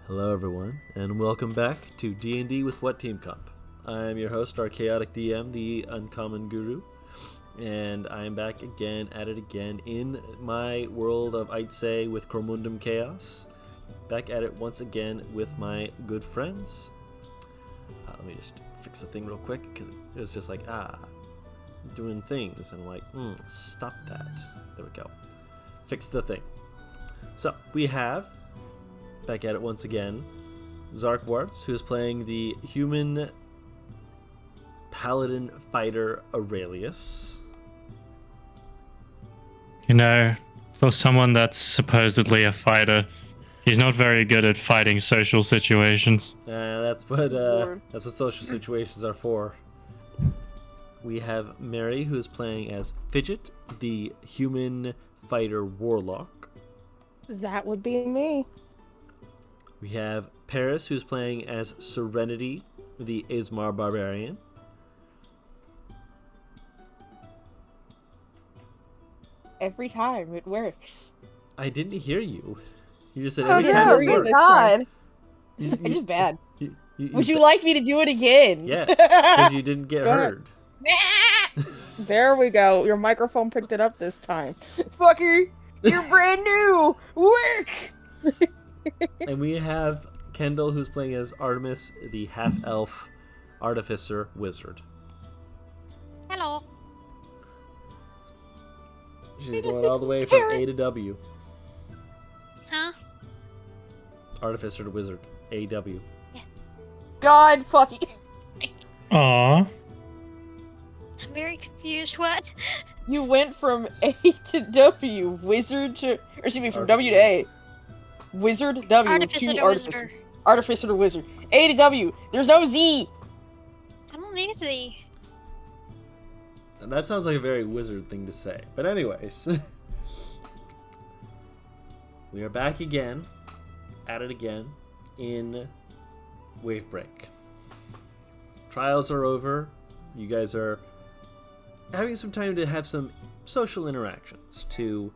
Hello everyone, and welcome back to D&D with WhatTeamComp. I am your host, our chaotic DM, the Uncommon Guru, and I am back again at it again in my world of, I'd say, with Cormundum Chaos. Back at it once again with my good friends. Let me just fix the thing real quick, because it was just like, doing things, and I'm like, stop that. There we go. Fix the thing. So, we have back at it once again, Zarkwarts, who is playing the human paladin fighter Aurelius. You know, for someone that's supposedly a fighter, he's not very good at fighting social situations. That's what social situations are for. We have Mary, who is playing as Fidget, the human fighter warlock. That would be me. We have Paris, who's playing as Serenity, the Ismar Barbarian. Every time it works. I didn't hear you. You just said every time it works. God. I'm just bad. Would you like me to do it again? Yes, because you didn't get heard. There we go. Your microphone picked it up this time. Fucker, you're brand new. Work! And we have Kendall, who's playing as Artemis, the half-elf artificer wizard. Hello. She's going all the way from A to W. Huh? Artificer to wizard. A-W. Yes. God fucking... Aww. I'm very confused. What? You went from A to W, wizard to... Or excuse me, from Artificer. W to A. Wizard, W, Artificer to to artificer. wizard. Artificer to wizard. A to W. There's no Z. I don't need Z. And that sounds like a very wizard thing to say. But anyways. We are back again. At it again. In Wave Break. Trials are over. You guys are having some time to have some social interactions. To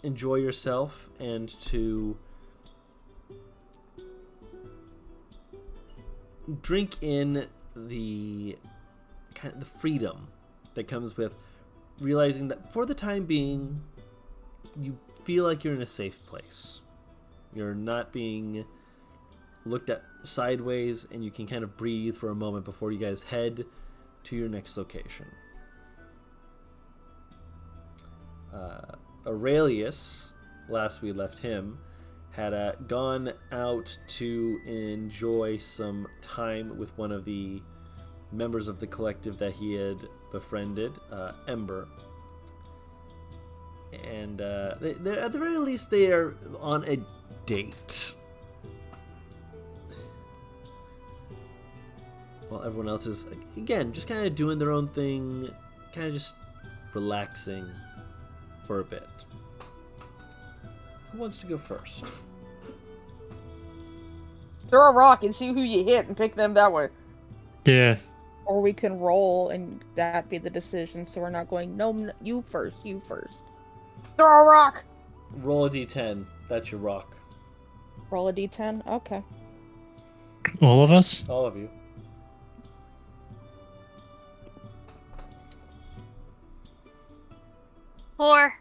enjoy yourself and to drink in the kind of the freedom that comes with realizing that for the time being you feel like you're in a safe place. You're not being looked at sideways, and you can kind of breathe for a moment before you guys head to your next location. Aurelius, last we left him, had gone out to enjoy some time with one of the members of the collective that he had befriended, Ember. And they're, at the very least, they are on a date. While everyone else is, again, just kind of doing their own thing, kind of just relaxing for a bit. Who wants to go first? Throw a rock and see who you hit and pick them that way. Yeah. Or we can roll and that be the decision, so we're not going, no, you first. Throw a rock! Roll a d10. That's your rock. Roll a d10? Okay. All of us? All of you. Four.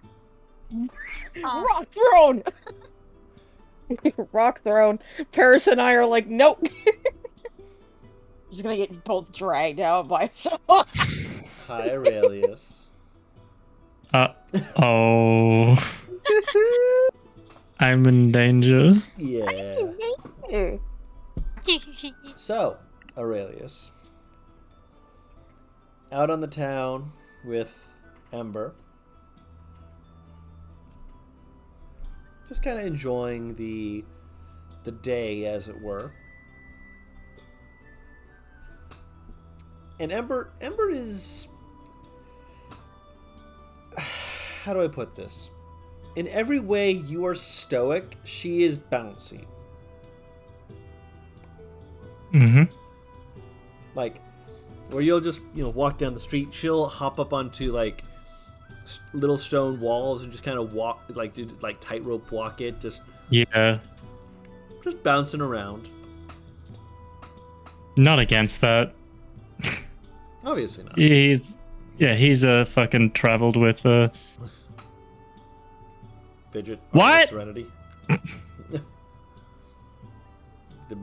Rock thrown! Rock thrown. Paris and I are like, nope. He's gonna get both dragged out by someone. Hi, Aurelius. Oh. I'm in danger. Yeah. So, Aurelius. Out on the town with Ember. Just kind of enjoying the day, as it were. And Ember is... How do I put this? In every way, you are stoic. She is bouncy. Mm-hmm. Like, where you'll just, walk down the street. She'll hop up onto, like, little stone walls and just kind of walk, like tightrope walk it, just bouncing around. Not against that. Obviously not. He's fucking traveled with Fidget. What? Serenity.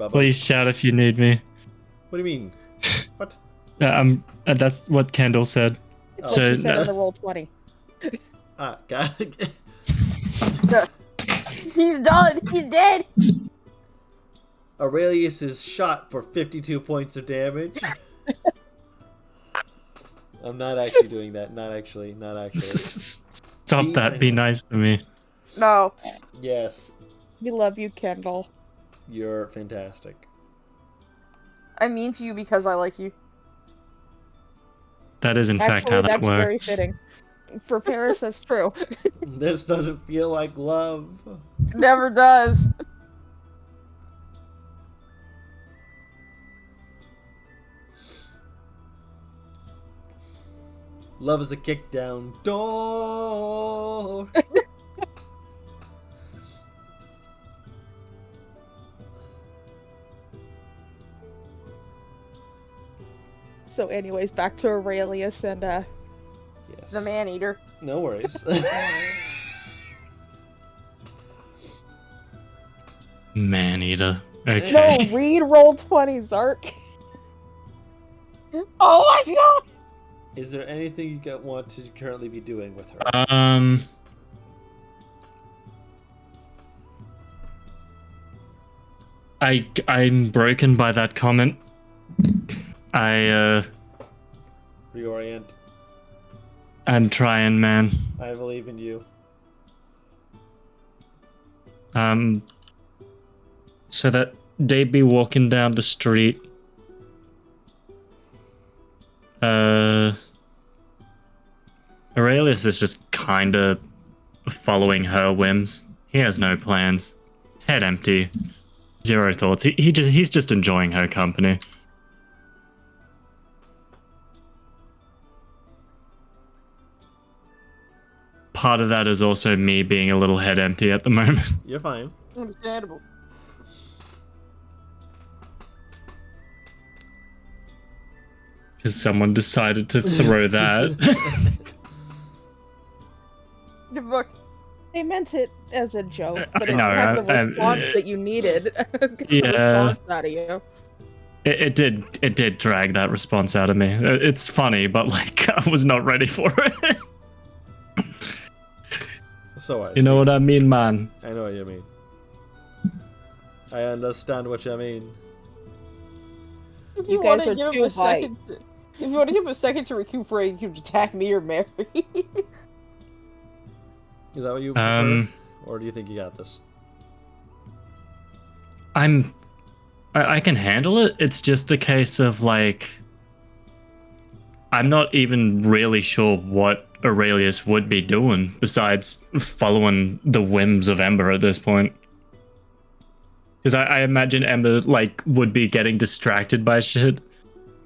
Please shout if you need me. What do you mean? What? That's what Kendall said. It's what she said on the roll 20. God. He's done. He's dead. Aurelius is shot for 52 points of damage. I'm not actually doing that. Not actually. Stop that. Be nice to me. No. Yes. We love you, Kendall. You're fantastic. I'm mean to you because I like you. That is in fact how that that's works. Very fitting. For Paris, that's true. This doesn't feel like love. Never does. Love is a kick down door. So anyways, back to Aurelius and Yes. the man-eater. No worries. Man-eater. Okay. No, read roll 20, Zark. Oh my god! Is there anything you want to currently be doing with her? I'm broken by that comment. Reorient. I'm trying, man. I believe in you. So that they'd be walking down the street. Aurelius is just kinda following her whims. He has no plans. Head empty. Zero thoughts. He's just enjoying her company. Part of that is also me being a little head empty at the moment. You're fine. Understandable. Because someone decided to throw that. Look, they meant it as a joke, but I it know, had the response that you needed. Get the response out of you. It did drag that response out of me. It's funny, but like I was not ready for it. So you know what I mean, man? I know what you mean. I understand what you mean. If you guys are too high. If you want to give him a second to recuperate, you can attack me or Mary. Is that what you prefer? Or do you think you got this? I can handle it. It's just a case of like I'm not even really sure what Aurelius would be doing besides following the whims of Ember at this point. Because I imagine Ember like would be getting distracted by shit,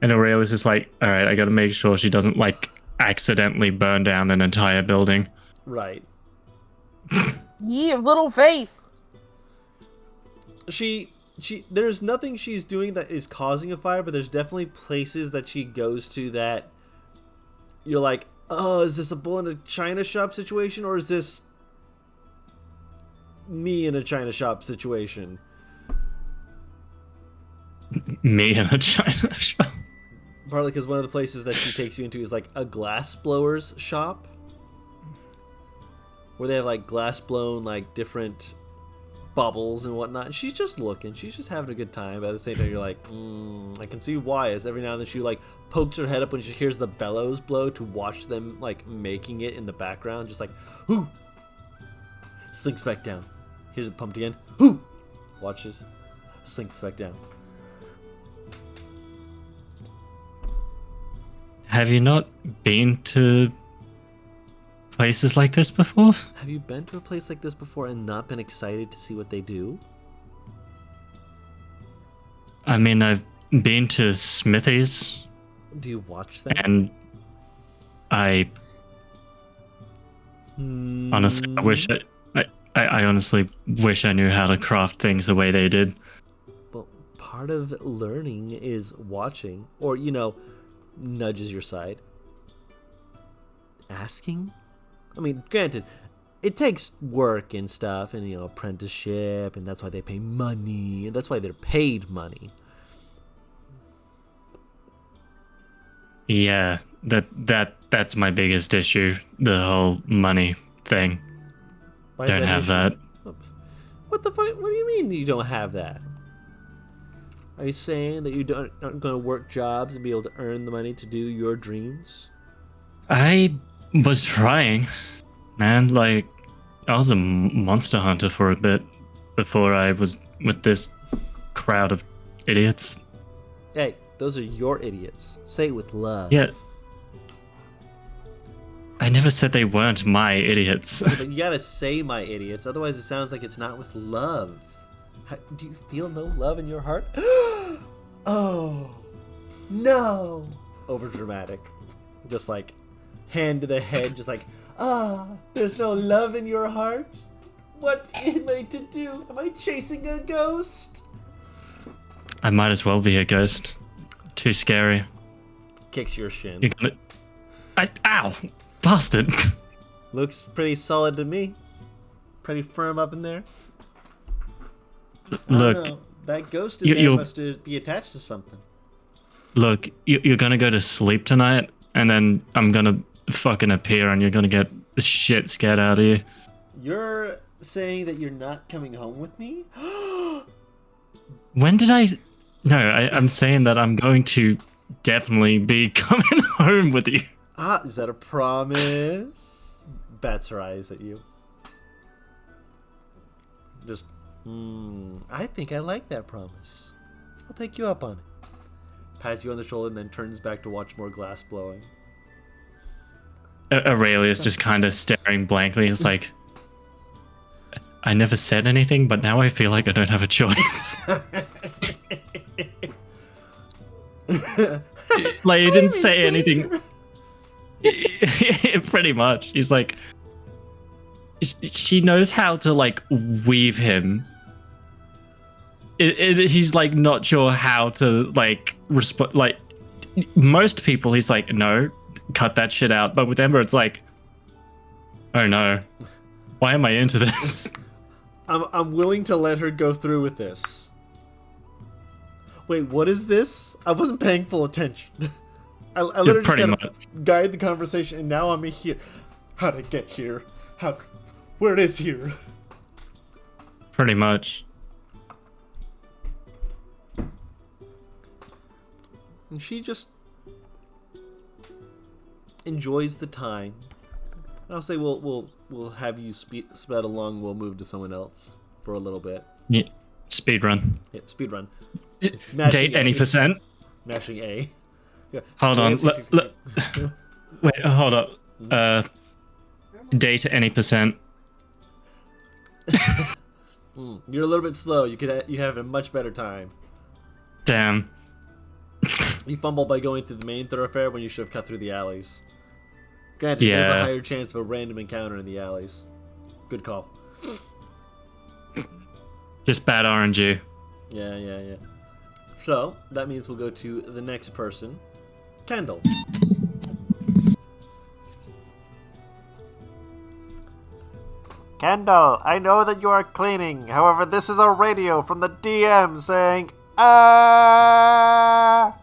and Aurelius is like, all right, I got to make sure she doesn't like accidentally burn down an entire building. Right. Ye of little faith. There's nothing she's doing that is causing a fire, but there's definitely places that she goes to that you're like, oh, is this a bull in a china shop situation, or is this me in a china shop situation? Me in a china shop? Partly because one of the places that she takes you into is like a glass blower's shop, where they have like glass blown like different bubbles and whatnot. And she's just looking, she's just having a good time. But at the same time, you're like, I can see why. As every now and then she like pokes her head up when she hears the bellows blow to watch them like making it in the background, just like, whoo, slinks back down. Here's it pumped again. Whoo, watches, slinks back down. Have you not been to places like this before? Have you been to a place like this before and not been excited to see what they do? I mean, I've been to smithies. Do you watch them? And I Honestly, I honestly wish I knew how to craft things the way they did. Well, part of learning is watching, or, nudges your side. Asking? I mean, granted, it takes work and stuff, and, apprenticeship, and that's why they pay money, and that's why they're paid money. Yeah, that's my biggest issue. The whole money thing. Why is Don't that an have issue? that. What the fuck? What do you mean you don't have that? Are you saying that you aren't going to work jobs and be able to earn the money to do your dreams? I was trying, man. Like, I was a monster hunter for a bit before I was with this crowd of idiots. Hey, those are your idiots. Say it with love. Yeah. I never said they weren't my idiots. But you gotta say my idiots, otherwise it sounds like it's not with love. Do you feel no love in your heart? Oh, no. Over dramatic. Just like, hand to the head, just like, there's no love in your heart? What am I to do? Am I chasing a ghost? I might as well be a ghost. Too scary. Kicks your shin. You're gonna... Ow! Bastard! Looks pretty solid to me. Pretty firm up in there. I don't Look, know. That ghost in there must be attached to something. Look, you're gonna go to sleep tonight, and then I'm gonna fucking appear, and you're gonna get the shit scared out of you. You're saying that you're not coming home with me? When did I... No, I'm saying that I'm going to definitely be coming home with you. Is that a promise? Bats her eyes at you. Just, I think I like that promise. I'll take you up on it. Pats you on the shoulder and then turns back to watch more glass blowing. Aurelius just kind of staring blankly. He's like, I never said anything, but now I feel like I don't have a choice. Like, he didn't say anything. Pretty much. He's like, she knows how to, like, weave him. He's, like, not sure how to, like, respond. Like, most people, he's like, no, cut that shit out. But with Ember, it's like, oh no, why am I into this? I'm willing to let her go through with this. Wait, what is this? I wasn't paying full attention. I literally just gotta guide the conversation, and now I'm here. How'd I get here? Where it is here? Pretty much. And she just enjoys the time. I'll say we'll have you sped along. We'll move to someone else for a little bit. Yeah, speed run. Yeah, speed run. Date any percent. Mashing A. Yeah. Hold on. Wait, hold up. Date any percent. You're a little bit slow. You have a much better time. Damn. You fumbled by going through the main thoroughfare when you should have cut through the alleys. Granted, there's a higher chance of a random encounter in the alleys. Good call. Just bad RNG. Yeah. So, that means we'll go to the next person. Kendall. Kendall, I know that you are cleaning. However, this is a radio from the DM saying, ah!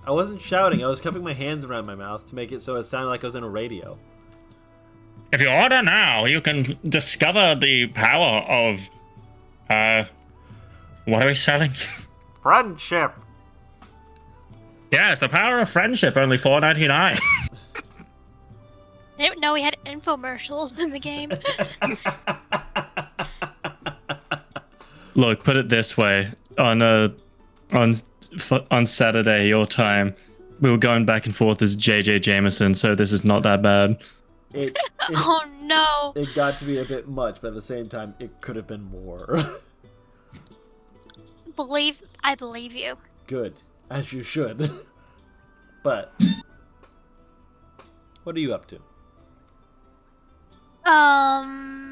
I wasn't shouting. I was cupping my hands around my mouth to make it so it sounded like I was in a radio. If you order now, you can discover the power of, what are we selling? Friendship. Yes, the power of friendship, only $4.99. I didn't know we had infomercials in the game. Look, put it this way. On Saturday, your time, we were going back and forth as JJ Jameson, so this is not that bad. Oh no. It got to be a bit much, but at the same time, it could have been more. I believe you. Good, as you should. But What are you up to? I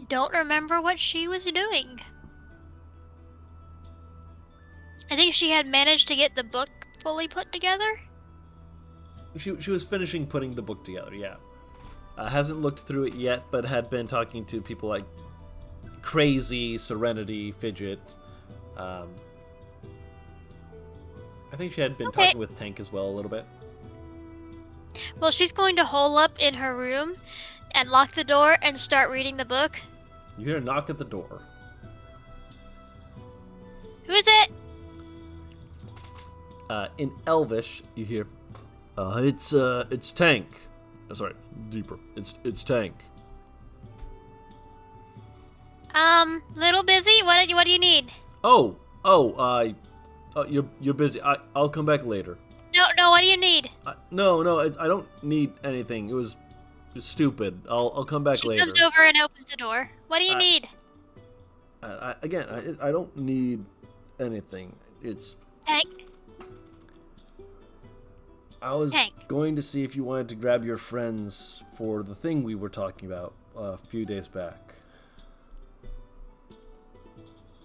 don't remember what she was doing. I think she had managed to get the book fully put together. She was finishing putting the book together, yeah. Hasn't looked through it yet, but had been talking to people like Crazy, Serenity, Fidget. I think she had been talking with Tank as well a little bit. Well, she's going to hole up in her room and lock the door and start reading the book. You hear a knock at the door. Who is it? In Elvish, you hear, it's Tank. Sorry, deeper. It's Tank. Little busy. What do you need? You're busy. I'll come back later. No. What do you need? No, I don't need anything. It was stupid. I'll come back later. She comes over and opens the door. What do you need? I don't need anything. It's Tank. I was Tank. going to see if you wanted to grab your friends for the thing we were talking about a few days back.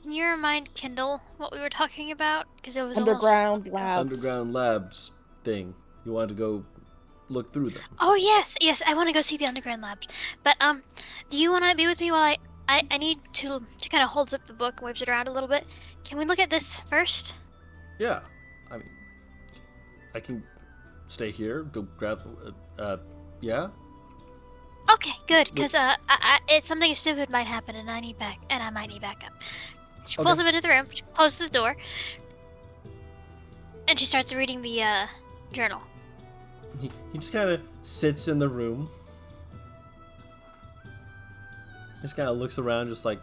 Can you remind Kindle what we were talking about? Because it was Underground labs. Underground labs thing. You wanted to go look through them. Oh yes. I want to go see the underground labs. But do you want to be with me while I need to? She kind of holds up the book and waves it around a little bit. Can we look at this first? Yeah, I mean, I can stay here. Go grab. Yeah. Okay, good. Because it's something stupid might happen, and I might need backup. She pulls him into the room. She closes the door, and she starts reading the journal. He just kind of sits in the room. Just kind of looks around, just like.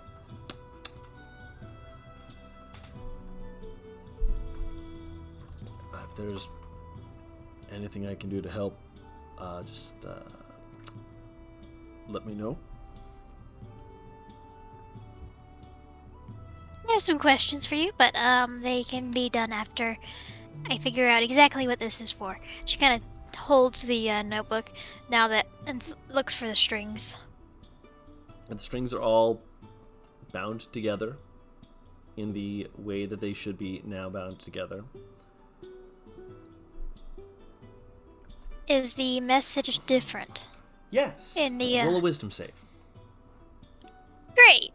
If there's anything I can do to help, just let me know. I have some questions for you, but they can be done after I figure out exactly what this is for. She kind of holds the notebook and looks for the strings. And the strings are all bound together in the way that they should be now bound together. Is the message different? Yes. In the roll a wisdom save. Great.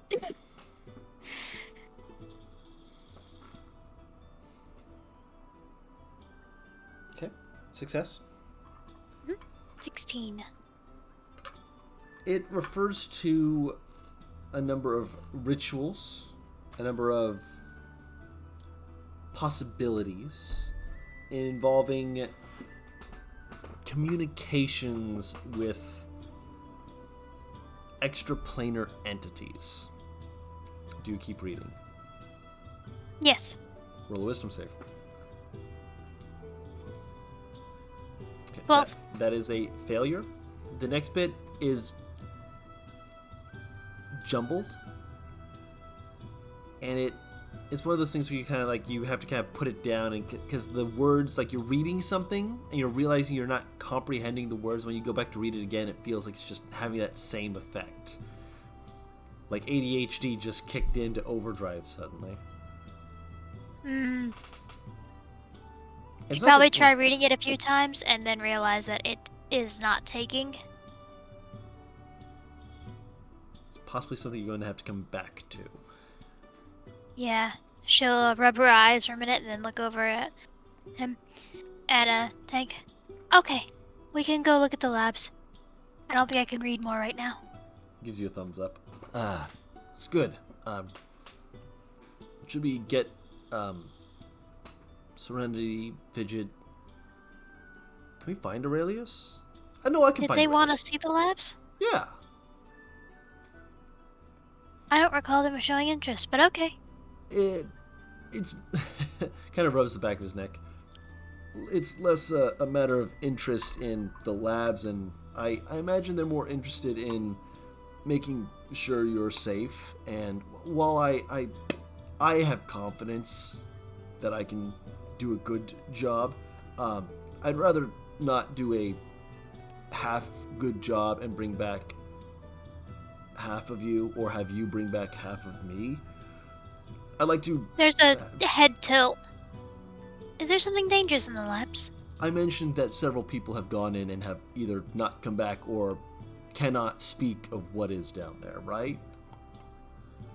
Okay. Success. 16. It refers to a number of rituals, a number of possibilities involving communications with extraplanar entities. Do you keep reading? Yes. Roll a wisdom save. Okay, 12. that is a failure. The next bit is jumbled, and it's one of those things where you have to kind of put it down, and because the words, like, you're reading something and you're realizing you're not comprehending the words. When you go back to read it again, it feels like it's just having that same effect, like ADHD just kicked into overdrive suddenly. You It's probably not try reading it a few times and then realize that it is not taking. It's possibly something you're going to have to come back to. Yeah. She'll rub her eyes for a minute and then look over at him. At Tank. Okay. We can go look at the labs. I don't think I can read more right now. Gives you a thumbs up. It's good. Should we get Serenity, Fidget? Can we find Aurelius? I know I can Did find they want to Aurelius. see the labs? Yeah. I don't recall them showing interest, but okay. It's kind of rubs the back of his neck. It's less a matter of interest in the labs, and I imagine they're more interested in making sure you're safe. And while I have confidence that I can do a good job, I'd rather not do a half good job and bring back half of you, or have you bring back half of me. I'd like to... There's a head tilt. Is there something dangerous in the labs? I mentioned that several people have gone in and have either not come back or cannot speak of what is down there, right?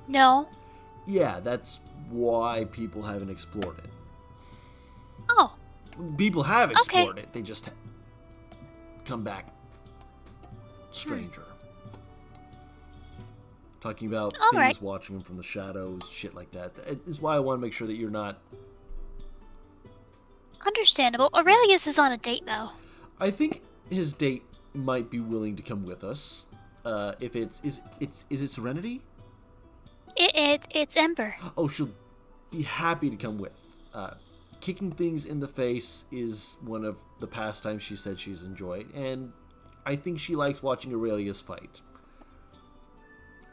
No. Yeah, that's why people haven't explored it. Oh. People have explored it, they just come back stranger. Talking about things, watching them from the shadows, shit like that. That is why I want to make sure that you're not... Understandable. Aurelius is on a date, though. I think his date might be willing to come with us. If is it Serenity? It's Ember. Oh, she'll be happy to come with. Kicking things in the face is one of the pastimes she said she's enjoyed, and I think she likes watching Aurelius fight.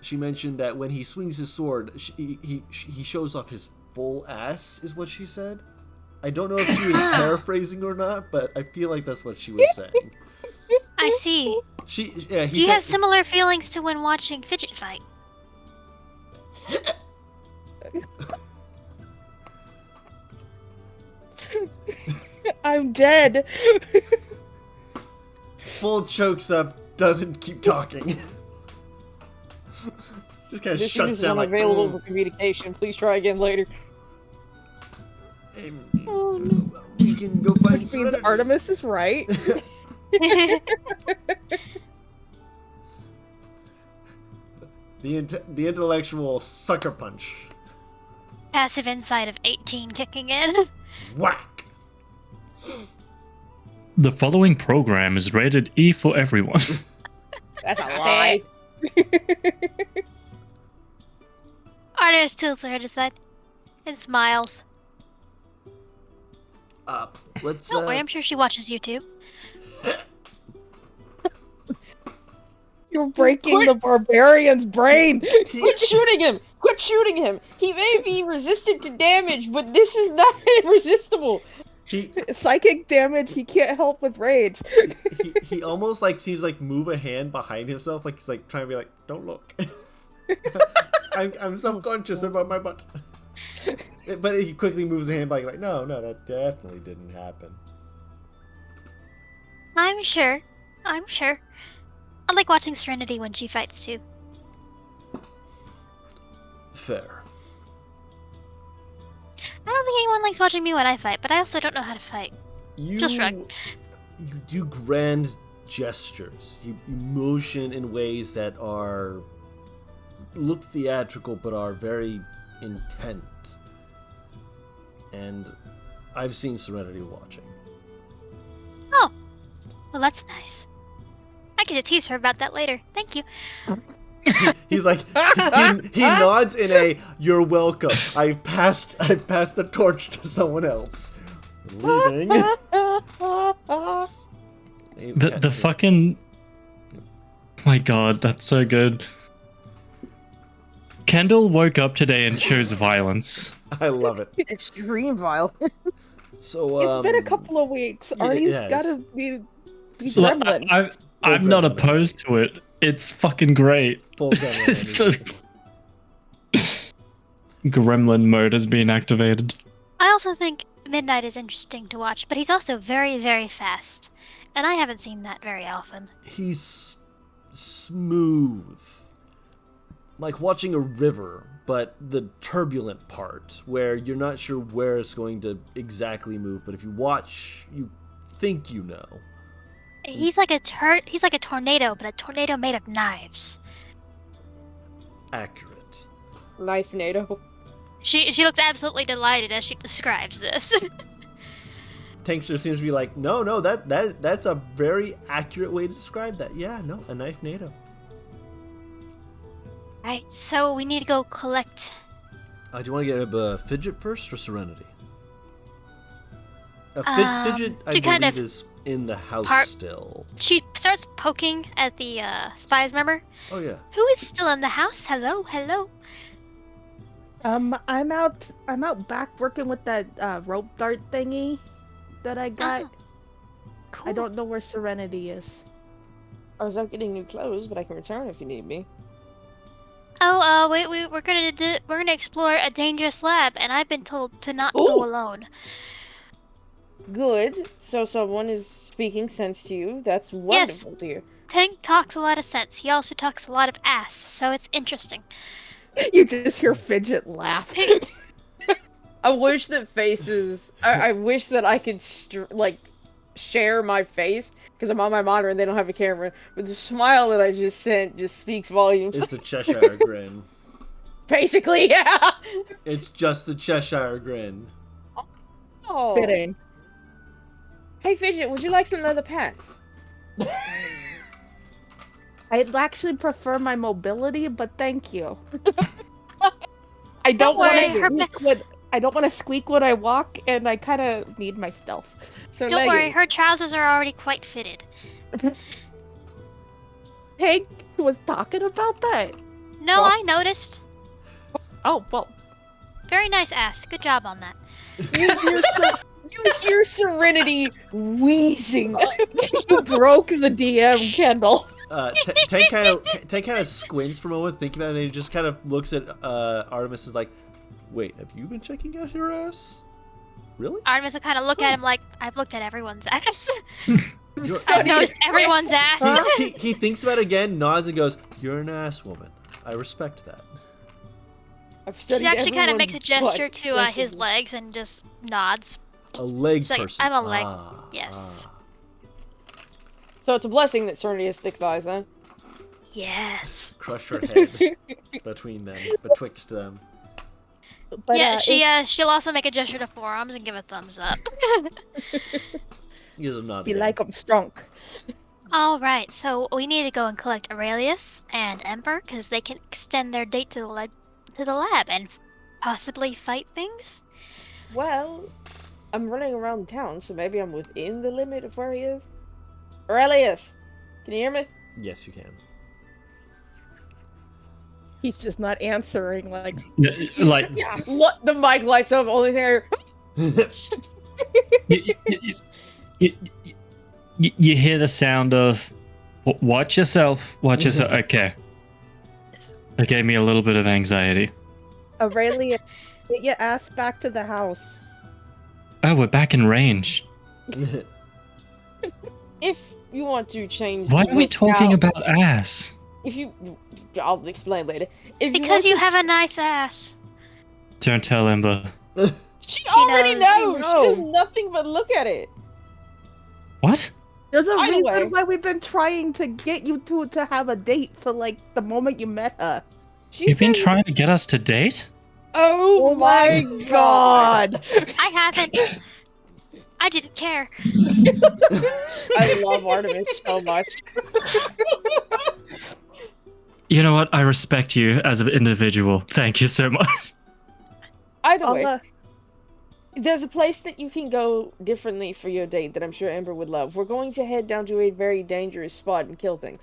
She mentioned that when he swings his sword, he shows off his full ass, is what she said. I don't know if she was paraphrasing or not, but I feel like that's what she was saying. I see. Do you have similar feelings to when watching Fidget fight? I'm dead. Full chokes up, doesn't keep talking. Just kind of This shuts is down like... unavailable for communication. Please try again later. Oh, no. We can go find which means Artemis is right. The intellectual sucker punch. Passive insight of 18 kicking in. Whack! The following program is rated E for everyone. That's a lie. Artemis tilts her head aside and smiles. Let's... Don't worry, I'm sure she watches YouTube. You're breaking the barbarian's brain. Quit shooting him! Quit shooting him! He may be resistant to damage, but this is not irresistible. Psychic damage, he can't help with rage. he almost like seems like move a hand behind himself, like he's like trying to be like, don't look. I'm self-conscious about my butt. But he quickly moves a hand back like, no, that definitely didn't happen. I'm sure. I like watching Serenity when she fights too. Fair. I don't think anyone likes watching me when I fight, but I also don't know how to fight. Just shrug. You do grand gestures. You motion in ways that look theatrical but are very intent. And I've seen Serenity watching. Oh, well that's nice. I get to tease her about that later. Thank you. He's like, he nods in a, you're welcome. I've passed the torch to someone else. Leaving. The fucking... My god, that's so good. Kendall woke up today and chose violence. I love it. Extreme violence. So, It's been a couple of weeks. yeah, Artie's it has. gotta be gremlin. I'm not opposed to it. It's fucking great. Full gremlin. Gremlin mode has been activated. I also think Midnight is interesting to watch, but he's also very, very fast. And I haven't seen that very often. He's smooth. Like watching a river, but the turbulent part, where you're not sure where it's going to exactly move, but if you watch, you think you know. He's like a tornado, but a tornado made of knives. Accurate. Knife NATO. She looks absolutely delighted as she describes this. Tankster seems to be like, no, that's a very accurate way to describe that. Yeah, no, a knife NATO. Alright, so we need to go collect. Do you want to get a Fidget first or Serenity? Fidget, I to kind believe, of is in the house still. She starts poking at the spies, remember? Oh, yeah. Who is still in the house? Hello? I'm out back working with that rope dart thingy that I got. Cool. I don't know where Serenity is. I was out getting new clothes, but I can return if you need me. Oh, wait, we're gonna explore a dangerous lab, and I've been told to not go Ooh. alone. Good. So someone is speaking sense to you. That's wonderful to hear. Tank talks a lot of sense. He also talks a lot of ass, so it's interesting. You just hear Fidget laugh. I wish that faces. I wish that I could share my face because I'm on my monitor and they don't have a camera. But the smile that I just sent just speaks volumes. It's the Cheshire grin. Basically, yeah. It's just the Cheshire grin. Oh. Fitting. Hey, Fidget, would you like some leather pants? I'd actually prefer my mobility, but thank you. I don't worry, want to squeak when I walk, and I kind of need my stealth. So Don't worry, leggings. her trousers are already quite fitted. Hank was talking about that. No, Well- I noticed. Oh, well, Very nice ass. Good job on that. You hear Serenity wheezing. you broke the DM, Kendall. Tank kind of squints for a moment, thinking about it, and he just kind of looks at Artemis and is like, wait, have you been checking out her ass? Really? Artemis will kind of look at him like, I've looked at everyone's ass. You're- I've noticed everyone's ass. he thinks about it again, nods, and goes, "You're an ass woman. I respect that." She actually kind of makes a everyone's gesture butt to his extensively. legs and just nods. A leg So, person. I'm a leg- Ah, yes. ah. So it's a blessing that Serenity has thick thighs, then. Yes. Crush her head between them, betwixt them. But, Yeah, she'll also make a gesture to forearms and give a thumbs up. He gives a nod. Be again. like I'm strong. All right, so we need to go and collect Aurelius and Ember because they can extend their date to the lab and possibly fight things. Well, I'm running around town, so maybe I'm within the limit of where he is. Aurelius, can you hear me? Yes, you can. He's just not answering. Like, Like, Yeah. What? The mic lights up. Only thing I hear. you hear the sound of, watch yourself, watch yourself. Okay. That gave me a little bit of anxiety. Aurelia, get your ass back to the house. Oh, we're back in range. If you want to change. Why the are we look talking now- about ass? If you, I'll explain later. If Because want you to- have a nice ass. Don't tell Ember. she She already knows. knows. She She knows. does nothing but look at it. What? There's a Either reason way. why we've been trying to get you two to have a date for like the moment you met her. She's You've been very- trying to get us to date? Oh my god! I haven't. I didn't care. I love Artemis so much. You know what? I respect you as an individual. Thank you so much. Either On way, the there's a place that you can go differently for your date that I'm sure Ember would love. We're going to head down to a very dangerous spot and kill things.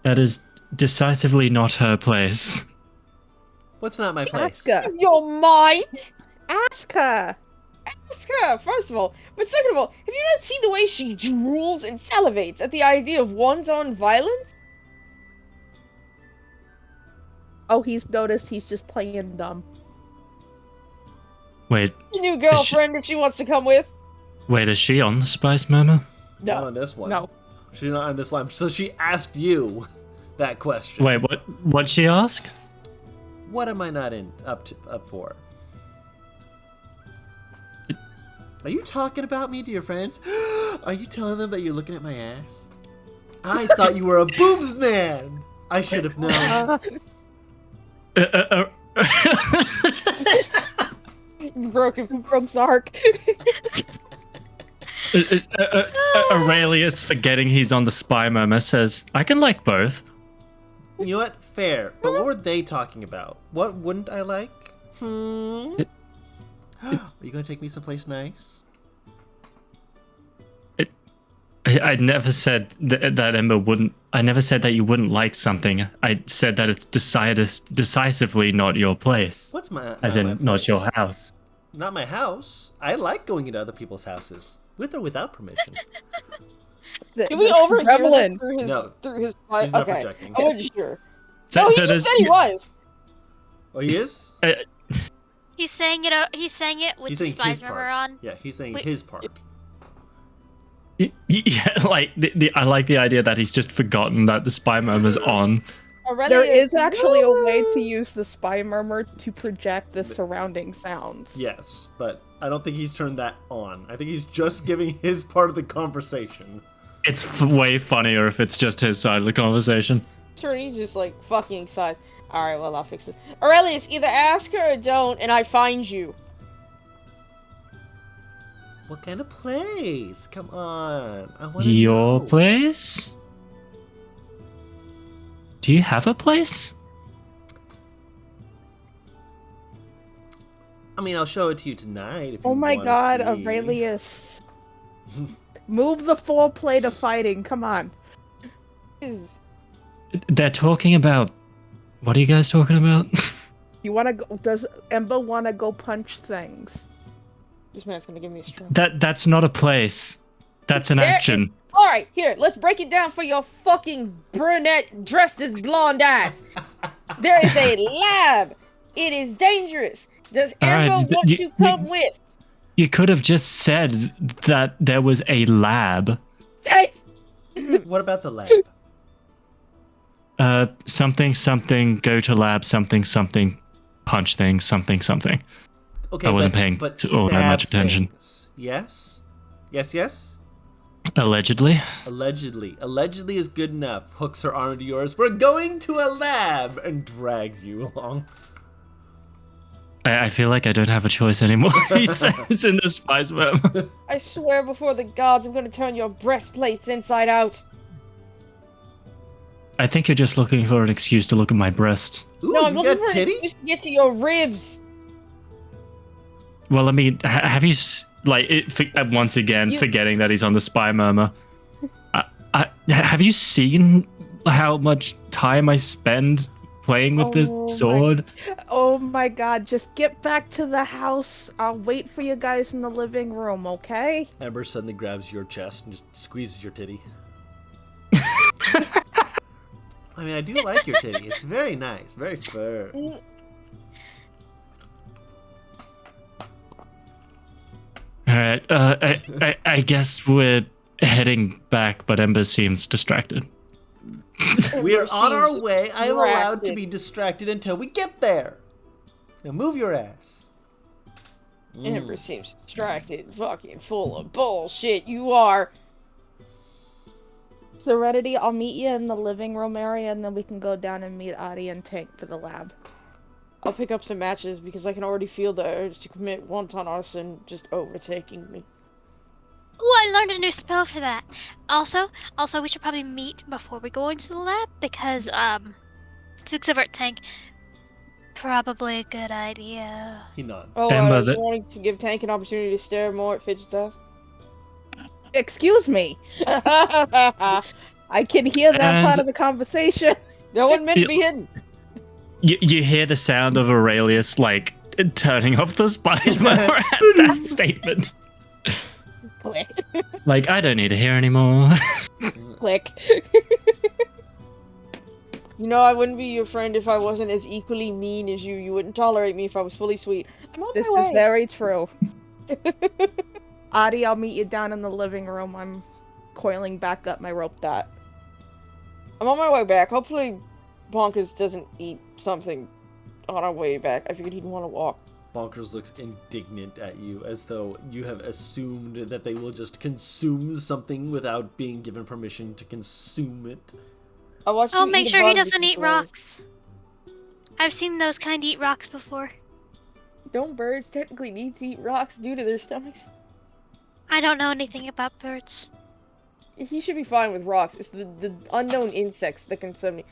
That is decisively not her place. What's not my place? ask her. Your mind? Ask her. Ask her, first of all. But second of all, have you not seen the way she drools and salivates at the idea of wanton violence? Oh, he's noticed he's just playing dumb. Wait, Your new girlfriend, if she wants to come with. is she on the Spice Murmur? Not No. on this one. No. She's not on this line. So she asked you that question. Wait, what? What'd she ask? What am I not up for? Are you talking about me to your friends? Are you telling them that you're looking at my ass? I thought you were a boobs man. I should have known. You broke it. Broke Zark. Aurelius, forgetting he's on the Spy Murmur, says, I can like both. You know what? Fair. But what were they talking about? What wouldn't I like? Are you gonna take me someplace nice? I never said that Ember wouldn't. I never said that you wouldn't like something. I said that it's decisively not your place. What's my As not in, my not place? your house. Not my house. I like going into other people's houses. With or without permission? Did we overhear this Gremlin. through his No. through his He's not okay. projecting. I wasn't sure. So, No, he so just there's said he was. Oh, he is? He's saying it. He's saying it with He's the saying spies his murmur part. on. Yeah, he's saying Wait. his part. yeah, like I like the idea that he's just forgotten that the spy murmur's on. There is actually a way to use the spy murmur to project the surrounding sounds. Yes, but I don't think he's turned that on. I think he's just giving his part of the conversation. It's way funnier if it's just his side of the conversation. Sure, he just like fucking sighs. Alright, well, I'll fix this. Aurelius, either ask her or don't, and I find you. Oh, What kind of place? Come on. I want to Your know. place? Do you have a place? I mean, I'll show it to you tonight if you Oh my wanna god, see. Aurelius. Move the full plate of fighting, come on. They're talking about. What are you guys talking about? You wanna go, does Ember wanna go punch things? This man's gonna give me a stroke. That's not a place. That's an There action. Alright, here, let's break it down for your fucking brunette dressed as blonde ass. There is a lab. It is dangerous. Does Alright, Amber want to come with? You could have just said that there was a lab. Right. What about the lab? Something, go to lab, something, punch things, something. Okay, I wasn't paying but all that much stab attention. things. Yes? Yes? Allegedly. Allegedly. Allegedly is good enough. Hooks her arm to yours. We're going to a lab! And drags you along. I feel like I don't have a choice anymore, he says in the spice memo. I swear before the gods, I'm gonna turn your breastplates inside out. I think you're just looking for an excuse to look at my breasts. Ooh, No, I'm you looking got for an titty? excuse to get to your ribs. Well, I mean, have you, once again, You- forgetting that he's on the spy murmur. Have you seen how much time I spend playing with this Oh my- sword? Oh my god, just get back to the house. I'll wait for you guys in the living room, okay? Amber suddenly grabs your chest and just squeezes your titty. I mean, I do like your titty. It's very nice. Very fur. Alright, I guess we're heading back, but Ember seems distracted. We're on our Seems way. I am allowed to distracted. be distracted until we get there. Now move your ass. Amber seems distracted, fucking full of bullshit. You are. Serenity, I'll meet you in the living room area and then we can go down and meet Adi and Tank for the lab. I'll pick up some matches because I can already feel the urge to commit wanton arson just overtaking me. Ooh, I learned a new spell for that. Also, we should probably meet before we go into the lab because to extrovert Tank, probably a good idea. He nods. Oh, Amber, I was that- wanting to give Tank an opportunity to stare more at Fidget's ass. Excuse me, I can hear that And- part of the conversation. No one meant to be hidden. You hear the sound of Aurelius, turning off the spice murmur at that statement. Like, I don't need to hear anymore. Click. You know, I wouldn't be your friend if I wasn't as equally mean as you. You wouldn't tolerate me if I was fully sweet. I'm on This my is way. very true. Adi, I'll meet you down in the living room. I'm coiling back up my rope dot. I'm on my way back. Hopefully, Bonkers doesn't eat something on our way back. I figured he'd want to walk. Bonkers looks indignant at you, as though you have assumed that they will just consume something without being given permission to consume it. I watched Oh, you make eat a sure he bug doesn't eat before. rocks. I've seen those kind eat rocks before. Don't birds technically need to eat rocks due to their stomachs? I don't know anything about birds. He should be fine with rocks. It's the unknown insects that can suddenly.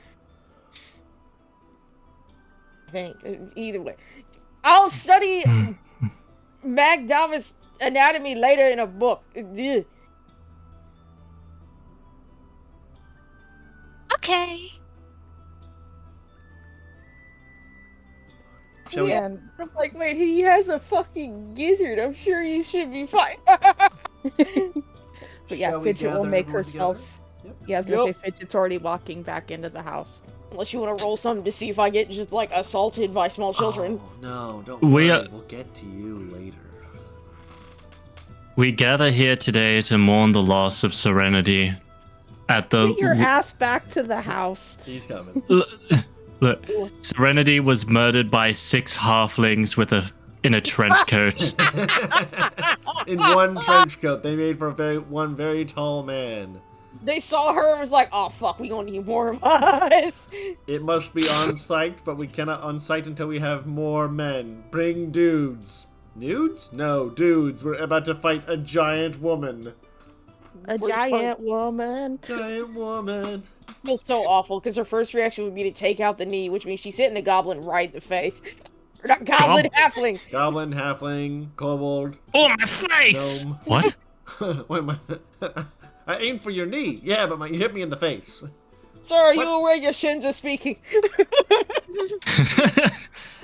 I think. Either way. I'll study Magdavis anatomy later in a book. Ugh. Okay. Shall we? And I'm like, wait, he has a fucking gizzard. I'm sure he should be fine. But yeah, Shall we Fidget will gather make everyone herself. together? Yep. Yeah, I was gonna Yep. say Fidget's already walking back into the house. Unless you want to roll something to see if I get just like assaulted by small children. Oh, no, don't We, worry. We'll get to you later. We gather here today to mourn the loss of Serenity at the... Get your ass back to the house. He's coming. Look, Serenity was murdered by 6 halflings in a trench coat. In one trench coat they made for one very tall man. They saw her and was like, "Oh fuck, we gonna need more of us." It must be on site, but we cannot on site until we have more men. Bring dudes. Nudes? No, dudes. We're about to fight a giant woman. A giant woman. Giant woman. It feels so awful because her first reaction would be to take out the knee, which means she's hitting a goblin right in the face. Or not goblin, halfling. Goblin, halfling, kobold, Oh, my face! gnome. What? Wait, I aimed for your knee. Yeah, but you hit me in the face. Sir, What? you aware your shins are speaking?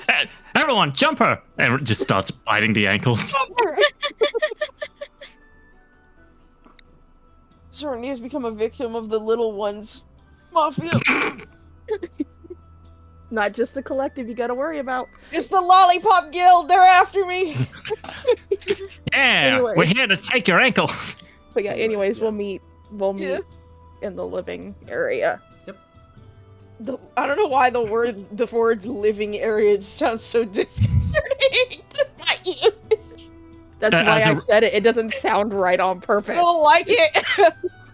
Hey, everyone, jump her! And it just starts biting the ankles. Serenity has become a victim of the little ones. Mafia. Not just the collective you gotta worry about. It's the Lollipop Guild. They're after me. Yeah, Anyways. we're here to take your ankle. But yeah, anyways, yeah. we'll meet in the living area. I don't know why the words living area just sounds so disconcerting to my ears. That's why as I a- said it. It doesn't sound right on purpose. I don't like it.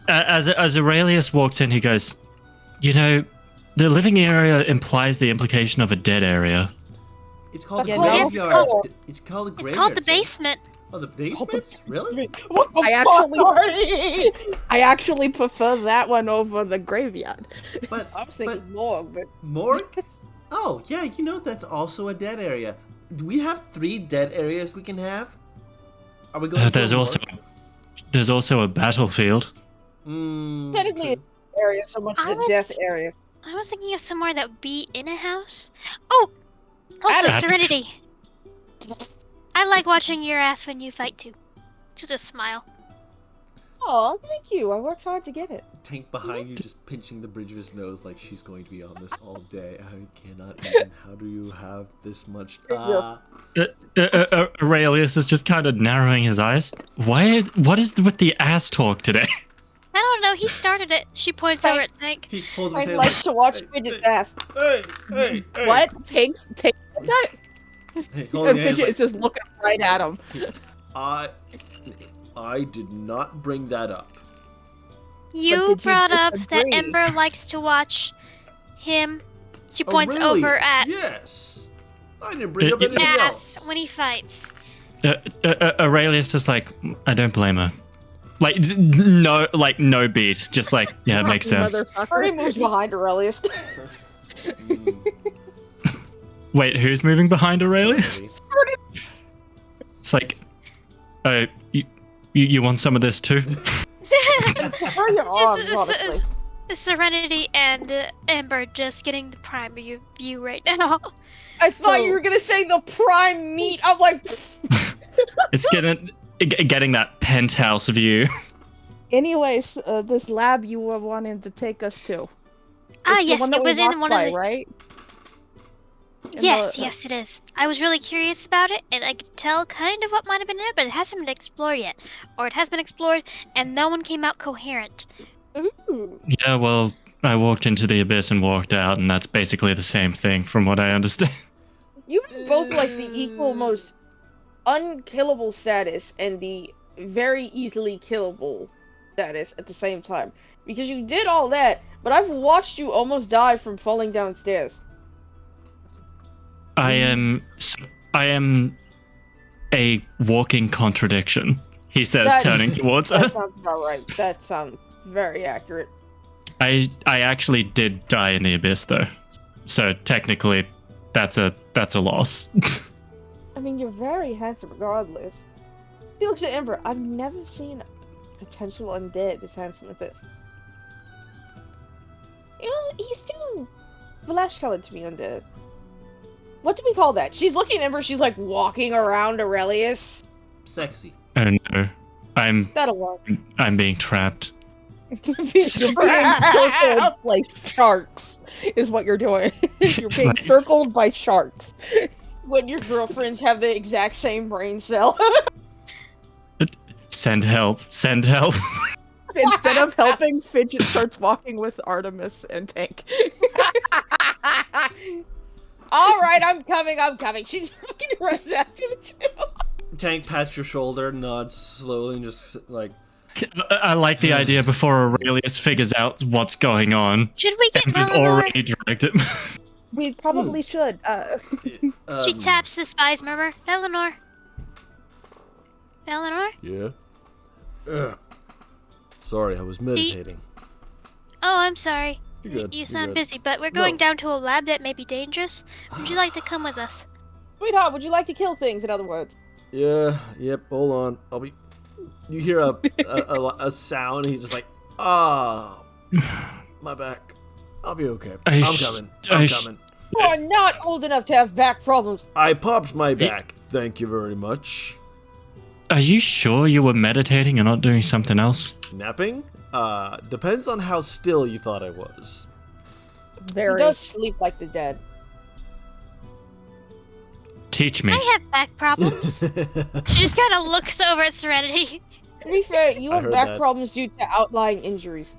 As Aurelius walks in, he goes, "You know, the living area implies the implication of a dead area." It's called Yeah, a no. graveyard. Yes, it's called- It's called a It's graveyard. called the sir. basement. Oh, the basement? Really? What the I fuck, actually- Artie? I actually prefer that one over the graveyard. But I was thinking morgue, but morgue? Oh, yeah, you know that's also a dead area. Do we have 3 dead areas we can have? Are we going to There's a also morgue? there's also a battlefield. technically True. it's an area so much as I a was- death area. I was thinking of somewhere that would be in a house. Oh, also Adam. Serenity. I like watching your ass when you fight too. Just a smile. Oh, thank you. I worked hard to get it. Tank behind you just pinching the bridge of his nose like she's going to be on this all day. I cannot even. How do you have this much? Aurelius is just kind of narrowing his eyes. What is with the ass talk today? I don't know. He started it. She points over at Tank. He pulls his I hand like to watch hey, Fidget's hey, ass. hey. What? Takes that? Hey, And hold your hands Fidget like- is just looking right at him. I did not bring that up. You did you brought up that disagree? Ember likes to watch him. She Oh, points really? over at Yes. I didn't bring up anything ass else. when he fights. Aurelius is like, I don't blame her. No beat. Just like, yeah, it makes sense. Artie moves behind Aurelius. Mm, Wait, who's moving behind Aurelius? maybe. It's like, you want some of this too? Prefer your arms, honestly. Serenity and Ember just getting the prime view right now. I thought you were gonna say the prime meat. I'm like, It's getting that penthouse view. Anyways, this lab you were wanting to take us to. Ah, It's the yes, one that it we was in walked one by, of the. right? In Yes, the- yes, it is. I was really curious about it, and I could tell kind of what might have been in it, but it hasn't been explored yet. Or it has been explored, and no one came out coherent. ooh. Yeah, well, I walked into the abyss and walked out, and that's basically the same thing from what I understand. You have both like the equal most unkillable status and the very easily killable status at the same time. Because you did all that, but I've watched you almost die from falling downstairs. I am a walking contradiction, he says, That- turning towards her. That sounds about right. That sounds very accurate. I actually did die in the abyss though, so technically, that's a loss. I mean, you're very handsome regardless. He looks at Ember. I've never seen a potential undead as handsome as this. You know, he's too flesh-colored to be undead. What do we call that? She's looking at Ember. She's like walking around Aurelius. Sexy. Oh no, That'll work. I'm being trapped. You're being circled like sharks, is what you're doing. You're being circled by sharks. When your girlfriends have the exact same brain cell. Send help. Send help. Instead of helping, Fidget starts walking with Artemis and Tank. Alright, I'm coming. She fucking runs after the two. Tank pats your shoulder, nods slowly, and just like... I like the idea before Aurelius figures out what's going on. Should we get And has Eleanor? already dragged him. We probably should. She taps the spy's murmur. Eleanor? Yeah? Sorry, I was meditating. Oh, I'm sorry. You're good. You you're sound good. busy, but we're going No. down to a lab that may be dangerous. Would you like to come with us? Sweetheart, would you like to kill things, in other words? Yeah, yep, hold on. I'll be... You hear a sound, and he's just like, my back. I'll be okay. I'm coming. I'm coming. You are not old enough to have back problems. I popped my back. Thank you very much. Are you sure you were meditating and not doing something else? Napping? Depends on how still you thought I was. He Very. does sleep like the dead. Teach me. I have back problems. She just kind of looks over at Serenity. To be fair, you I have heard back that. problems due to outlying injuries.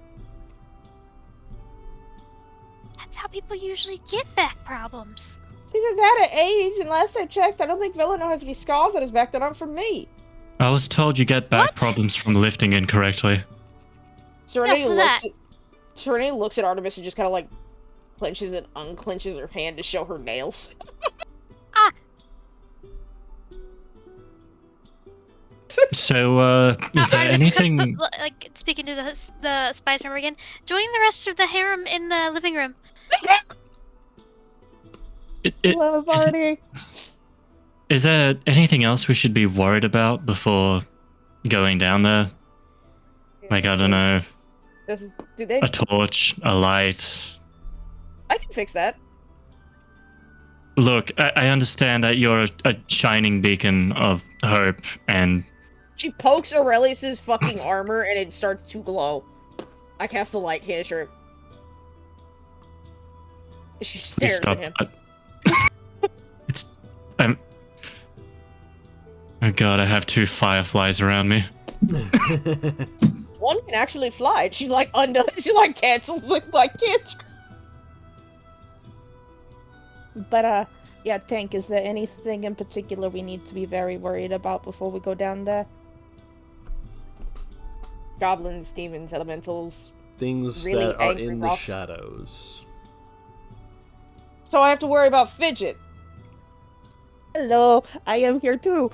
That's how people usually get back problems. Either that or age, and last I checked, I don't think Villano has any scars on his back that aren't from me. I was told you get back What? problems from lifting incorrectly. Serenity so looks that- at Serenity looks at Artemis and just kind of like clenches and unclenches her hand to show her nails. So, is there Artemis, anything... like speaking to the spy's member again, join the rest of the harem in the living room. Hello, party. Is there anything else we should be worried about before going down there? Like, I don't know, Do they? a torch, a light. I can fix that. Look, I understand that you're a shining beacon of hope, and She pokes Aurelius's fucking armor and it starts to glow. I cast the light cantrip. She please stares stop at him. that. It's... Oh god, I have 2 fireflies around me. One can actually fly. She like cancels the like cantrip. But yeah, Tank, is there anything in particular we need to be very worried about before we go down there? Goblins, demons, elementals. Things Really that are angry in the rocks. shadows. So I have to worry about Fidget. Hello, I am here too.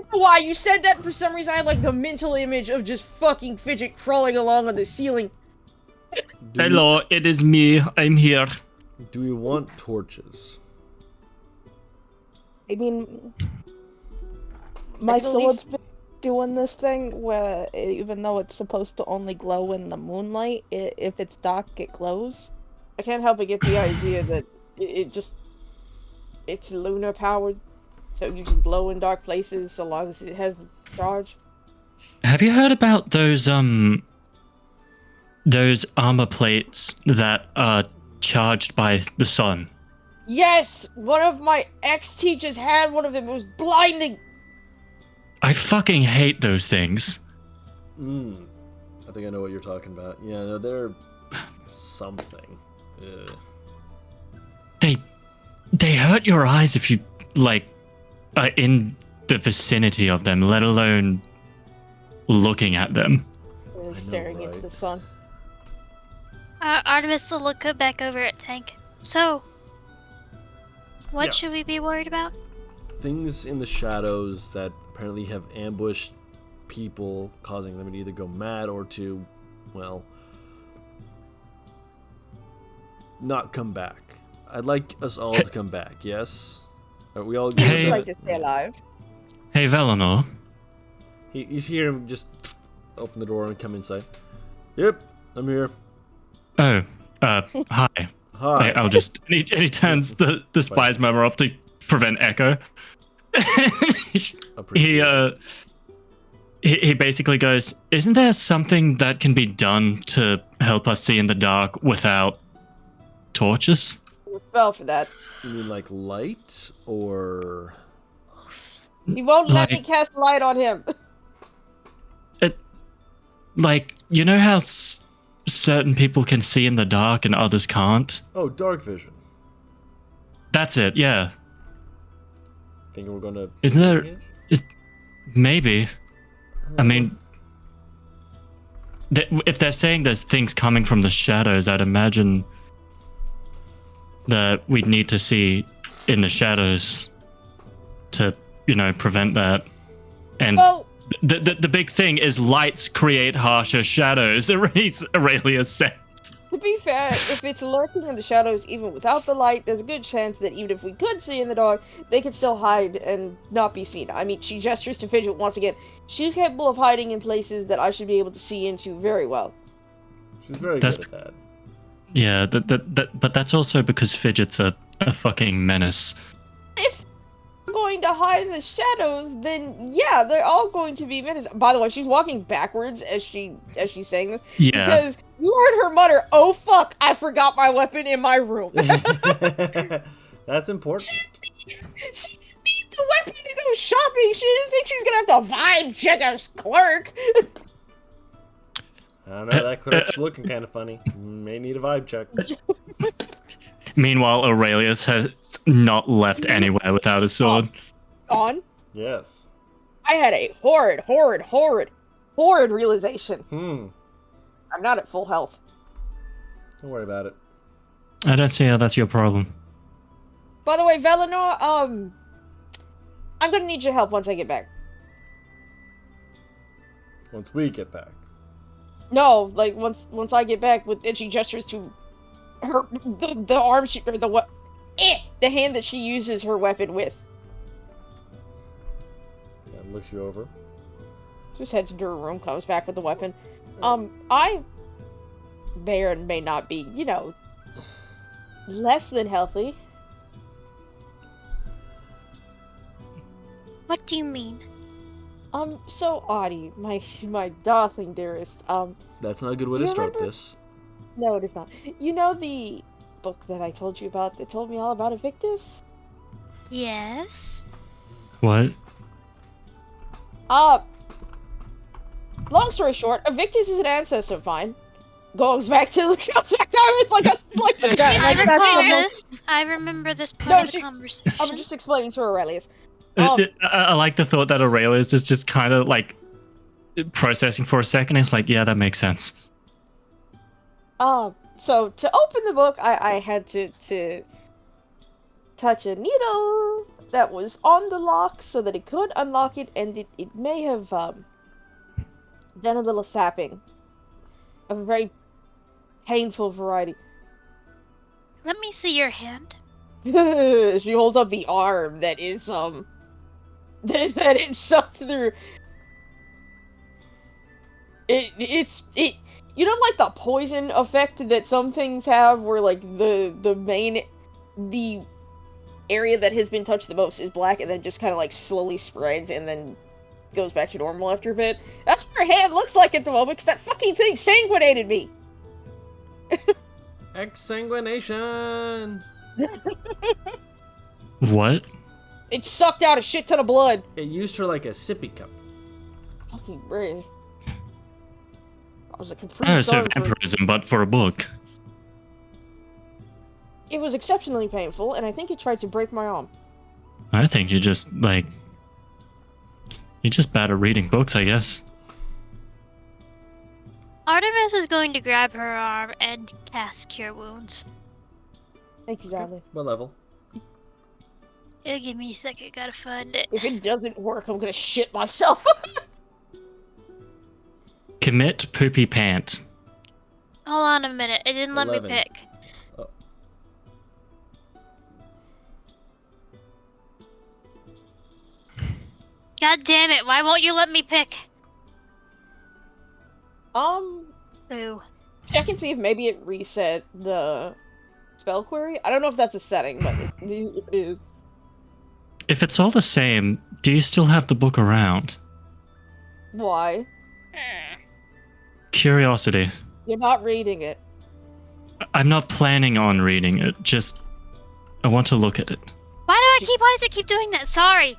Why you said that? For some reason I had like the mental image of just fucking Fidget crawling along on the ceiling. Do Hello, it is me. I'm here. do we want torches? I mean, my I can at least- sword's been doing this thing where even though it's supposed to only glow in the moonlight, if it's dark, it glows. I can't help but get the idea that it's lunar powered, so you just glow in dark places so long as it has charge. Have you heard about those armor plates that are charged by the sun? Yes, one of my ex-teachers had one of them. It was blinding. I fucking hate those things. I think I know what you're talking about. Yeah, no, they're something. They hurt your eyes if you like are in the vicinity of them, let alone looking at them. Really know, staring into right? the sun. Artemis will look back over at Tank. So, what Yeah. should we be worried about? Things in the shadows that apparently have ambushed people, causing them to either go mad or to, well, not come back. I'd like us all to come back, yes? Are we all Hey. I'd good? like to stay alive. Hey, Velenor. You hear him just open the door and come inside. Yep, I'm here. Oh, hi. Hi. I'll just... And he turns the spy's murmur off to prevent echo. Appreciate he, it. he basically goes, "Isn't there something that can be done to help us see in the dark without torches?" A spell for that. You mean like light or? He won't let me Like- cast light on him. Like, you know how certain people can see in the dark and others can't? Oh, dark vision. That's it, yeah. Thinking we're gonna. Isn't there- Maybe. I mean, if they're saying there's things coming from the shadows, I'd imagine that we'd need to see in the shadows to, prevent that. And Well, the big thing is lights create harsher shadows, Aurelius said. to be fair, if it's lurking in the shadows even without the light, there's a good chance that even if we could see in the dark, they could still hide and not be seen. I mean, she gestures to Fidget once again. She's capable of hiding in places that I should be able to see into very well. She's very That's- good at that. Yeah, but that's also because Fidget's a fucking menace. If we're going to hide in the shadows, then yeah, they're all going to be menace. By the way, she's walking backwards as she's saying this. Yeah. Because you heard her mutter, "Oh fuck, I forgot my weapon in my room." That's important. She didn't need the weapon to go shopping. She didn't think she was gonna have to vibe check a clerk. I don't know. That clerk's looking kind of funny. May need a vibe check. Meanwhile, Aurelius has not left anywhere without his sword. On. Yes. I had a horrid realization. I'm not at full health. Don't worry about it. I don't see how that's your problem. By the way, Valinor, I'm gonna need your help once I get back. Once we get back. No, like once I get back with, and she gestures to her the arm she or the hand that she uses her weapon with. Yeah, looks you over. Just heads into her room, comes back with the weapon. I may or may not be, less than healthy. What do you mean? So Audie, my darling dearest, That's not a good way to You start remember- this. no, it is not. You know the book that I told you about that told me all about Evictus? Yes. What? Long story short, Evictus is an ancestor of mine. Goes back to the contact I was like Yeah, I like, that's recall the- this. I remember this part No, of the she- conversation. I'm just explaining to Aurelius. I like the thought that Aurelius is just kind of like processing for a second. It's like, yeah, that makes sense. So to open the book, I had to touch a needle that was on the lock so that it could unlock it, and it may have done a little sapping of a very painful variety. Let me see your hand. She holds up the arm that is that it sucked through. It's you know, like the poison effect that some things have, where like the area that has been touched the most is black, and then just kind of like slowly spreads and then goes back to normal after a bit. That's what her hand looks like at the moment, because that fucking thing sanguinated me. Exsanguination! What? It sucked out a shit ton of blood. It used her like a sippy cup. Fucking brave. I was a Capri Oh, so Sun for- vampirism, but for a book. It was exceptionally painful, and I think it tried to break my arm. I think you're just bad at reading books, I guess. Artemis is going to grab her arm and cast Cure Wounds. Thank you, darling. What level? It'll give me a second, gotta find it. If it doesn't work, I'm gonna shit myself. Commit poopy pant. Hold on a minute, it didn't let 11. me pick. Oh. God damn it, why won't you let me pick? Boo. Check and see if maybe it reset the spell query. I don't know if that's a setting, but it is. If it's all the same, do you still have the book around? Why? Curiosity. You're not reading it. I'm not planning on reading it. Just, I want to look at it. Why does it keep doing that? Sorry.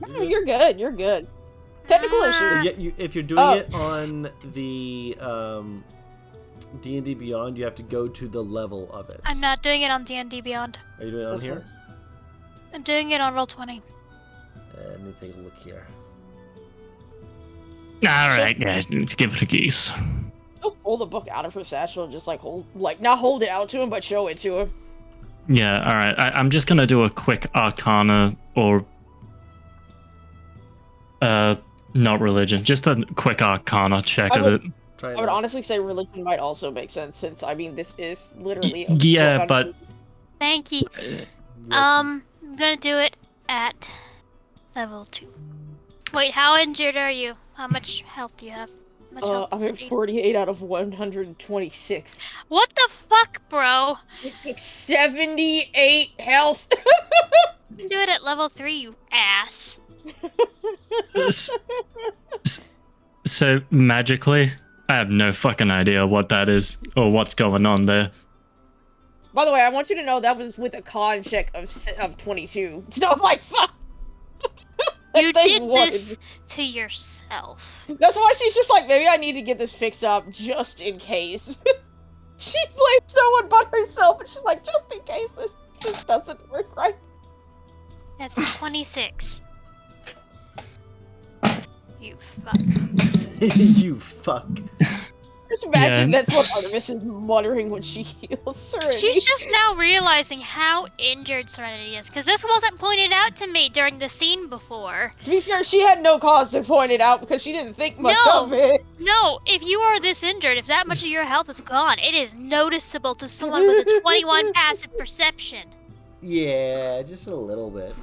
No, you're good. You're good. Technical issues. If you're doing it on the D&D Beyond, you have to go to the level of it. I'm not doing it on D&D Beyond. Are you doing it on here? I'm doing it on Roll20. Let me take a look here. Alright, guys, let's give it a geese. She'll pull the book out of her satchel and just not hold it out to him, but show it to him. Yeah, alright. I'm just gonna do a quick Arcana or... not religion. Just a quick Arcana check of it. Try I would honestly say religion might also make sense, since, I mean, this is literally... Yeah, but... Thank you. I'm gonna do it at level 2. Wait, how injured are you? How much health do you have? How much health I'm does at it need? 48 out of 126. What the fuck, bro? It took 78 health! You can do it at level 3, you ass. So, magically, I have no fucking idea what that is, or what's going on there. By the way, I want you to know that was with a con check of 22. It's not like, fuck! You They did won. this to yourself. That's why she's just like, maybe I need to get this fixed up just in case. She blames no one but herself, but she's like, just in case this doesn't work right. That's 26. You fuck. You fuck. Just imagine Yeah. that's what Artemis is muttering when she heals Serenity. She's just now realizing how injured Serenity is, because this wasn't pointed out to me during the scene before. To be fair, she had no cause to point it out because she didn't think much No. of it. No, if you are this injured, if that much of your health is gone, it is noticeable to someone with a 21 passive perception. Yeah, just a little bit.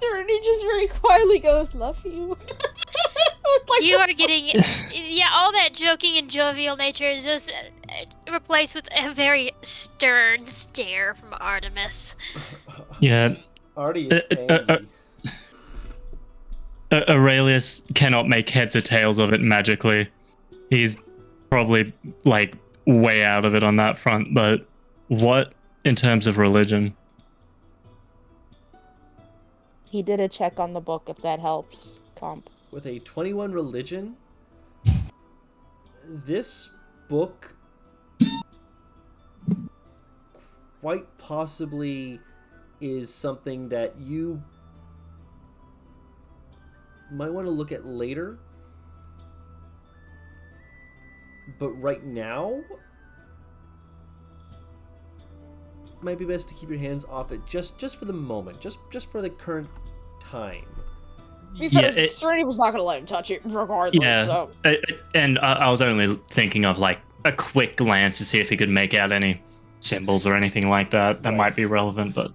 Serenity just very quietly goes, love you. Like, You are getting, yeah, all that joking and jovial nature is just replaced with a very stern stare from Artemis. Yeah, Artie is angry. Aurelius cannot make heads or tails of it magically. He's probably, like, way out of it on that front, but what in terms of religion? He did a check on the book, if that helps, Comp. With a 21 religion, this book quite possibly is something that you might want to look at later. But right now, might be best to keep your hands off it just for the moment, just for the current time. because Serenity was not going to let him touch it regardless, Yeah. so... And I was only thinking of, like, a quick glance to see if he could make out any symbols or anything like that that Right. might be relevant, but...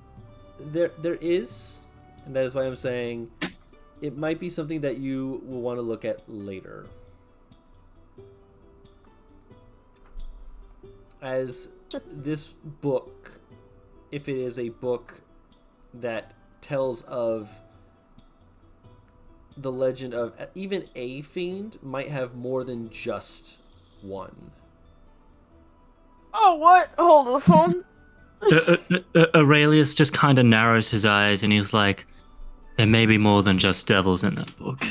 There is, and that is why I'm saying it might be something that you will want to look at later. As this book, if it is a book that tells of the legend of even a fiend, might have more than just one. Oh, what? Hold the phone. Aurelius just kind of narrows his eyes and he's like, there may be more than just devils in that book.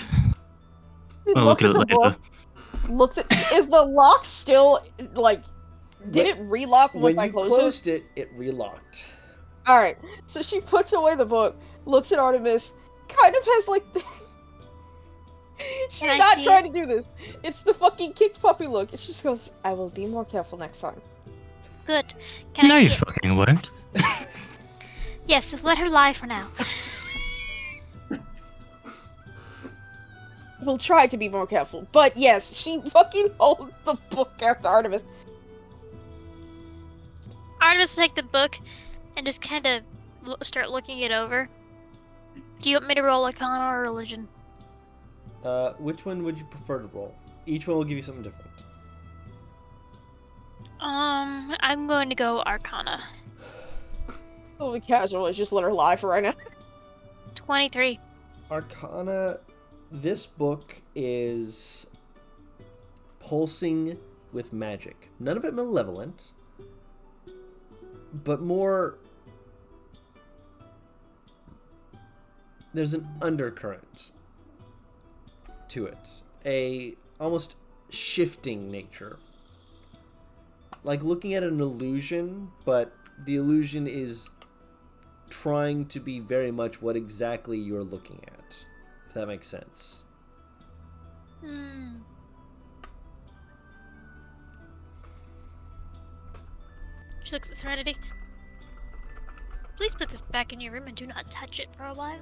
He I'll looks look at at it the later. book, looks at... Is the lock still, like... Did it relock once When I you closed closed it, it relocked. Alright, so she puts away the book, looks at Artemis, kind of has like the... She's Can I not see trying to do this. It's the fucking kicked puppy look. It just goes, I will be more careful next time. Good. Can No, I you see it? fucking won't. Yes, let her lie for now. We'll try to be more careful. But yes, she fucking holds the book after Artemis. Artemis will take the book and just kind of start looking it over. Do you want me to roll Arcana or Religion? Which one would you prefer to roll? Each one will give you something different. I'm going to go Arcana. We'll be casual, let's just let her lie for right now. 23. Arcana this book is pulsing with magic. None of it malevolent, but more... There's an undercurrent to it. A almost shifting nature. Like looking at an illusion, but the illusion is trying to be very much what exactly you're looking at. If that makes sense. She looks at Serenity. Please put this back in your room and do not touch it for a while.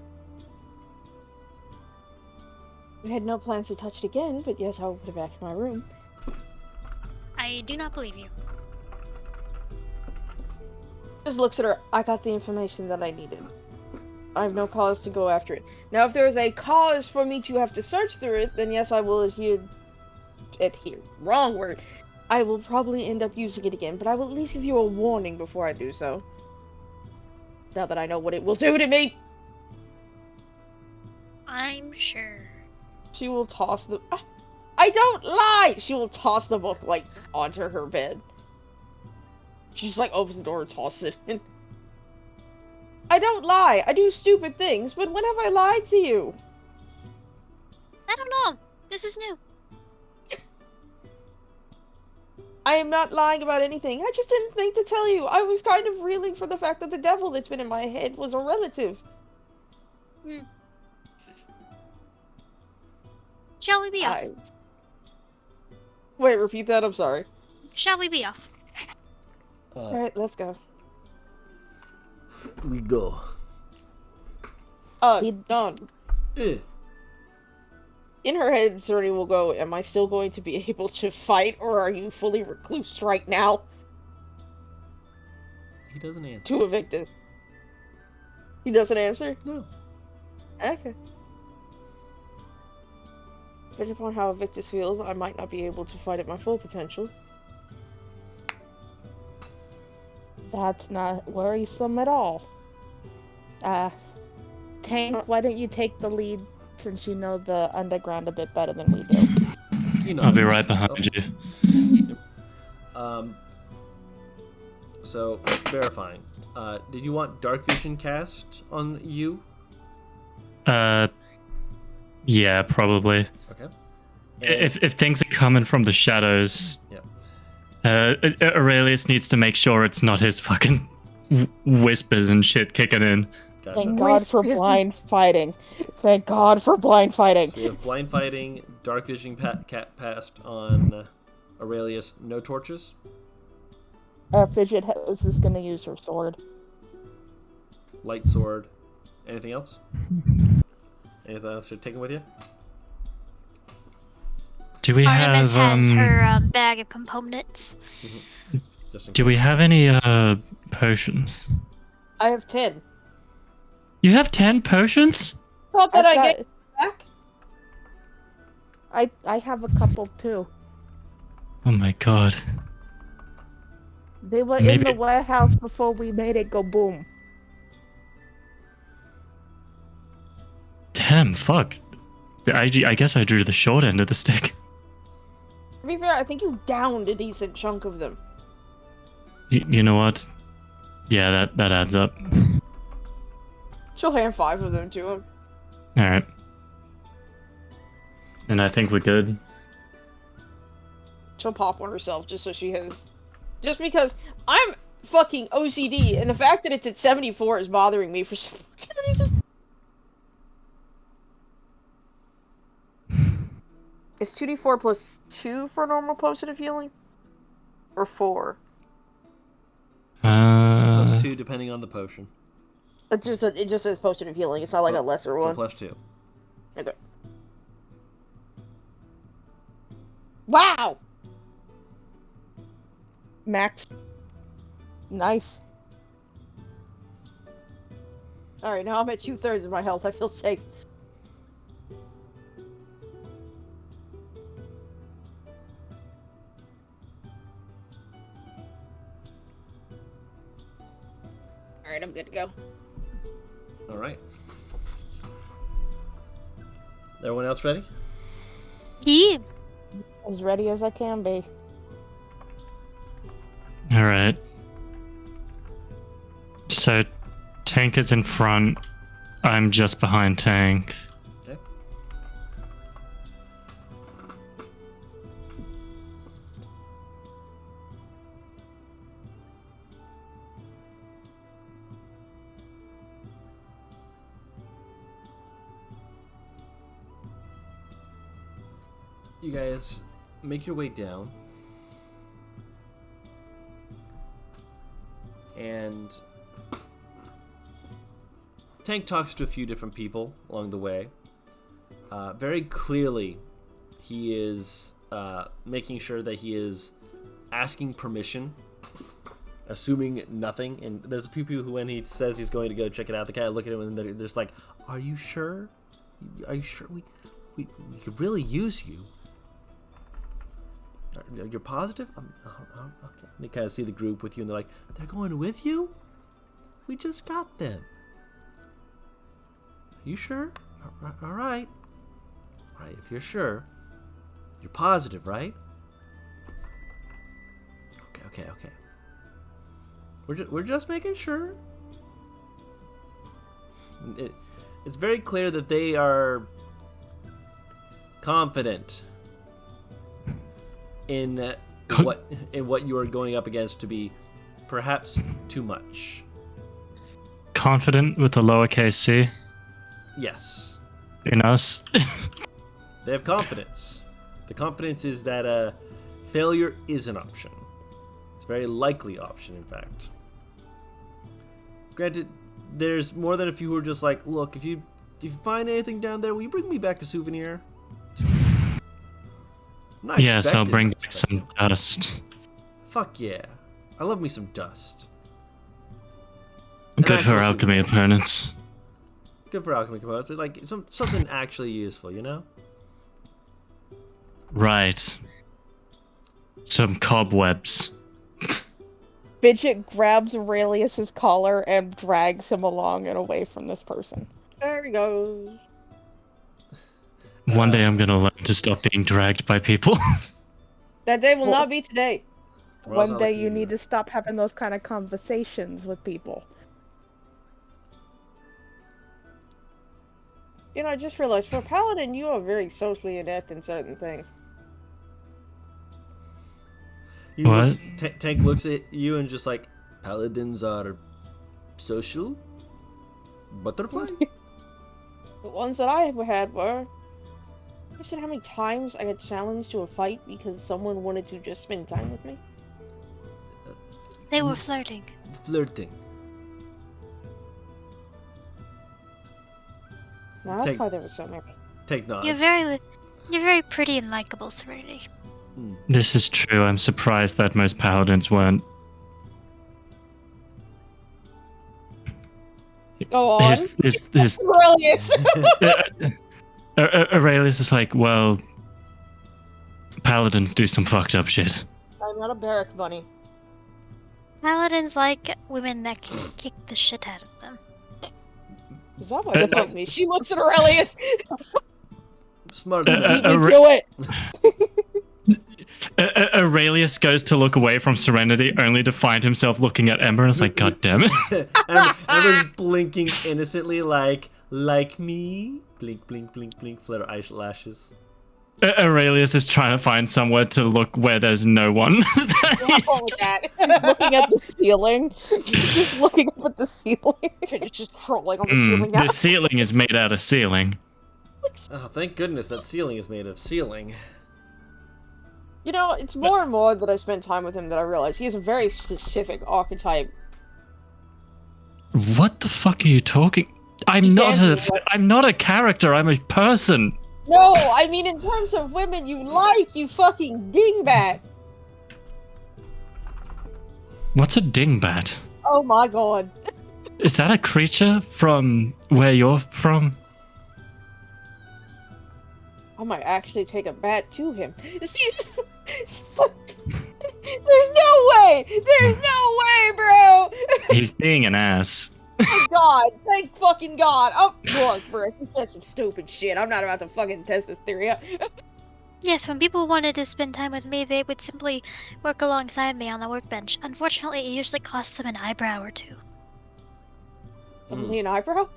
I had no plans to touch it again, but yes, I'll put it back in my room. I do not believe you. Just looks at her. I got the information that I needed. I have no cause to go after it. Now, if there is a cause for me to have to search through it, then yes, I will adhere. Wrong word. I will probably end up using it again, but I will at least give you a warning before I do so. Now that I know what it will do to me. I'm sure. She will toss the... I don't lie! She will toss the book, like, onto her bed. She just, like, opens the door and tosses it in. I don't lie! I do stupid things, but when have I lied to you? I don't know. This is new. I am not lying about anything. I just didn't think to tell you. I was kind of reeling for the fact that the devil that's been in my head was a relative. Shall we be off? Wait, repeat that? I'm sorry. Shall we be off? Alright, let's go. We go. Done. In her head, Serenity will go, am I still going to be able to fight, or are you fully recluse right now? He doesn't answer. To Evictus. He doesn't answer? No. Okay. Depending upon how Evictus feels, I might not be able to fight at my full potential. That's not worrisome at all. Tank, why don't you take the lead since you know the underground a bit better than we do? You know. I'll be right behind you. Yep. So, verifying. Did you want Dark Vision cast on you? Yeah, probably. Okay. If things are coming from the shadows, Aurelius needs to make sure it's not his fucking whispers and shit kicking in. Gotcha. Thank God for blind fighting. Thank God for blind fighting. So we have blind fighting, Dark Vision passed on Aurelius, no torches. Fidget is just gonna use her sword. Light sword. Anything else? Anything else you're taking with you? Do we Artemis have has her bag of components. Just in do case. we have any potions? I have 10. You have 10 potions? Thought that I got- get back? I have a couple too. Oh my god. They were in Maybe- the warehouse before we made it go boom. Damn, fuck. I guess I drew the short end of the stick. To be fair, I think you downed a decent chunk of them. You know what? Yeah, that adds up. She'll hand 5 of them to him. Alright. And I think we're good. She'll pop one herself just so she has... Just because I'm fucking OCD, and the fact that it's at 74 is bothering me for some fucking reason. Is 2d4 plus 2 for a normal potion of healing? Or 4? Plus 2 depending on the potion. It just says potion of healing. It's not like a lesser So one. plus 2. Okay. Wow! Max. Nice. Alright, now I'm at 2/3 of my health. I feel safe. I'm good to go. Alright. Everyone else ready? Yeah. As ready as I can be. All right. So, Tank is in front. I'm just behind Tank. Okay. You guys make your way down. And Tank talks to a few different people along the way. Very clearly, he is making sure that he is asking permission, assuming nothing. And there's a few people who, when he says he's going to go check it out, they kind of look at him and they're just like, "Are you sure? Are you sure we could really use you? You're positive?" Okay. They kind of see the group with you and they're like, "They're going with you? We just got them. Are you sure? All right. All right, if you're sure, you're positive, right? Okay. We're just making sure." It's very clear that they are confident in what you are going up against to be perhaps too much. Confident with the lowercase c Yes. in us. They have confidence. The confidence is that failure is an option. It's a very likely option, in fact. Granted, there's more than a few who are just like, "Look, if you find anything down there, will you bring me back a souvenir?" I'm not Yes, I'll expecting bring much, back but some dust. Fuck yeah. I love me some dust. Good actual for alchemy souvenir. opponents. Good for alchemy components, but like something actually useful, you know? Right. Some cobwebs. Fidget grabs Aurelius's collar and drags him along and away from this person. There we go. One day I'm gonna learn to stop being dragged by people. That day will Well- not be today. We're also One day like you need to stop having those kind of conversations with people. You know, I just realized, for a paladin, you are very socially inept in certain things. You What? Look, Tank looks at you and just like, "Paladins are social? Butterfly?" The ones that I ever had were... You said how many times I got challenged to a fight because someone wanted to just spend time with me? They were flirting. Flirting. No, that's Take- why there were so many. Take nods. You're very pretty and likable, Serenity. This is true. I'm surprised that most paladins weren't. Go on. His Brilliant! Aurelius is like, well, paladins do some fucked up shit. I'm not a barrack bunny. Paladins like women that can kick the shit out of them. Is that why they fuck me? She looks at Aurelius! Smart. Beat me Aure- to it! Aurelius goes to look away from Serenity, only to find himself looking at Ember, and it's like, God damn it. Ember's blinking innocently like me. Blink, blink, blink, blink, flutter eyelashes. Aurelius is trying to find somewhere to look where there's no one. All that. Looking at the ceiling. Just looking up at the ceiling. It's just crawling on the ceiling now. The ceiling is made out of ceiling. Oh, thank goodness that ceiling is made of ceiling. You know, it's more and more that I spend time with him that I realize he has a very specific archetype. What the fuck are you talking? I'm not a character, I'm a person. No, I mean in terms of women you like, you fucking dingbat. What's a dingbat? Oh my god. Is that a creature from where you're from? I might actually take a bat to him. She's like, there's no way! There's no way, bro! He's being an ass. Thank God! Thank fucking God! Oh, look, bro, you said some stupid shit. I'm not about to fucking test this theory out. Yes, when people wanted to spend time with me, they would simply work alongside me on the workbench. Unfortunately, it usually costs them an eyebrow or two. Only an eyebrow?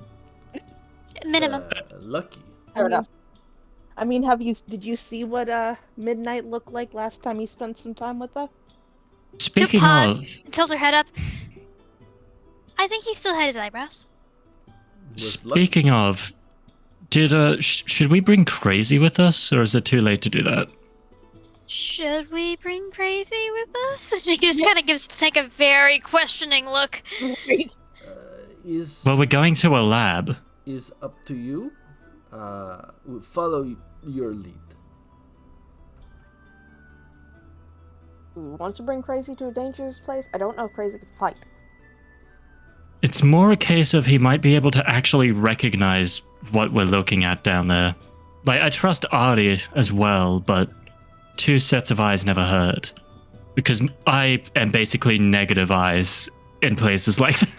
Minimum. Lucky. I mean, did you see what Midnight looked like last time he spent some time with us? Speaking pause. of, Tilt her head up. I think he still had his eyebrows. Was lucky. speaking of, should we bring Crazy with us, or is it too late to do that? Should we bring Crazy with us? She just kind of gives Tank a very questioning look. Right. Is Well, we're going to a lab. is up to you. We'll follow your lead. We want to bring Crazy to a dangerous place? I don't know if Crazy can fight. It's more a case of he might be able to actually recognize what we're looking at down there. Like, I trust Artie as well, but 2 sets of eyes never hurt. Because I am basically negative eyes in places like that.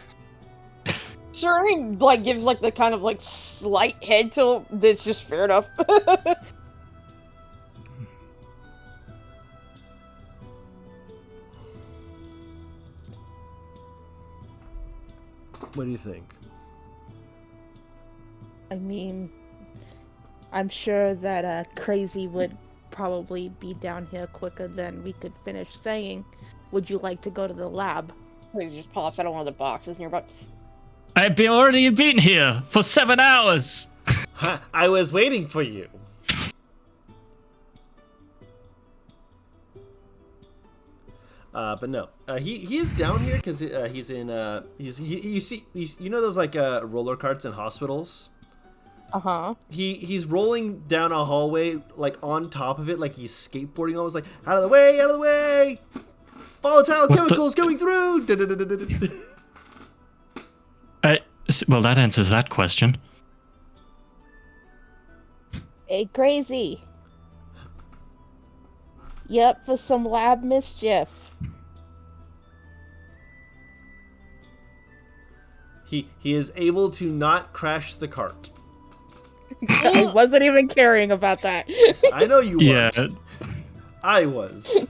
Cerny, like, gives, like, the kind of, like, slight head tilt that's just fair enough. What do you think? I mean, I'm sure that Crazy would probably be down here quicker than we could finish saying. Would you like to go to the lab? Crazy just pops out of one of the boxes nearby. I've already been here for 7 hours! I was waiting for you. But no, he is down here because he's in you know those like roller carts in hospitals. He's rolling down a hallway like on top of it like he's skateboarding. Almost like out of the way, volatile chemicals coming through. Well, that answers that question. Hey, Crazy. You up for some lab mischief? He is able to not crash the cart. I wasn't even caring about that. I know you weren't. Yeah. I was.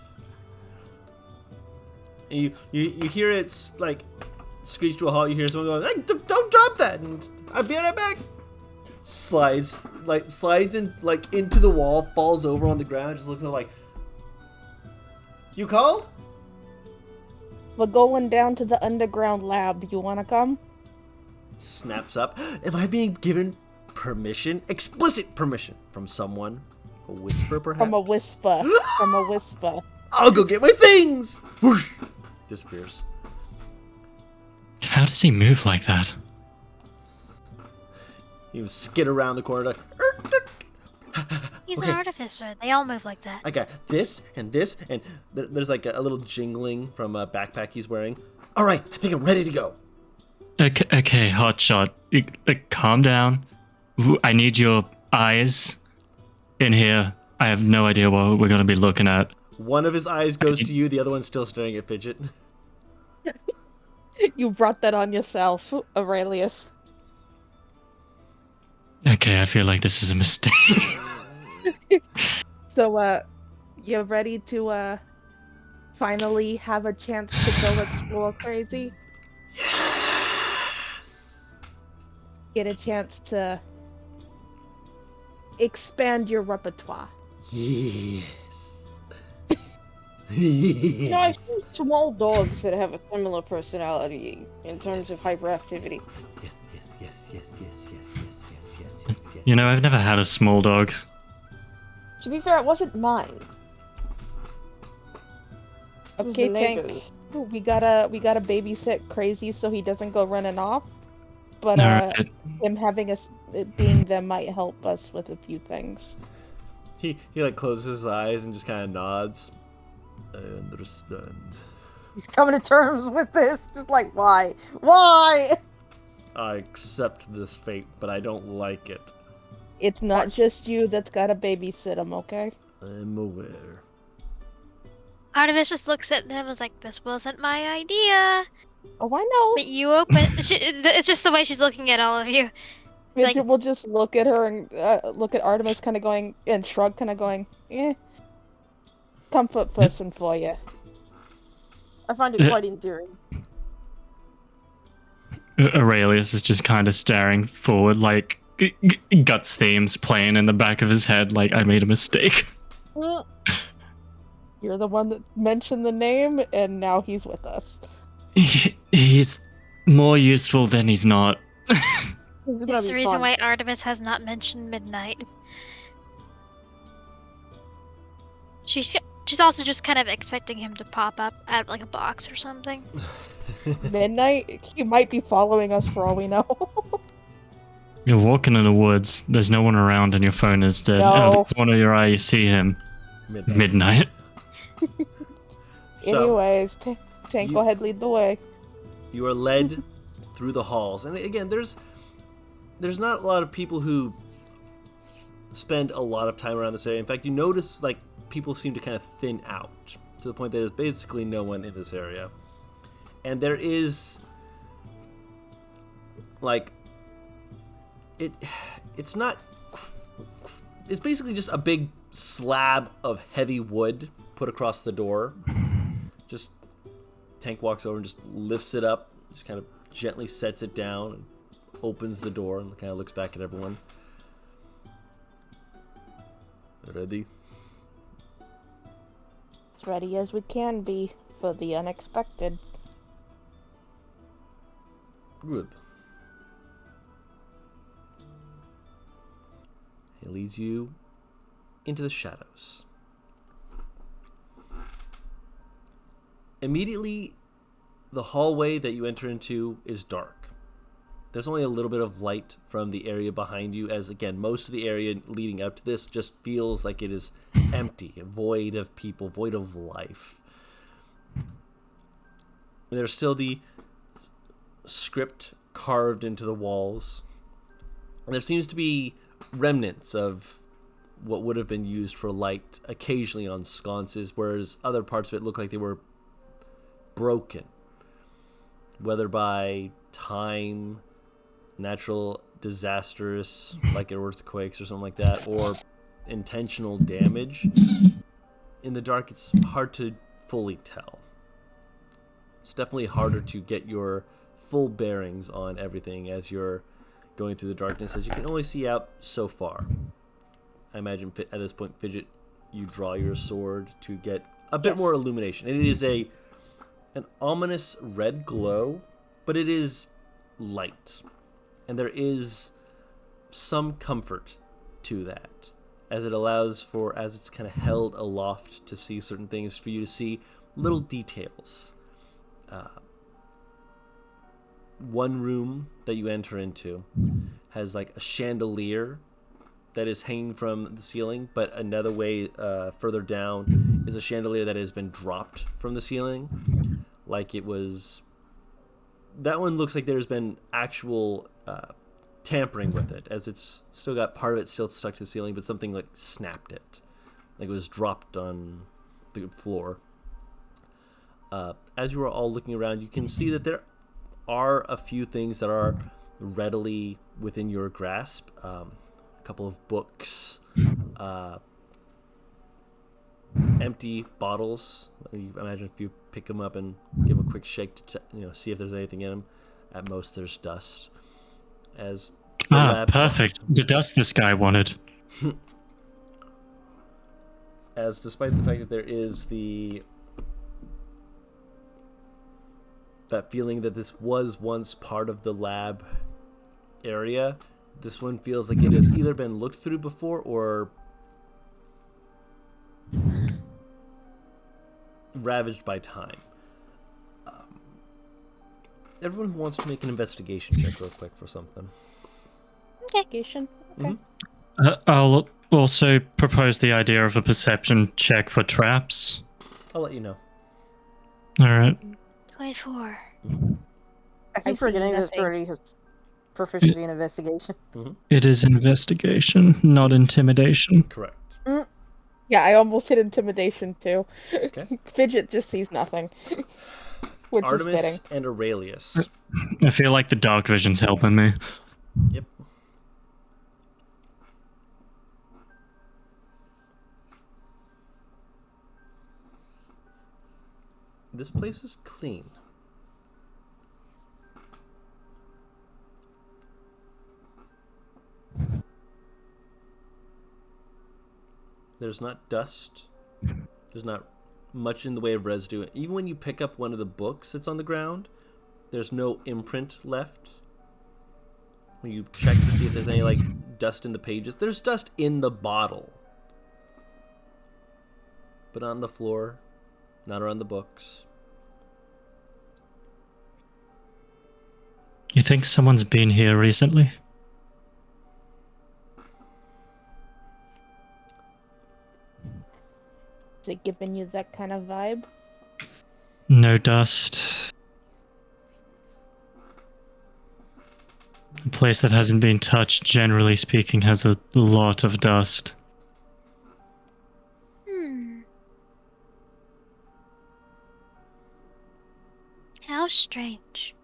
And you hear it like screech to a halt. You hear someone going, "Hey, don't drop that!" And I'll be right back. Slides in like into the wall, falls over on the ground, just looks up like, "You called?" We're going down to the underground lab. You wanna come? Snaps up. Am I being given permission? Explicit permission from someone? A whisper, perhaps? From a whisper. From a whisper. I'll go get my things! Whoosh! Disappears. How does he move like that? You skid around the corner like, He's Okay. an artificer. They all move like that. I got this, and there's like a little jingling from a backpack he's wearing. Alright, I think I'm ready to go. Okay, hotshot. Calm down. I need your eyes in here. I have no idea what we're going to be looking at. One of his eyes goes to you, the other one's still staring at Fidget. You brought that on yourself, Aurelius. Okay, I feel like this is a mistake. So, you're ready to, finally have a chance to go explore Crazy? Yes! Get a chance to expand your repertoire. Yes. You know, I've Yes. seen small dogs that have a similar personality in terms of hyperactivity. Yes. You know, I've never had a small dog. To be fair, it wasn't mine. It was Okay, the Tank. neighbor's. We gotta babysit Crazy so he doesn't go running off. But Alright. him having it being there might help us with a few things. He like closes his eyes and just kind of nods. I understand. He's coming to terms with this. Just like, why? Why? I accept this fate, but I don't like it. It's not just you that's gotta babysit him, okay? I'm aware. Artemis just looks at them and was like, this wasn't my idea. Oh, I know. But you open. It's just the way she's looking at all of you. It's like, We'll just look at her and look at Artemis, kind of going, and shrug, kind of going, eh. Comfort person for you. I find it quite endearing. Aurelius is just kind of staring forward, like Guts themes playing in the back of his head, like I made a mistake. You're the one that mentioned the name, and now he's with us. He's more useful than he's not. it's the reason why Artemis has not mentioned midnight. She's also just kind of expecting him to pop up at like a box or something. Midnight? He might be following us for all we know. You're walking in the woods. There's no one around, and your phone is dead. No. Out of the corner of your eye, you see him. Midnight. Anyways, Tank, go ahead, lead the way. You are led through the halls, and again, there's not a lot of people who spend a lot of time around this area. In fact, you notice like people seem to kind of thin out to the point that there's basically no one in this area, and there is like it's not. It's basically just a big slab of heavy wood put across the door. Just Tank walks over and just lifts it up, just kind of gently sets it down, and opens the door and kind of looks back at everyone. Ready? As ready as we can be for the unexpected. Good. He leads you into the shadows. Immediately, the hallway that you enter into is dark. There's only a little bit of light from the area behind you, as again, most of the area leading up to this just feels like it is empty, void of people, void of life. And there's still the script carved into the walls. And there seems to be remnants of what would have been used for light occasionally on sconces, whereas other parts of it look like they were broken, whether by time, natural disasters like earthquakes or something like that, or intentional damage. In the dark, it's hard to fully tell. It's definitely harder to get your full bearings on everything as you're going through the darkness, as you can only see out so far. I imagine at this point, Fidget, you draw your sword to get a bit more illumination. And it is an ominous red glow, but it is light. And there is some comfort to that, as it allows for, as it's kind of held aloft to see certain things, for you to see little details. One room that you enter into has like a chandelier that is hanging from the ceiling, but another way further down is a chandelier that has been dropped from the ceiling, like it was. That one looks like there's been actual tampering with it, as it's still got part of it still stuck to the ceiling, but something like snapped it, like it was dropped on the floor. As you are all looking around, you can see that there are a few things that are readily within your grasp. A couple of books, empty bottles. You imagine if you pick them up and give them a quick shake to see if there's anything in them. At most, there's dust. As perfect. The dust this guy wanted. As despite the fact that there is that feeling that this was once part of the lab area, this one feels like it has either been looked through before or ravaged by time. Everyone who wants to make an investigation check real quick for something. Investigation? Okay. I'll also propose the idea of a perception check for traps. I'll let you know. All right. 24. I keep forgetting that already has proficiency in investigation. Mm-hmm. It is investigation, not intimidation. Correct. Yeah, I almost hit intimidation too. Okay. Fidget just sees nothing. Which is Artemis fitting. and Aurelius. I feel like the dark vision's helping me. Yep. This place is clean. There's not dust. There's not much in the way of residue. Even when you pick up one of the books that's on the ground, there's no imprint left. When you check to see if there's any like dust in the pages, there's dust in the bottle, but on the floor, not around the books. You think someone's been here recently? Is it giving you that kind of vibe? No dust. A place that hasn't been touched, generally speaking, has a lot of dust. How strange.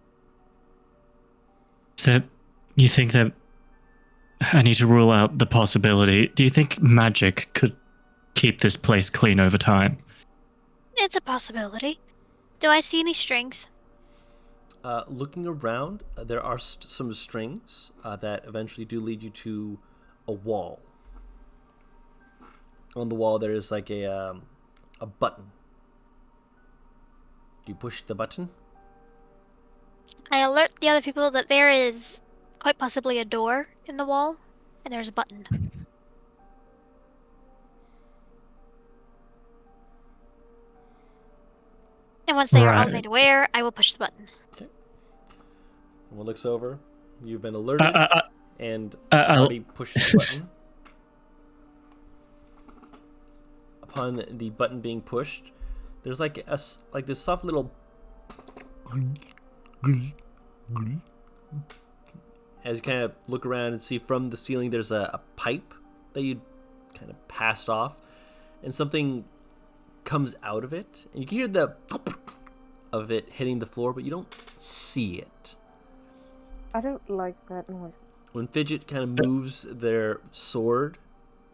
So, you think that... I need to rule out the possibility. Do you think magic could keep this place clean over time? It's a possibility. Do I see any strings? Looking around, there are some strings that eventually do lead you to a wall. On the wall, there is like a button. Do you push the button? I alert the other people that there is quite possibly a door in the wall, and there's a button. And once they are all Right. made aware, I will push the button. Okay. Someone looks over. You've been alerted and I'll- already pushed the button. Upon the button being pushed, there's like this soft little as you kind of look around and see from the ceiling there's a pipe that you kind of passed off, and something comes out of it, and you can hear the of it hitting the floor, but you don't see it. I don't like that noise. When Fidget kind of moves their sword,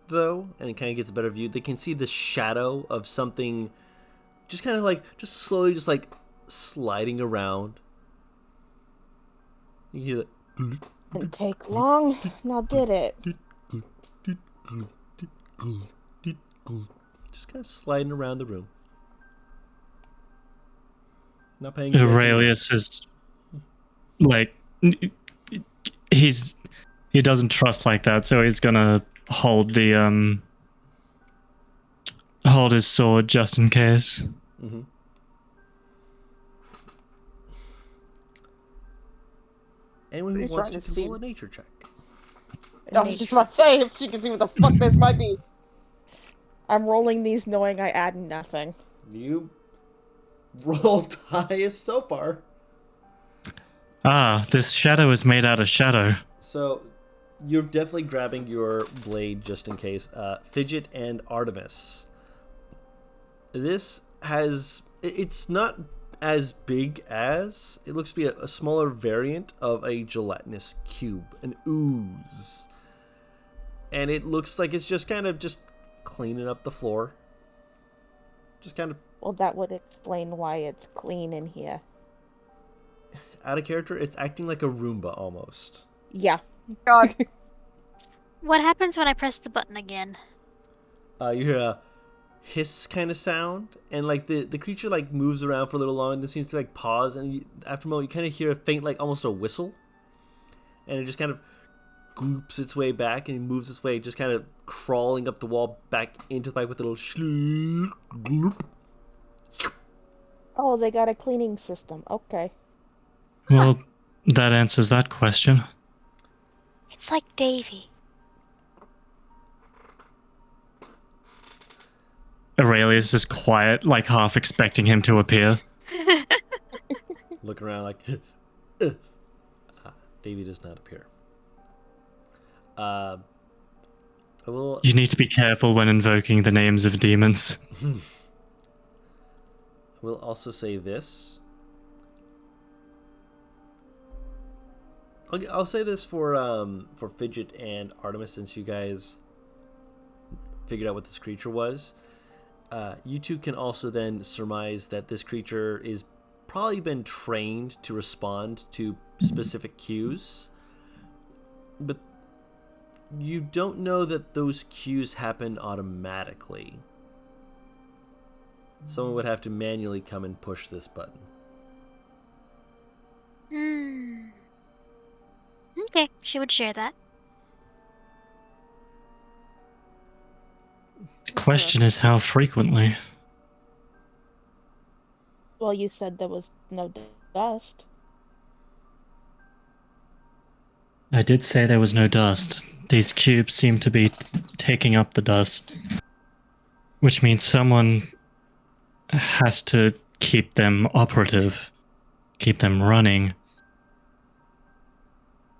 though, and it kind of gets a better view, they can see the shadow of something just kind of like, just slowly, just like sliding around. You hear that. Didn't take long. Now did it? Just kind of sliding around the room. Not paying attention. Aurelius is like he doesn't trust like that, so he's gonna hold his sword just in case. Mm-hmm. Anyone who Pretty wants starting to to see- roll a nature check. I was just about to say if she can see what the fuck this might be. I'm rolling these knowing I add nothing. You rolled highest so far. Ah, this shadow is made out of shadow. So you're definitely grabbing your blade just in case. Fidget and Artemis. This has... It's not as big as... It looks to be a smaller variant of a gelatinous cube. An ooze. And it looks like it's just kind of just cleaning up the floor. Just kind of... Well, that would explain why it's clean in here. Out of character, it's acting like a Roomba almost. Yeah. God. What happens when I press the button again? You hear a hiss kind of sound, and like the creature like moves around for a little long, and then seems to like pause, and after a moment you kind of hear a faint, like almost a whistle, and it just kind of gloops its way back and moves its way, just kind of crawling up the wall back into the pipe with a little gloop. Oh, they got a cleaning system. Okay. Well, that answers that question. It's like Davy. Aurelius is quiet, like half expecting him to appear. Looking around like, Davy does not appear. I will. You need to be careful when invoking the names of demons. I will also say this. I'll say this for Fidget and Artemis, since you guys figured out what this creature was. You two can also then surmise that this creature is probably been trained to respond to specific cues, but you don't know that those cues happen automatically. Someone would have to manually come and push this button. Okay, she would share that. The question is how frequently. Well, you said there was no dust. I did say there was no dust. These cubes seem to be taking up the dust, which means someone has to keep them operative, keep them running.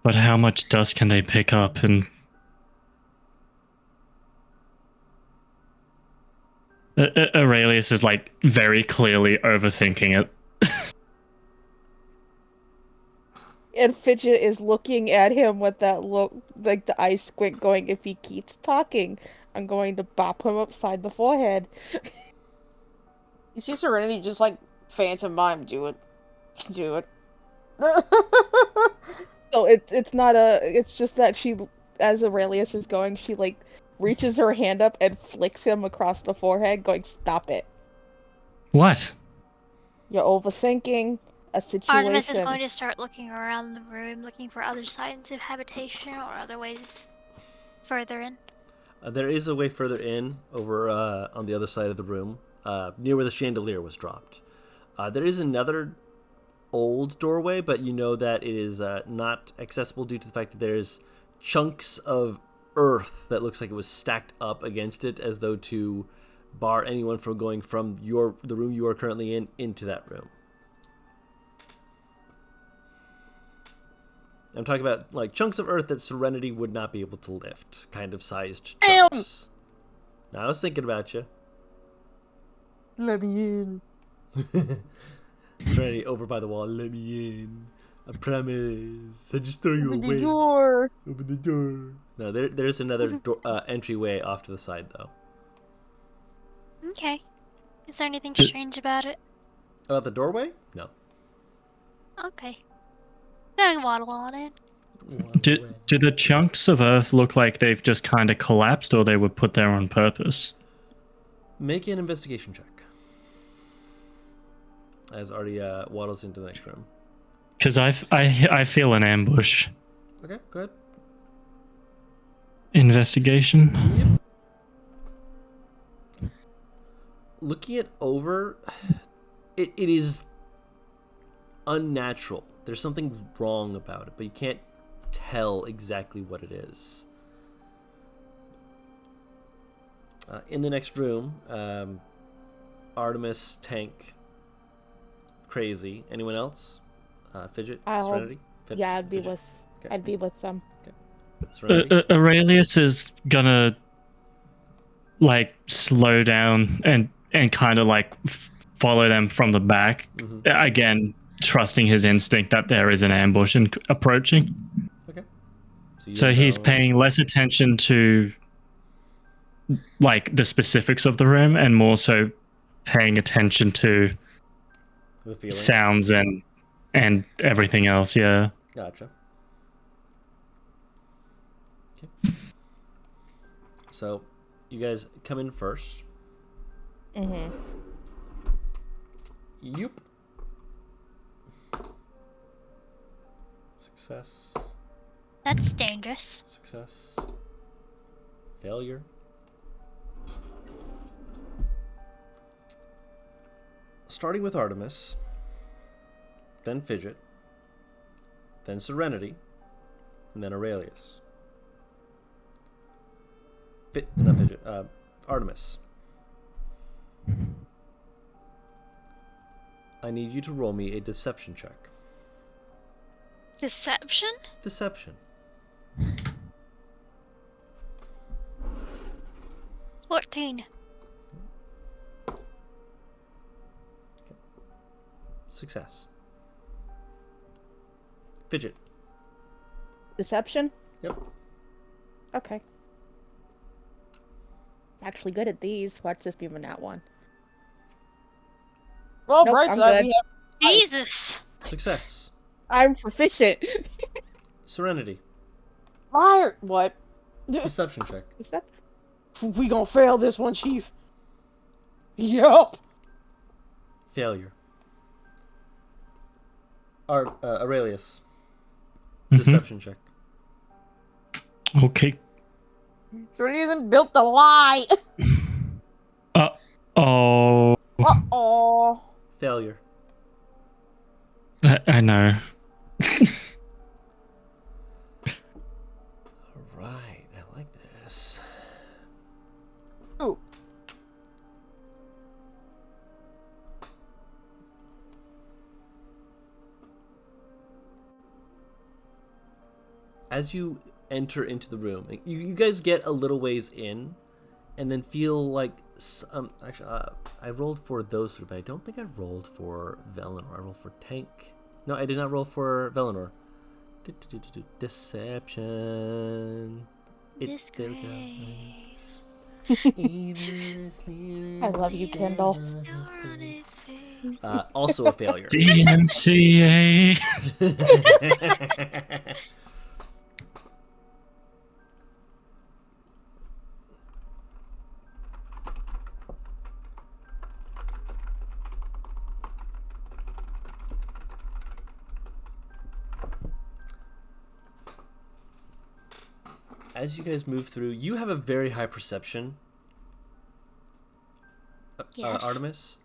But how much dust can they pick up? And Aurelius is like very clearly overthinking it. And Fidget is looking at him with that look, like the eye squint, going, if he keeps talking, I'm going to bop him upside the forehead. You see Serenity just like phantom mime, do it. Do it. So it's just that she, as Aurelius is going, she like reaches her hand up and flicks him across the forehead, going, stop it. What? You're overthinking a situation. Artemis is going to start looking around the room, looking for other signs of habitation or other ways further in. There is a way further in, over on the other side of the room, near where the chandelier was dropped. There is another old doorway, but you know that it is not accessible due to the fact that there's chunks of earth that looks like it was stacked up against it, as though to bar anyone from going from the room you are currently in into that room. I'm talking about like chunks of earth that Serenity would not be able to lift, kind of sized chunks. Now, I was thinking about you. Let me in. Serenity over by the wall. Let me in. I promise. I just throw you Open away. the door. Open the door. No, there's another entryway off to the side, though. Okay. Is there anything strange about it? About the doorway? No. Okay. Gotta waddle on in. Do the chunks of earth look like they've just kind of collapsed, or they were put there on purpose? Make an investigation check. As Artie waddles into the next room. Because I feel an ambush. Okay, go ahead. Investigation. Yep. Looking it over, it is unnatural. There's something wrong about it, but you can't tell exactly what it is. In the next room, Artemis, Tank, Crazy. Anyone else? Fidget? Serenity? Fidget, Yeah, Fidget. Okay. I'd be with them. Serenity? Aurelius is gonna like slow down and kind of like follow them from the back. Mhm. Again, trusting his instinct that there is an ambush approaching. Okay. So he's paying less attention to like the specifics of the room and more so paying attention to the feeling. sounds and everything else. Yeah. Gotcha. Okay. So, you guys come in first. Mm-hmm. Yup. Success. That's dangerous. Success. Failure. Starting with Artemis, then Fidget, then Serenity, and then Aurelius. Not Fidget, Artemis. I need you to roll me a deception check. Deception? Deception. 14. Success. Fidget. Deception? Yep. Okay. Actually good at these. Watch this be that one. Well, Nope, bright I'm side, good. we have Jesus. Success. I'm proficient. Serenity. fire. What? Deception check. Is that? We gonna fail this one, Chief. Yup. Failure. Aurelius. Mhm. Deception check. Okay. Serena isn't built to lie. Oh, Uh-oh. Failure. I know. Alright, I like this. Ooh. As you enter into the room, you guys get a little ways in, and then feel like actually, I rolled for those three, but I don't think I rolled for Velinor. I rolled for Tank. No, I did not roll for Velinor. Deception. There we Disgrace. I love you, Kendall. Scar on his face. go. Also a failure. DNCA. As you guys move through, you have a very high perception, Yes. Artemis.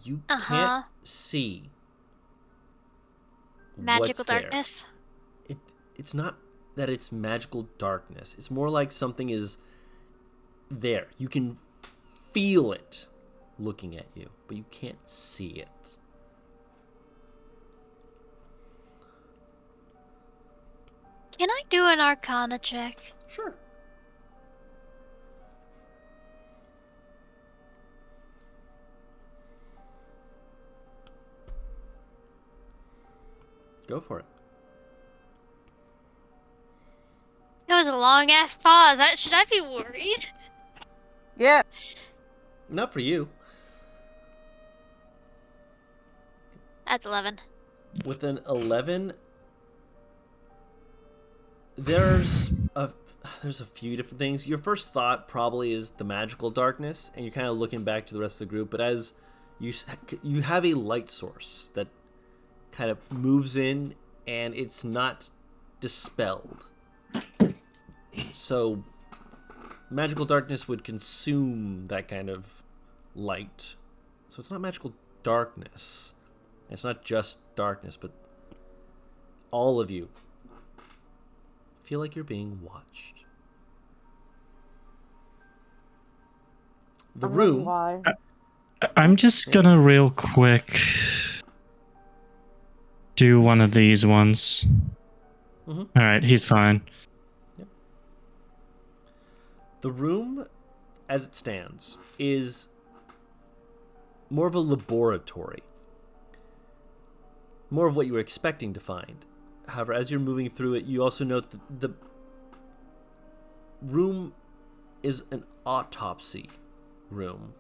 You Uh-huh. can't see Magical what's there. darkness. It's not that it's magical darkness. It's more like something is there. You can feel it looking at you, but you can't see it. Can I do an Arcana check? Sure. Go for it. That was a long ass pause. Should I be worried? Yeah. Not for you. That's 11. With an 11, there's a few different things. Your first thought probably is the magical darkness, and you're kind of looking back to the rest of the group. But as you have a light source that kind of moves in, and it's not dispelled. So magical darkness would consume that kind of light. So it's not magical darkness. It's not just darkness, but all of you feel like you're being watched. The room. Why? I'm just gonna real quick do one of these ones. Mhm. All right, he's fine. The room, as it stands, is more of a laboratory. More of what you were expecting to find. However, as you're moving through it, you also note that the room is an autopsy room.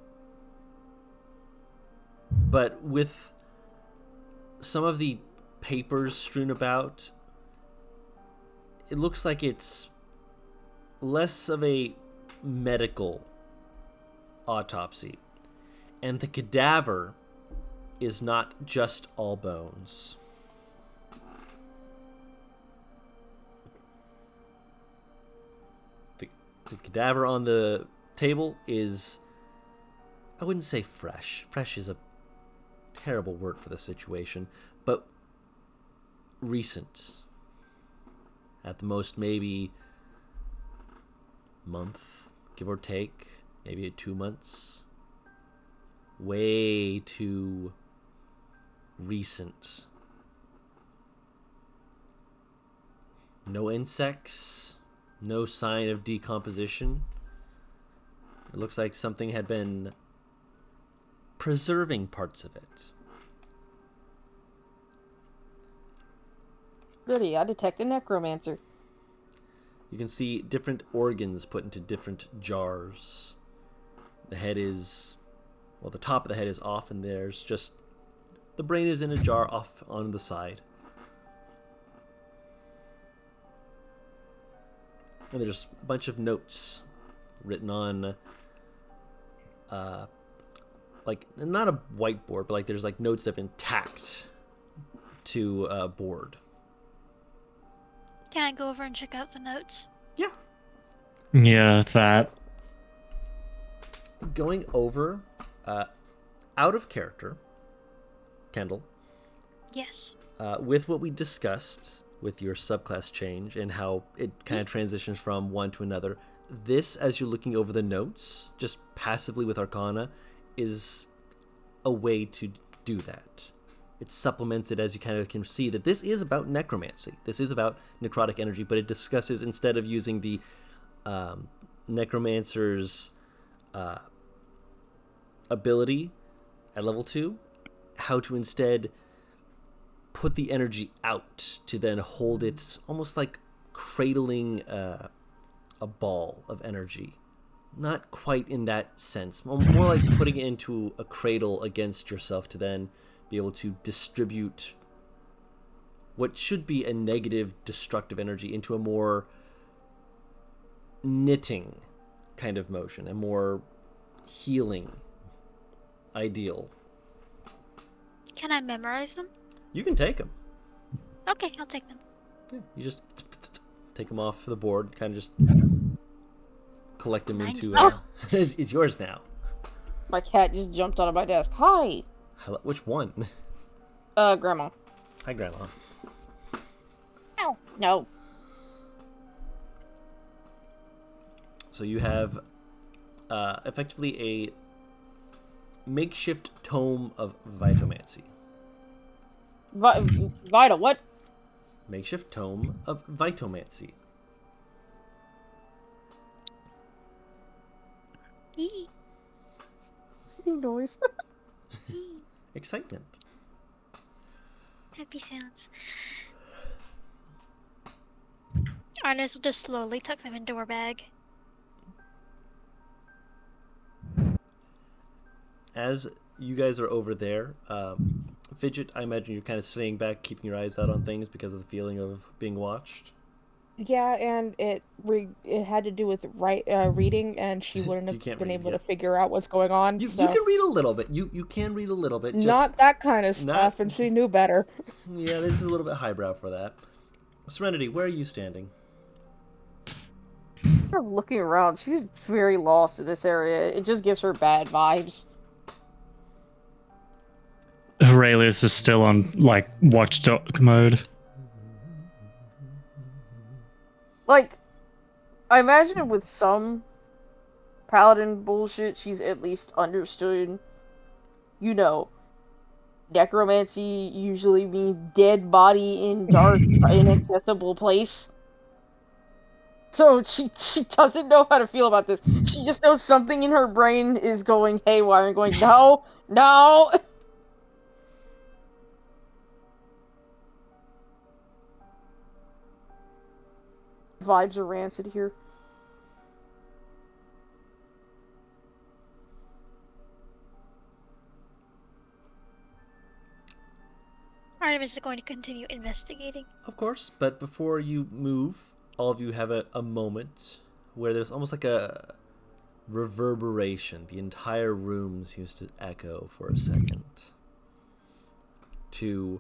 But with some of the papers strewn about, it looks like it's less of a medical autopsy. And the cadaver is not just all bones. The cadaver on the table is, I wouldn't say fresh. Fresh is a terrible word for the situation, but recent. At the most, maybe month, give or take, maybe 2 months. Way too recent. No insects, no sign of decomposition. It looks like something had been preserving parts of it. Goody, I detect a necromancer. You can see different organs put into different jars. The head is, well, the top of the head is off, and there's just the brain is in a jar off on the side. And there's a bunch of notes written on, like, not a whiteboard, but like there's like notes that have been tacked to a board. Can I go over and check out the notes? Yeah. Yeah, that. Going over, out of character, Kendall, Yes. with what we discussed with your subclass change and how it kind of transitions from one to another, this, as you're looking over the notes, just passively with Arcana, is a way to do that. It supplements it as you kind of can see that this is about necromancy. This is about necrotic energy, but it discusses, instead of using the necromancer's ability at level 2, how to instead put the energy out to then hold it, almost like cradling a ball of energy. Not quite in that sense, more like putting it into a cradle against yourself to then be able to distribute what should be a negative, destructive energy into a more knitting kind of motion, a more healing ideal. Can I memorize them? You can take them. Okay, I'll take them. Yeah, you just take them off the board, kind of just collect them Mine's into now. it's yours now. My cat just jumped out of my desk. Hi! Hello, which one? Grandma. Hi, Grandma. Ow. No. So you have effectively a makeshift tome of Vitomancy. Vital, what? Makeshift tome of Vitomancy. Yee. Noise. Excitement. Happy sounds. Arnis will just slowly tuck them into her bag. As you guys are over there, Fidget, I imagine you're kind of staying back, keeping your eyes out on things because of the feeling of being watched. Yeah, and it had to do with reading, and she wouldn't You have can't been read, able yeah. to figure out what's going on. You so. can read a little bit. You can read a little bit. Just Not that kind of not- stuff, and she knew better. Yeah, this is a little bit highbrow for that. Serenity, where are you standing? Her looking around, she's very lost in this area. It just gives her bad vibes. Aurelius is still on, like, watchdog mode. Like, I imagine with some paladin bullshit, she's at least understood, you know, necromancy usually means dead body in dark, inaccessible place. So she doesn't know how to feel about this. She just knows something in her brain is going haywire and going, no, no! Vibes are rancid here. Artemis is going to continue investigating. Of course, but before you move, all of you have a moment where there's almost like a reverberation. The entire room seems to echo for a second. To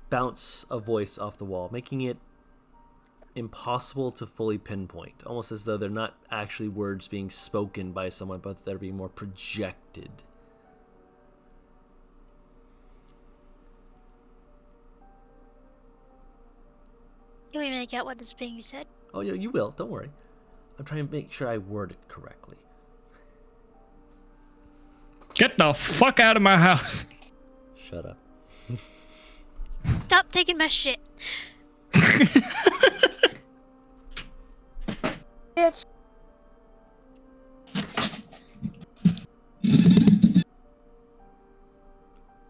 bounce a voice off the wall, making it impossible to fully pinpoint. Almost as though they're not actually words being spoken by someone, but they're being more projected. You want me to make out what is being said? Oh, yeah, you will. Don't worry. I'm trying to make sure I word it correctly. Get the fuck out of my house! Shut up. Stop taking my shit. Bitch.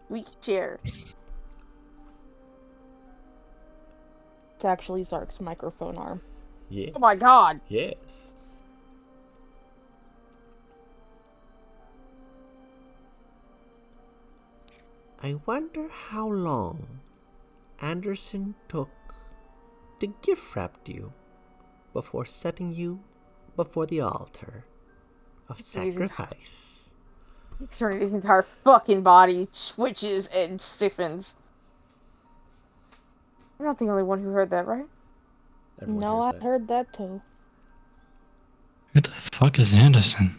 Weak chair. It's actually Zark's microphone arm. Yes. Oh my god. Yes. I wonder how long Anderson took to gift wrap you before setting you before the altar of sacrifice. His entire fucking body twitches and stiffens. I'm not the only one who heard that, right? Everyone No, hears I that. heard that too. Who the fuck is Anderson?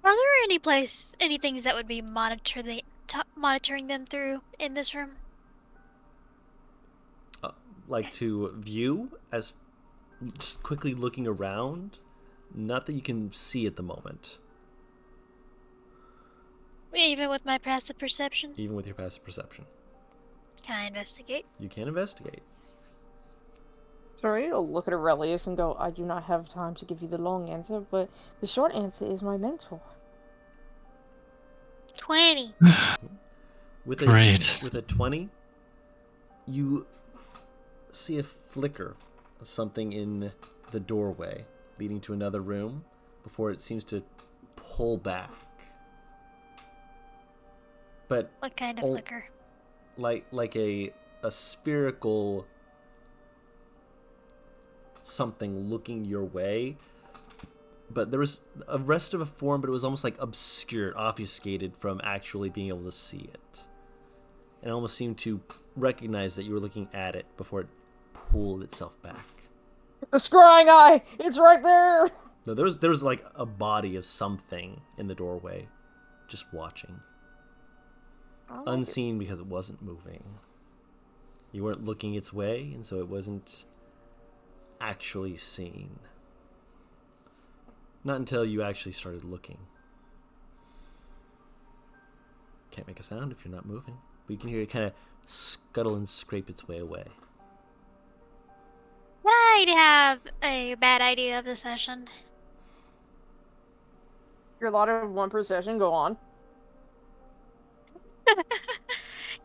Are there any things that would be monitoring them through in this room? Like to view as just quickly looking around, not that you can see at the moment, Even with my passive perception? even with your passive perception. Can I investigate? You can investigate. Sorry, I'll look at Aurelius and go, I do not have time to give you the long answer, but the short answer is my mentor. 20. With Great. With a 20, you see a flicker of something in the doorway leading to another room before it seems to pull back. But What kind of flicker? like a spherical something looking your way, but there was a rest of a form, but it was almost like obscured, obfuscated from actually being able to see it. And it almost seemed to recognize that you were looking at it before it pulled itself back. The scrying eye! It's right there! No, there was like a body of something in the doorway, just watching. Unseen because it wasn't moving. You weren't looking its way, and so it wasn't actually seen. Not until you actually started looking. Can't make a sound if you're not moving, but you can hear it kind of scuttle and scrape its way away. I'd have a bad idea of the session. You're a lot of one per session, go on.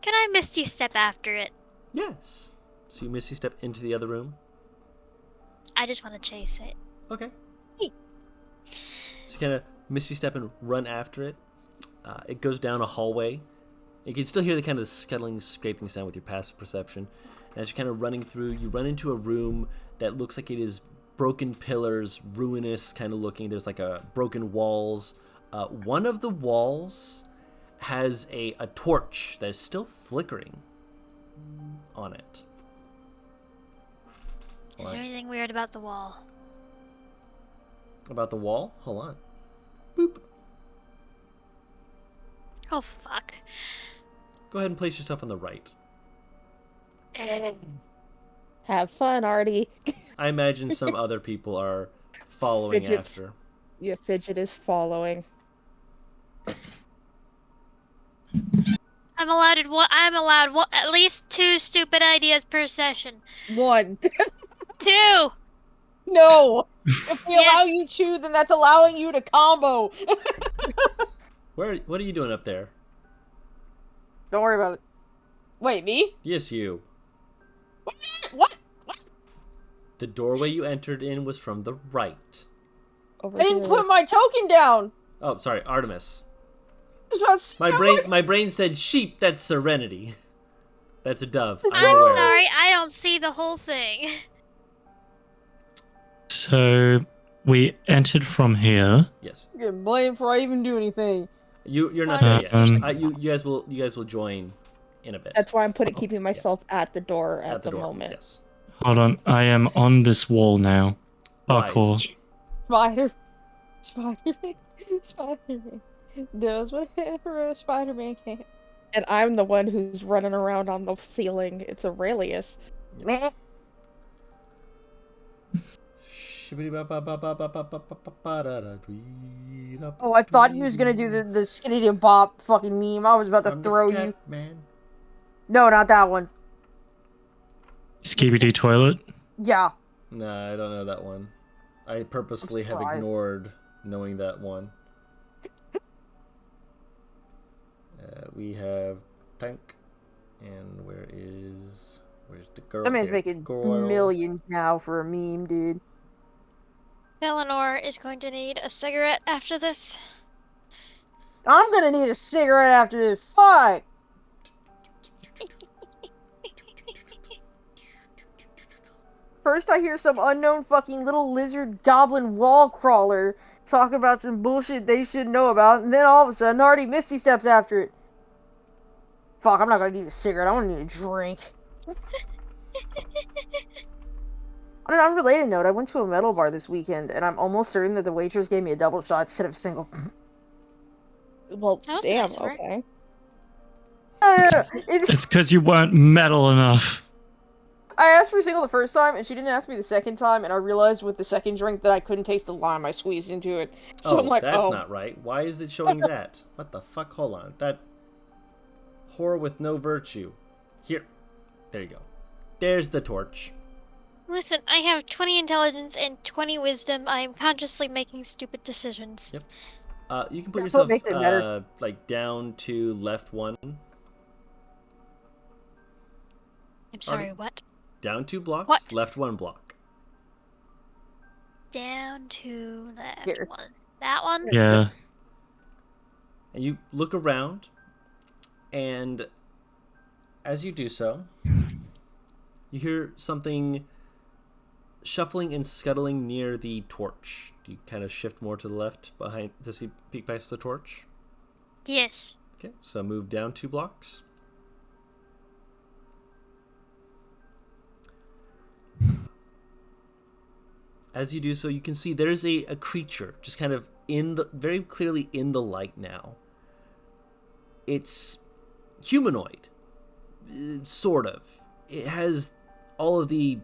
Can I Misty Step after it? Yes. So you misty step into the other room. I just want to chase it. Okay. Hey. So you kind of misty step and run after it. It goes down a hallway. You can still hear the kind of scuttling, scraping sound with your passive perception. And as you're kind of running through, you run into a room that looks like it is broken pillars, ruinous kind of looking. There's like a broken walls. One of the walls has a torch that is still flickering on it. Is there anything weird about the wall? About the wall? Hold on. Boop. Oh, fuck. Go ahead and place yourself on the right. Have fun, Artie. I imagine some other people are following Fidgets. after. Your fidget is following. I'm allowed at least 2 stupid ideas per session. 1. 2! No! If we allow Yes. you to, then that's allowing you to combo! What are you doing up there? Don't worry about it. Wait, me? Yes, you. What? The doorway you entered in was from the right. Over I didn't here. put my token down! Oh, sorry, Artemis. I was about to say, My brain said sheep. That's Serenity. That's a dove. I'm aware. sorry, I don't see the whole thing. So we entered from here. Yes. I'm getting blamed before I even do anything. You're not Well, there yet. Um, You guys will join in a bit. That's why I'm keeping myself at the door at the door. moment. Yes. Hold on, I am on this wall now. Parkour. Wise. Spider-Man does whatever a Spider-Man can. And I'm the one who's running around on the ceiling. It's Aurelius. Meh. Oh, I thought he was gonna do the skinny bop fucking meme. I was about to throw you. Man. No, not that one. Skibidi toilet. Yeah. Nah, I don't know that one. I purposefully have surprised. ignored knowing that one. We have tank, And where's the girl? That man's There, making girl. millions now for a meme, dude. Eleanor is going to need a cigarette after this. I'm gonna need a cigarette after this. Fuck! First I hear some unknown fucking little lizard goblin wall crawler talk about some bullshit they should know about, and then all of a sudden already Misty steps after it. Fuck, I'm not gonna need a cigarette, I'm gonna need a drink. On an unrelated note, I went to a metal bar this weekend, and I'm almost certain that the waitress gave me a double shot instead of a single. Well, That was damn, nice of her. okay. It's because you weren't metal enough. I asked for a single the first time, and she didn't ask me the second time, and I realized with the second drink that I couldn't taste the lime I squeezed into it. So I'm like, that's not right. Why is it showing that? What the fuck? Hold on. That whore with no virtue. Here. There you go. There's the torch. Listen, I have 20 intelligence and 20 wisdom. I am consciously making stupid decisions. Yep. You can put That's what yourself makes it better. like down to left 1. I'm sorry, what? Down 2 blocks, What? left 1 block. Down to left Here. 1. That one? Yeah. And you look around, and as you do so, you hear something shuffling and scuttling near the torch. Do you kind of shift more to the left behind to see peek past the torch? Yes. Okay, so move down 2 blocks. As you do so, you can see there's a creature just kind of very clearly in the light now. It's humanoid, sort of. It has all of the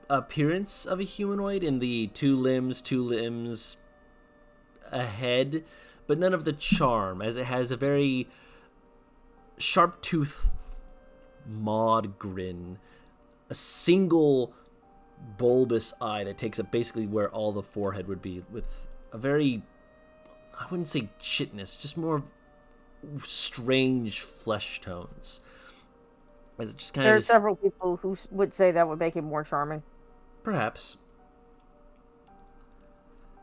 appearance of a humanoid in the two limbs, a head, but none of the charm, as it has a very sharp tooth, maud grin, a single bulbous eye that takes up basically where all the forehead would be, with a very, I wouldn't say chitness, just more strange flesh tones. As it just kind There of are several people who would say that would make him more charming. Perhaps.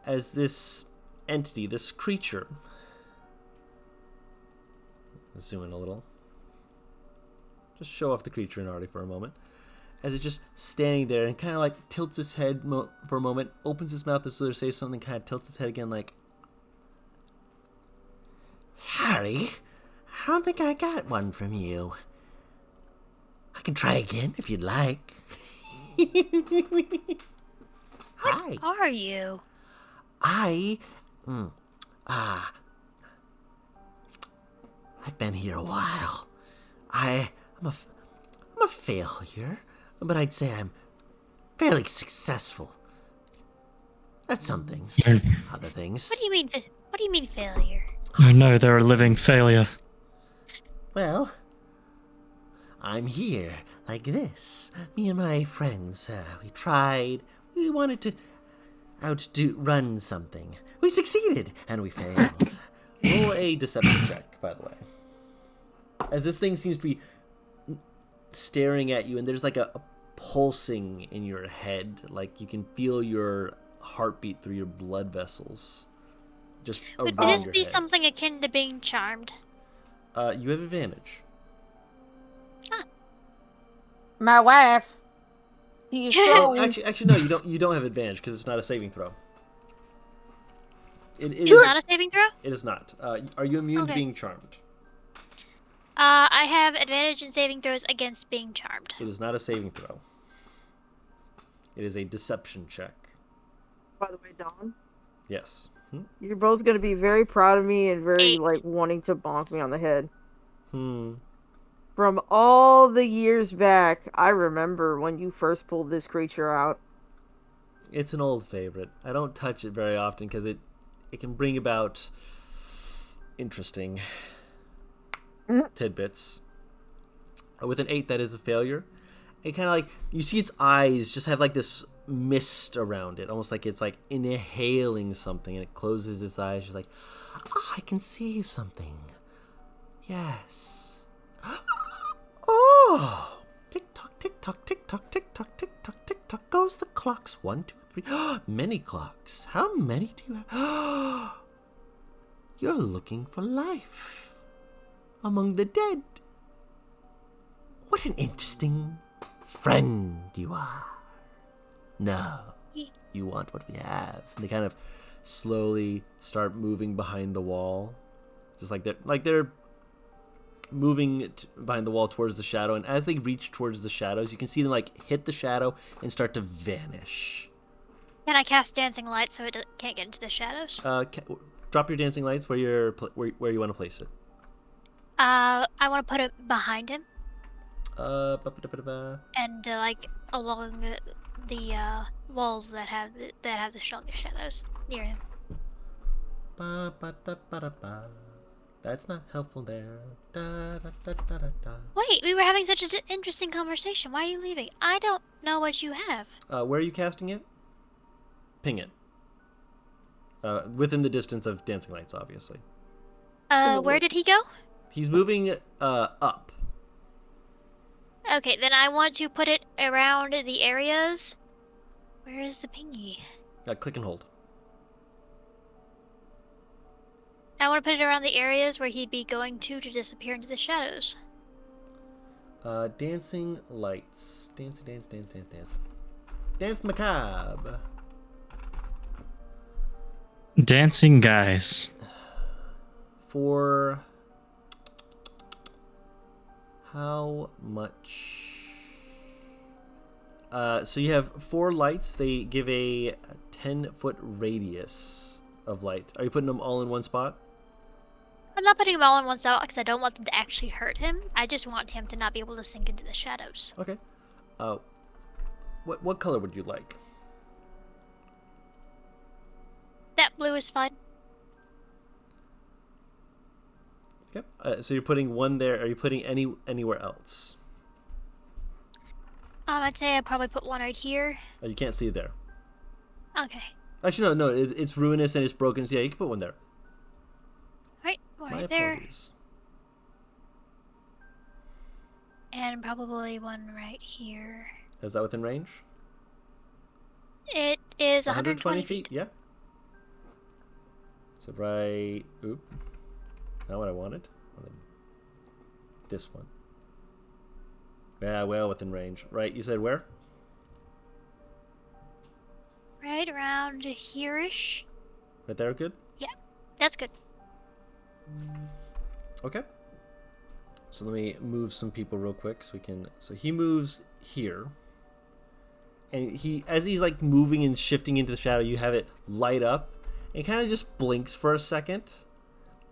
As this entity, this creature, let's zoom in a little. Just show off the creature in Artie for a moment. As it's just standing there and kind of like tilts its head for a moment, opens its mouth as though to say something, kind of tilts its head again like, sorry, I don't think I got one from you. I can try again if you'd like. Hi. What are you? I've been here a while. I'm a failure, but I'd say I'm fairly successful. At some things, other things. What do you mean? What do you mean failure? Oh no, they're a living failure. Well, I'm here like this. Me and my friends, we wanted to run something. We succeeded, and we failed. Roll a deception check, by the way. As this thing seems to be staring at you, and there's like a pulsing in your head, like you can feel your heartbeat through your blood vessels. Just Would around this your be head. something akin to being charmed? You have advantage. My wife. She's Oh, so... actually, no. You don't have advantage because it's not a saving throw. It It's is not a saving throw? It is not. Are you immune to Okay. being charmed? I have advantage in saving throws against being charmed. It is not a saving throw. It is a deception check. By the way, Dawn, Yes. you're both going to be very proud of me and very, 8. like, wanting to bonk me on the head. Hmm. From all the years back, I remember when you first pulled this creature out. It's an old favorite. I don't touch it very often because it can bring about interesting tidbits. With an 8, that is a failure. It kind of like, you see its eyes just have like this mist around it, almost like it's like inhaling something, and it closes its eyes just like, I can see something. Yes. Oh, tock, tick tock, tick tock, tick tock goes the clocks. 1, 2, 3. Many clocks. How many do you have? You're looking for life among the dead. What an interesting friend you are. No, you want what we have. And they kind of slowly start moving behind the wall, just like they're moving behind the wall towards the shadow. And as they reach towards the shadows, you can see them like hit the shadow and start to vanish. Can I cast dancing light so it can't get into the shadows? Drop your dancing lights where you want to place it. I want to put it behind him. Ba-ba-da-ba-da-ba. And like along the walls that have the strongest shadows near him. Ba-ba-da-ba-da-ba. That's not helpful there. Da-da-da-da-da-da. Wait, we were having such an interesting conversation. Why are you leaving? I don't know what you have. Where are you casting it? Ping it. Within the distance of dancing lights, obviously. Where did he go? He's moving up. Okay, then I want to put it around the areas. Where is the pingy? Click and hold. I want to put it around the areas where he'd be going to disappear into the shadows. Dancing lights. Dance. Dance macabre. Dancing guys. For how much? So you have 4 lights. They give a 10-foot radius of light. Are you putting them all in one spot? I'm not putting them all in one spot because I don't want them to actually hurt him. I just want him to not be able to sink into the shadows. Okay. What color would you like? That blue is fine. Okay. So you're putting one there. Are you putting anywhere else? I'd say I'd probably put one right here. Oh, you can't see it there. Okay. Actually, no. It's ruinous and it's broken. So yeah, you can put one there. Right, one My right there. apologies. And probably one right here. Is that within range? It is 120 feet. Yeah. So right. Oop. Not what I wanted. This one. Yeah, well within range. Right, you said where? Right around here-ish. Right there, good? Yeah, that's good. Okay. So let me move some people real quick so we can... So he moves here. And as he's like moving and shifting into the shadow, you have it light up. It kind of just blinks for a second.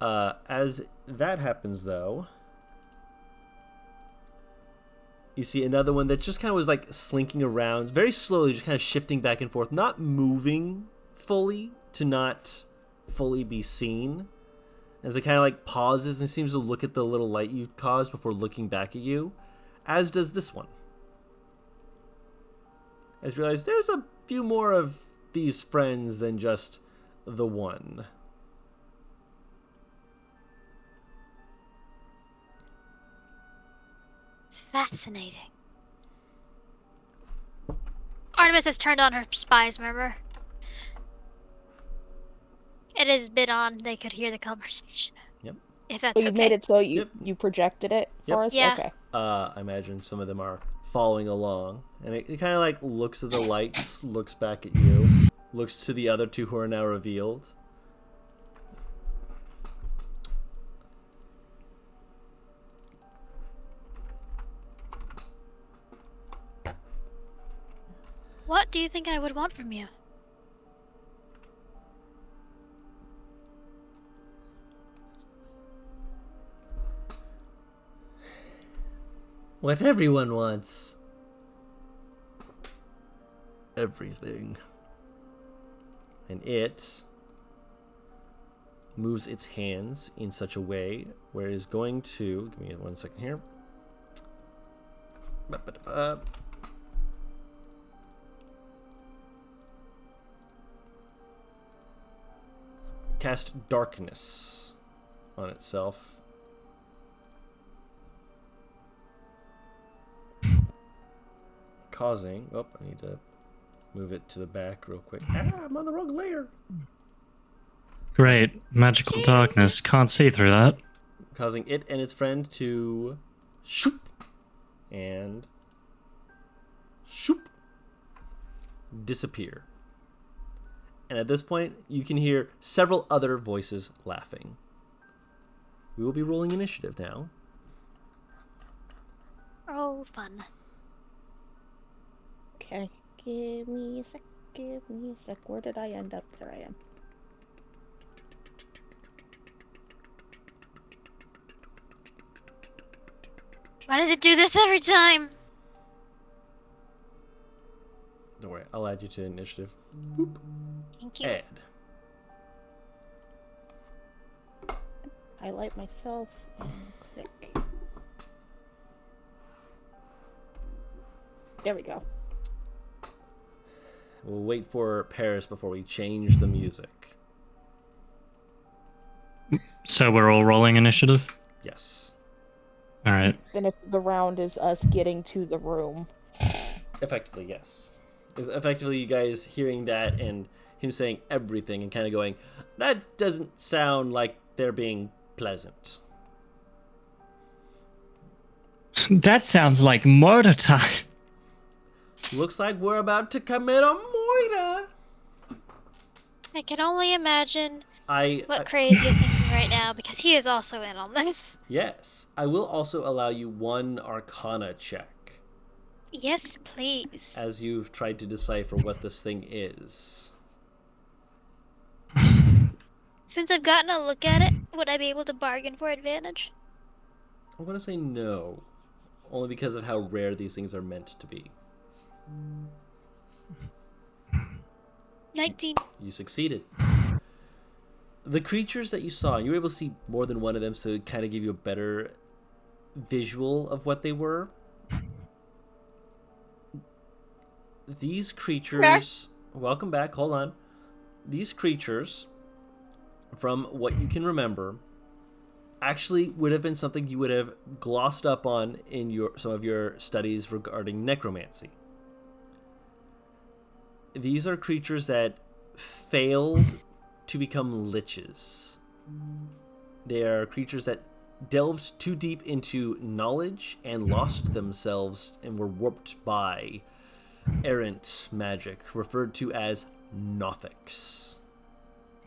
As that happens, though, you see another one that just kind of was like slinking around, very slowly, just kind of shifting back and forth, not moving fully to not fully be seen. As it kind of like pauses and seems to look at the little light you caused before looking back at you, as does this one. As you realize there's a few more of these friends than just the one. Fascinating. Artemis has turned on her spies, remember? It has been on. They could hear the conversation. Yep. If that's But you okay. made it so you projected it for us? Yeah. Okay. I imagine some of them are following along. And it kind of like looks at the lights, looks back at you, looks to the other two who are now revealed. What do you think I would want from you? What everyone wants. Everything. And it moves its hands in such a way where it is going to... Give me 1 second here. Cast darkness on itself. causing... Oh, I need to move it to the back real quick. Ah, I'm on the wrong layer. Great. Magical darkness. Can't see through that. Causing it and its friend to shoop and shoop disappear. And at this point, you can hear several other voices laughing. We will be rolling initiative now. Oh, fun. Okay, give me a sec, give me a sec. Where did I end up? There I am. Why does it do this every time? Don't worry, I'll add you to initiative. Boop. Thank you. Add. Highlight myself and click. There we go. We'll wait for Paris before we change the music. So we're all rolling initiative? Yes. Alright. Then if the round is us getting to the room. Effectively, yes. Is effectively you guys hearing that and him saying everything and kind of going, that doesn't sound like they're being pleasant. That sounds like murder time. Looks like we're about to commit a murder. I can only imagine I what Crazy is thinking right now because he is also in on this. Yes, I will also allow you one Arcana check Yes, please. as you've tried to decipher what this thing is. Since I've gotten a look at it, would I be able to bargain for advantage? I'm going to say no, only because of how rare these things are meant to be. 19. You succeeded. The creatures that you saw, you were able to see more than one of them, so it kind of give you a better visual of what they were. These creatures... Welcome back, hold on. These creatures, from what you can remember, actually would have been something you would have glossed up on in some of your studies regarding necromancy. These are creatures that failed to become liches. They are creatures that delved too deep into knowledge and lost themselves and were warped by errant magic, referred to as Nothics.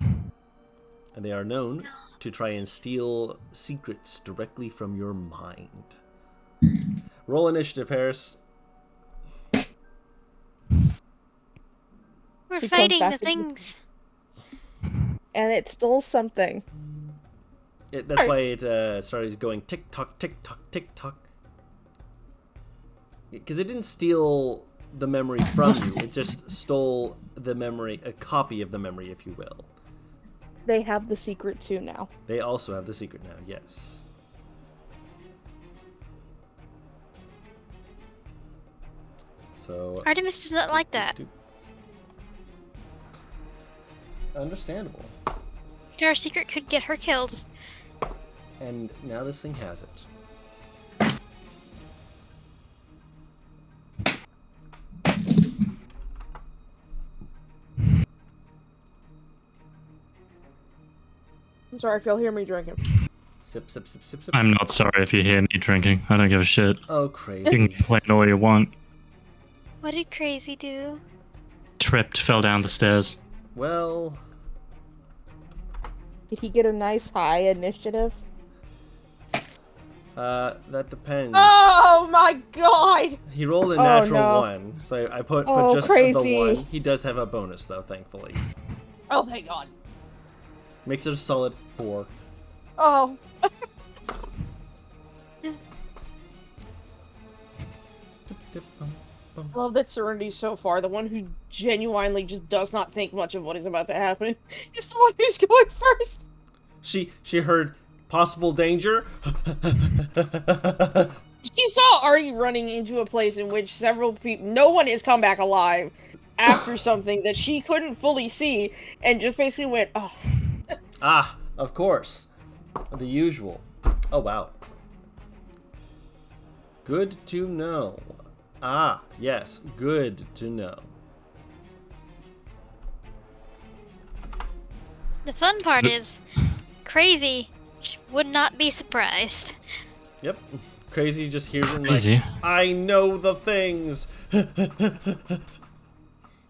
And they are known to try and steal secrets directly from your mind. Roll initiative, Harris. We're She comes fighting back the with the- things. And it stole something. That's why it started going tick tock, tick tock, tick tock. Because it didn't steal the memory from you. It just stole the memory, a copy of the memory, if you will. They have the secret too now. They also have the secret now, yes. So Artemis does not like that. Understandable. Our secret could get her killed. And now this thing has it. I'm sorry if y'all hear me drinking. Sip, sip, sip, sip, sip. I'm not sorry if you hear me drinking. I don't give a shit. Oh, You crazy. can complain all you want. What did Crazy do? Tripped, fell down the stairs. Well, Did he get a nice high initiative? that depends. Oh my god! He rolled a Oh, natural no. 1, so I put Oh, just crazy. the 1. He does have a bonus, though, thankfully. Oh thank god. Makes it a solid 4. Oh. I love that Serenity's so far the one who genuinely just does not think much of what is about to happen. Is the one who's going first. She heard possible danger. She saw Artie running into a place in which several people, no one has come back alive after something that she couldn't fully see, and just basically went, oh. Ah, of course. The usual. Oh, wow. Good to know. Ah, yes. Good to know. The fun part is, Crazy would not be surprised. Yep. Crazy just hears it and Crazy. like, I know the things.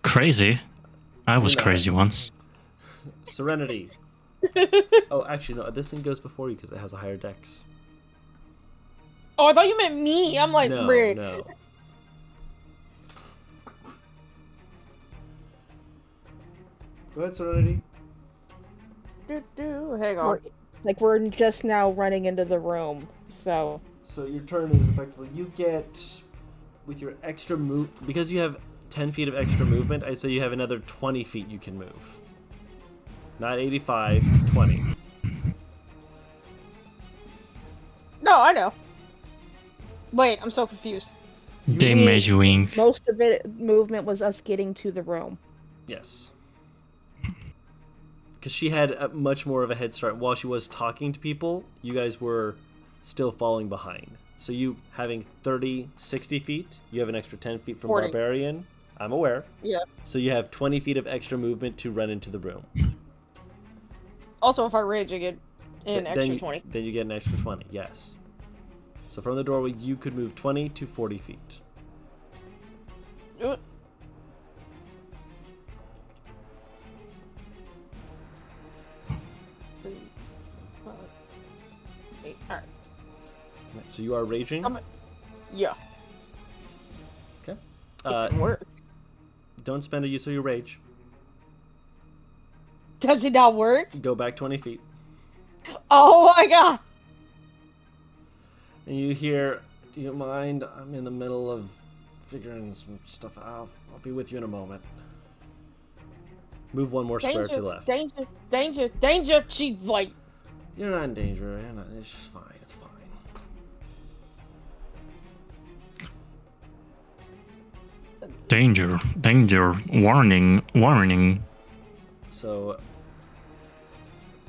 Crazy? I was Denied. crazy once. Serenity. Oh, actually, no. This thing goes before you because it has a higher dex. Oh, I thought you meant me. I'm like, No, Rick. no. Go ahead, Serenity. Hang on. We're just now running into the room, so. So your turn is effectively, you get, with your extra move, because you have 10 feet of extra movement, I'd say you have another 20 feet you can move. Not 85, 20. No, I know. Wait, I'm so confused. They measuring. Most of it movement was us getting to the room. Yes. Because she had a much more of a head start. While she was talking to people, you guys were still falling behind. So you having 30, 60 feet, you have an extra 10 feet from 40. Barbarian. I'm aware. Yeah. So you have 20 feet of extra movement to run into the room. Also, if I rage, I get an extra 20. Then you get an extra 20, yes. So from the doorway, you could move 20 to 40 feet. Uh, 3, 5, 8. Alright. So you are raging. Yeah. Okay. It can work. Don't spend a use of your rage. Does it not work? Go back 20 feet. Oh my god! And you hear, do you mind? I'm in the middle of figuring some stuff out. I'll be with you in a moment. Move one more square to the left. Danger, danger, danger! She, like... You're not in danger. You're not, it's just fine. It's fine. Danger, danger, warning, warning. So,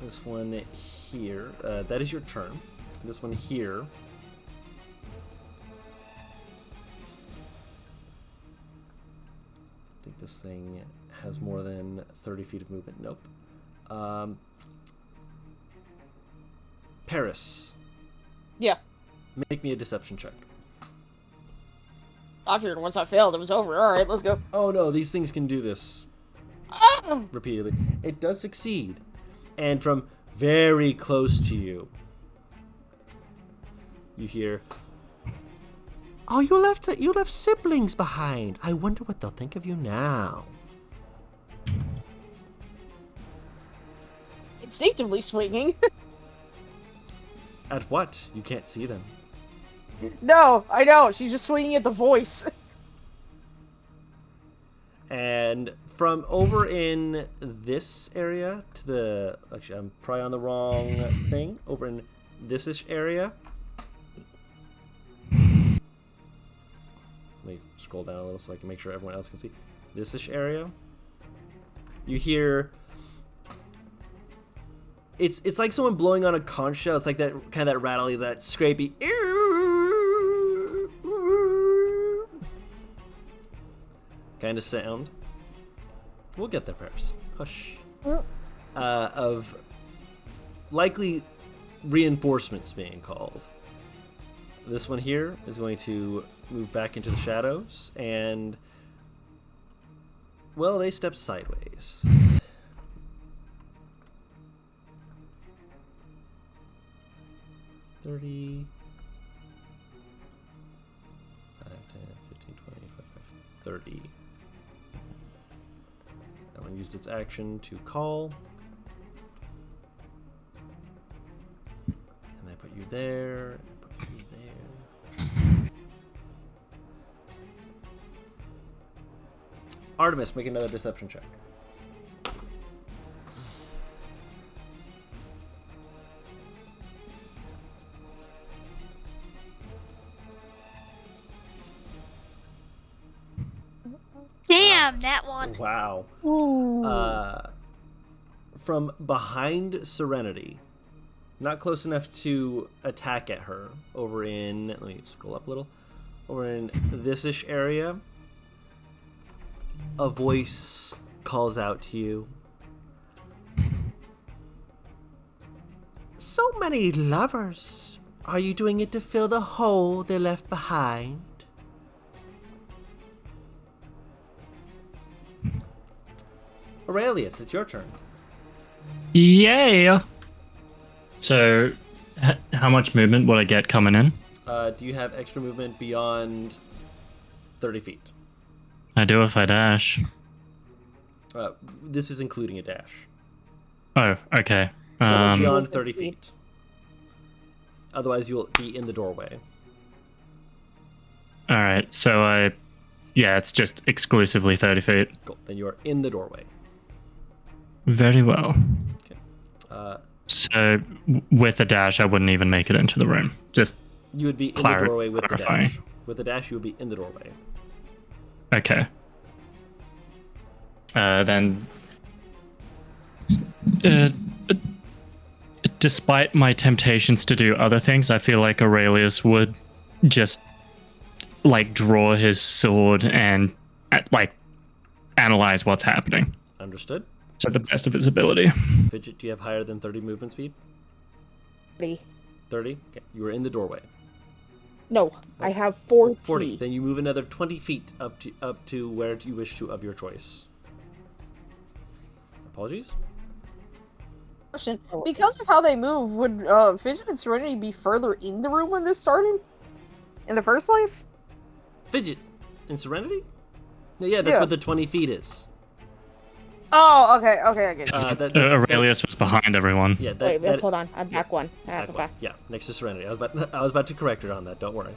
this one here, that is your turn. This one here. I think this thing has more than 30 feet of movement. Nope. Paris, Yeah. make me a deception check. I figured once I failed, it was over. Alright, let's go. Oh no, these things can do this Ah! repeatedly. It does succeed. And from very close to you, you hear, "Oh, you left siblings behind. I wonder what they'll think of you now." Instinctively swinging. At what? You can't see them. No, I know. She's just swinging at the voice. And from over in this area to the... Actually, I'm probably on the wrong thing. Over in this-ish area. Let me scroll down a little so I can make sure everyone else can see. This-ish area. You hear... It's like someone blowing on a conch shell. It's like that kind of that rattly, that scrapey... kind of sound. We'll get there, Paris. Hush. Of likely reinforcements being called. This one here is going to move back into the shadows, and well, they step sideways. 30, 5, 10, 15, 20, 25, 30. That one used its action to call. And I put you there, and put you there. Artemis, make another deception check. Damn, that one. Wow. From behind Serenity, not close enough to attack at her, over in, let me scroll up a little, over in this-ish area, a voice calls out to you. So many lovers. Are you doing it to fill the hole they left behind? Aurelius, it's your turn. Yeah. So, how much movement would I get coming in? Do you have extra movement beyond 30 feet? I do if I dash. This is including a dash. Oh, okay. Beyond 30 feet. Otherwise, you'll be in the doorway. All right. So it's just exclusively 30 feet. Cool. Then you are in the doorway. Very well. Okay. So with a dash, I wouldn't even make it into the room. Just you would be in the doorway with the dash. With the dash, you would be in the doorway. Okay. Then, despite my temptations to do other things, I feel like Aurelius would just like draw his sword and like analyze what's happening. Understood. To the best of his ability. Fidget, do you have higher than 30 movement speed? 30. 30? Okay. You are in the doorway. No, I have 40. 40. Then you move another 20 feet up to where you wish to of your choice. Apologies? Question. Because of how they move, would Fidget and Serenity be further in the room when this started? In the first place? Fidget and Serenity? Yeah, that's what the 20 feet is. Oh, okay, I get it. Aurelius was behind everyone. Yeah, Wait, hold on. I'm back one. Back. Yeah, next to Serenity. I was about to correct her on that. Don't worry.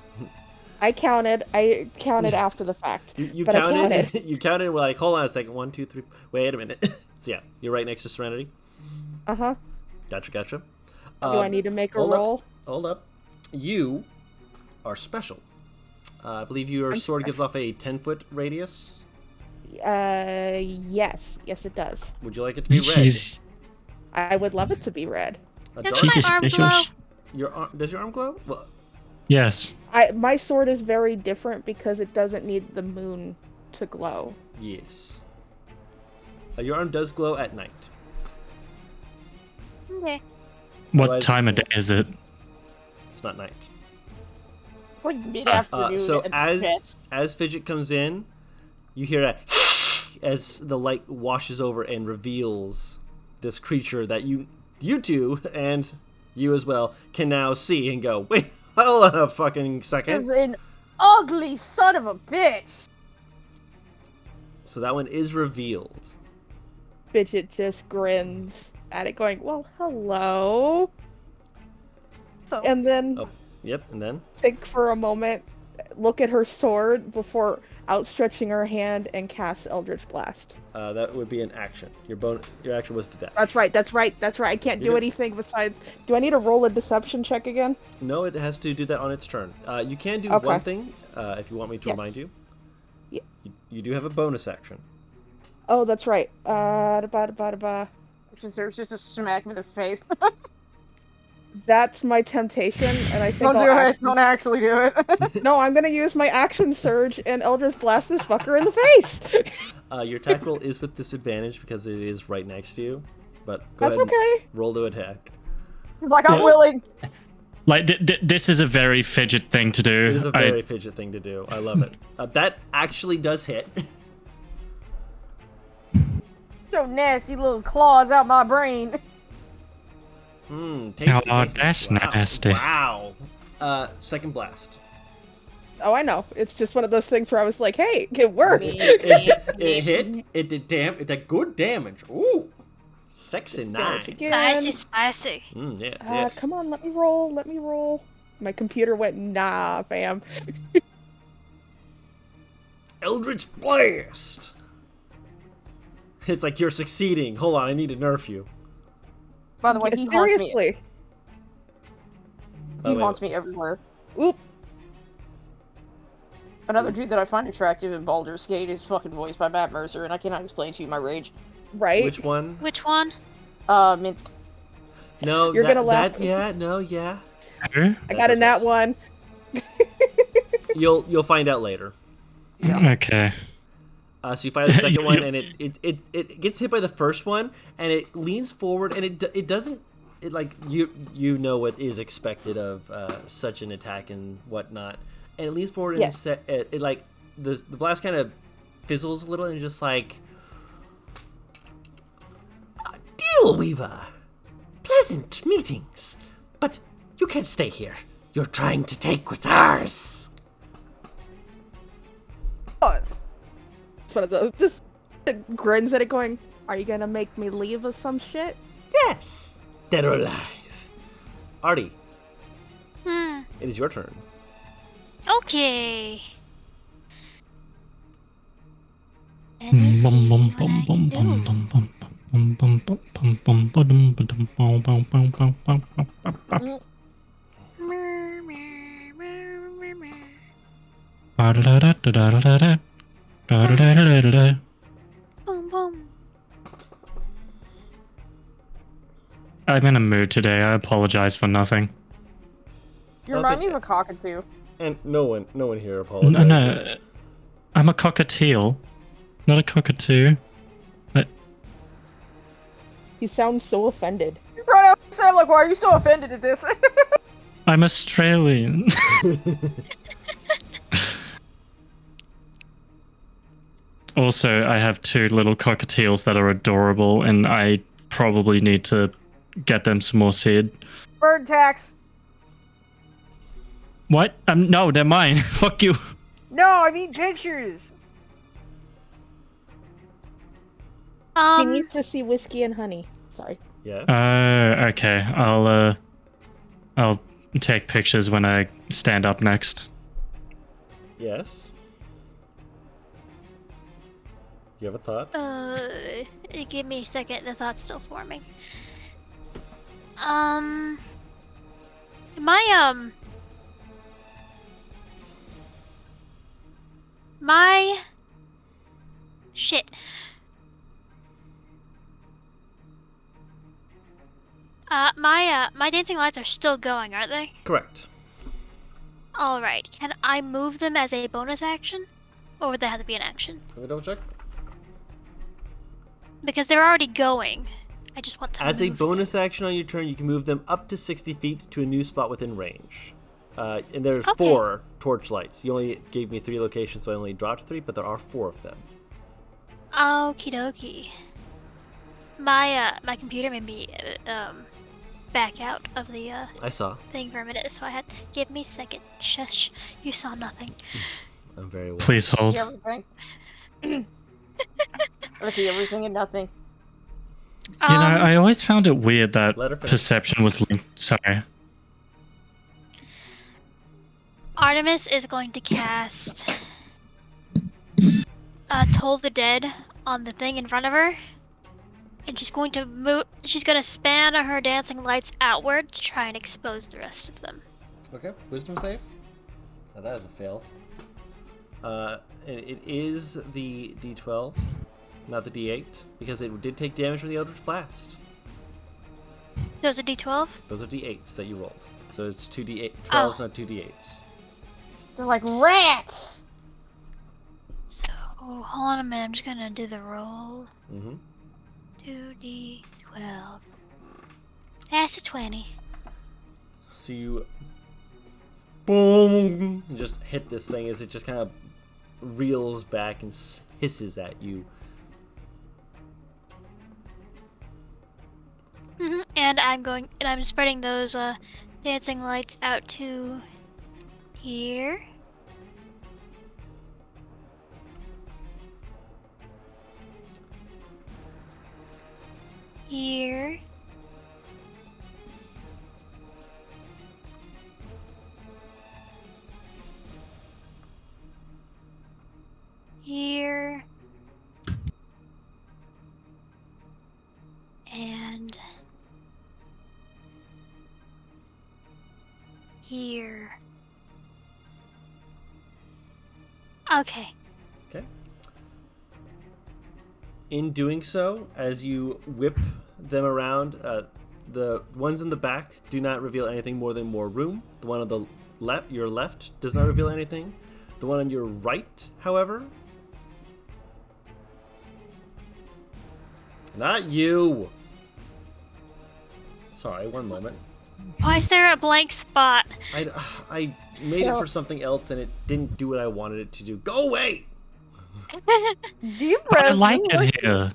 I counted after the fact. You but counted. I counted. You counted. We're like, hold on a second. 1, 2, 3. Wait a minute. So yeah, you're right next to Serenity. Uh-huh. Gotcha. Do I need to make a roll? Hold up. You are special. I believe your sword gives off a 10-foot radius. Yes, it does. Would you like it to be red? I would love it to be red. Doesn't my arm glow? Does your arm glow? Well, yes. My sword is very different because it doesn't need the moon to glow. yes. Your arm does glow at night. Okay. What Otherwise- time of day is it? It's not night. It's like mid-afternoon. So and as Fidget comes in, you hear a as the light washes over and reveals this creature that you two and you as well can now see and go, wait, hold on a fucking second. is an ugly son of a bitch. So that one is revealed. Fidget just grins at it, going, "Well, hello." So, And then Yep, and then think for a moment, look at her sword before outstretching her hand and cast Eldritch Blast. that would be an action. Your action was to dash. That's right. I can't do anything besides. Do I need to roll a deception check again? No, it has to do that on its turn. You can do Okay. one thing if you want me to Yes. remind you. Yeah. You do have a bonus action. Oh, that's right. There's just a smack me in the face. That's my temptation, and I think Don't do it. Don't actually do it. No, I'm gonna use my action surge and Eldritch Blast this fucker in the face. Your attack roll is with disadvantage because it is right next to you. But go That's ahead okay. and roll to attack. He's like, I'm willing. Like, this is a very Fidget thing to do. It is a very Fidget thing to do. I love it. That actually does hit. So nasty little claws out my brain. Tasty, Oh, tasty. that's Wow. nasty. Wow. Second blast. Oh, I know. It's just one of those things where I was like, "Hey, it worked." It hit. It did it did good damage. Ooh. 6 and 9. Again. Spicy. Yes. Come on, let me roll. My computer went, nah, fam. Eldritch Blast. It's like you're succeeding. Hold on, I need to nerf you. By the way, he haunts me. Seriously. He haunts me everywhere. Oop. Another dude that I find attractive in Baldur's Gate is fucking voiced by Matt Mercer, and I cannot explain to you my rage. Right? Which one? Which one? Minsk. No, You're gonna laugh. Yeah, no, yeah. I got in that one. You'll find out later. Okay. So you fire the second one, and it gets hit by the first one, and it leans forward, and it doesn't. It like you know what is expected of such an attack and whatnot, and it leans forward and it like the blast kind of fizzles a little, and just like, deal, Weaver. Pleasant meetings, but you can't stay here. You're trying to take what's ours. It's one of those just grins at it, going, "Are you gonna make me leave or some shit?" Yes, dead or alive. Artie, Hmm. it is your turn. Okay. Let me see what I can do. Mer, mer, mer, mer, mer. Boom, boom. I'm in a mood today. I apologize for nothing. You remind me of a cockatoo. And no one here apologizes. No, I'm a cockatiel, not a cockatoo. He sounds so offended. Right, I was like, why are you so offended at this? I'm Australian. Also, I have two little cockatiels that are adorable, and I probably need to get them some more seed. Bird tax. What? No, they're mine. Fuck you. No, I mean pictures. He needs to see whiskey and honey. Sorry. Yeah. Okay. I'll take pictures when I stand up next. Yes. You have a thought? Give me a second. The thought's still forming. My shit. My dancing lights are still going, aren't they? Correct. All right. Can I move them as a bonus action, or would they have to be an action? Let me double check. Because they're already going. I just want to As a move bonus action on your turn, you can move them up to 60 feet to a new spot within range. And there's 4 torch lights. You only gave me 3 locations, so I only dropped 3, but there are 4 of them. Okie dokie. My computer made me back out of the I saw. thing for a minute, so I had give me a second. Shush, you saw nothing. I'm very well. Please hold. See everything. I see everything and nothing. You know, I always found it weird that Let her finish. perception was linked. Sorry. Artemis is going to cast Toll the Dead on the thing in front of her. And she's going to move. She's going to span her dancing lights outward to try and expose the rest of them. Okay, wisdom save. Oh, that is a fail. It is the D12, not the D8, because it did take damage from the Eldritch Blast. Those are D12? Those are D8s that you rolled. So it's 2 D12s, not 2 D8s. They're like rats. So, hold on a minute. I'm just going to do the roll. Mm-hmm. 2D12. That's a 20. So you boom, and just hit this thing as it just kind of reels back and hisses at you. And I'm spreading those dancing lights out to here. Here. Here. And here. Okay. Okay. In doing so, as you whip them around, the ones in the back do not reveal anything more than more room. The one on the left, your left, does not reveal anything. The one on your right, however. Not you. Sorry, one moment. Why is there a blank spot? I made it for something else and it didn't do what I wanted it to do. Go away! I like it here.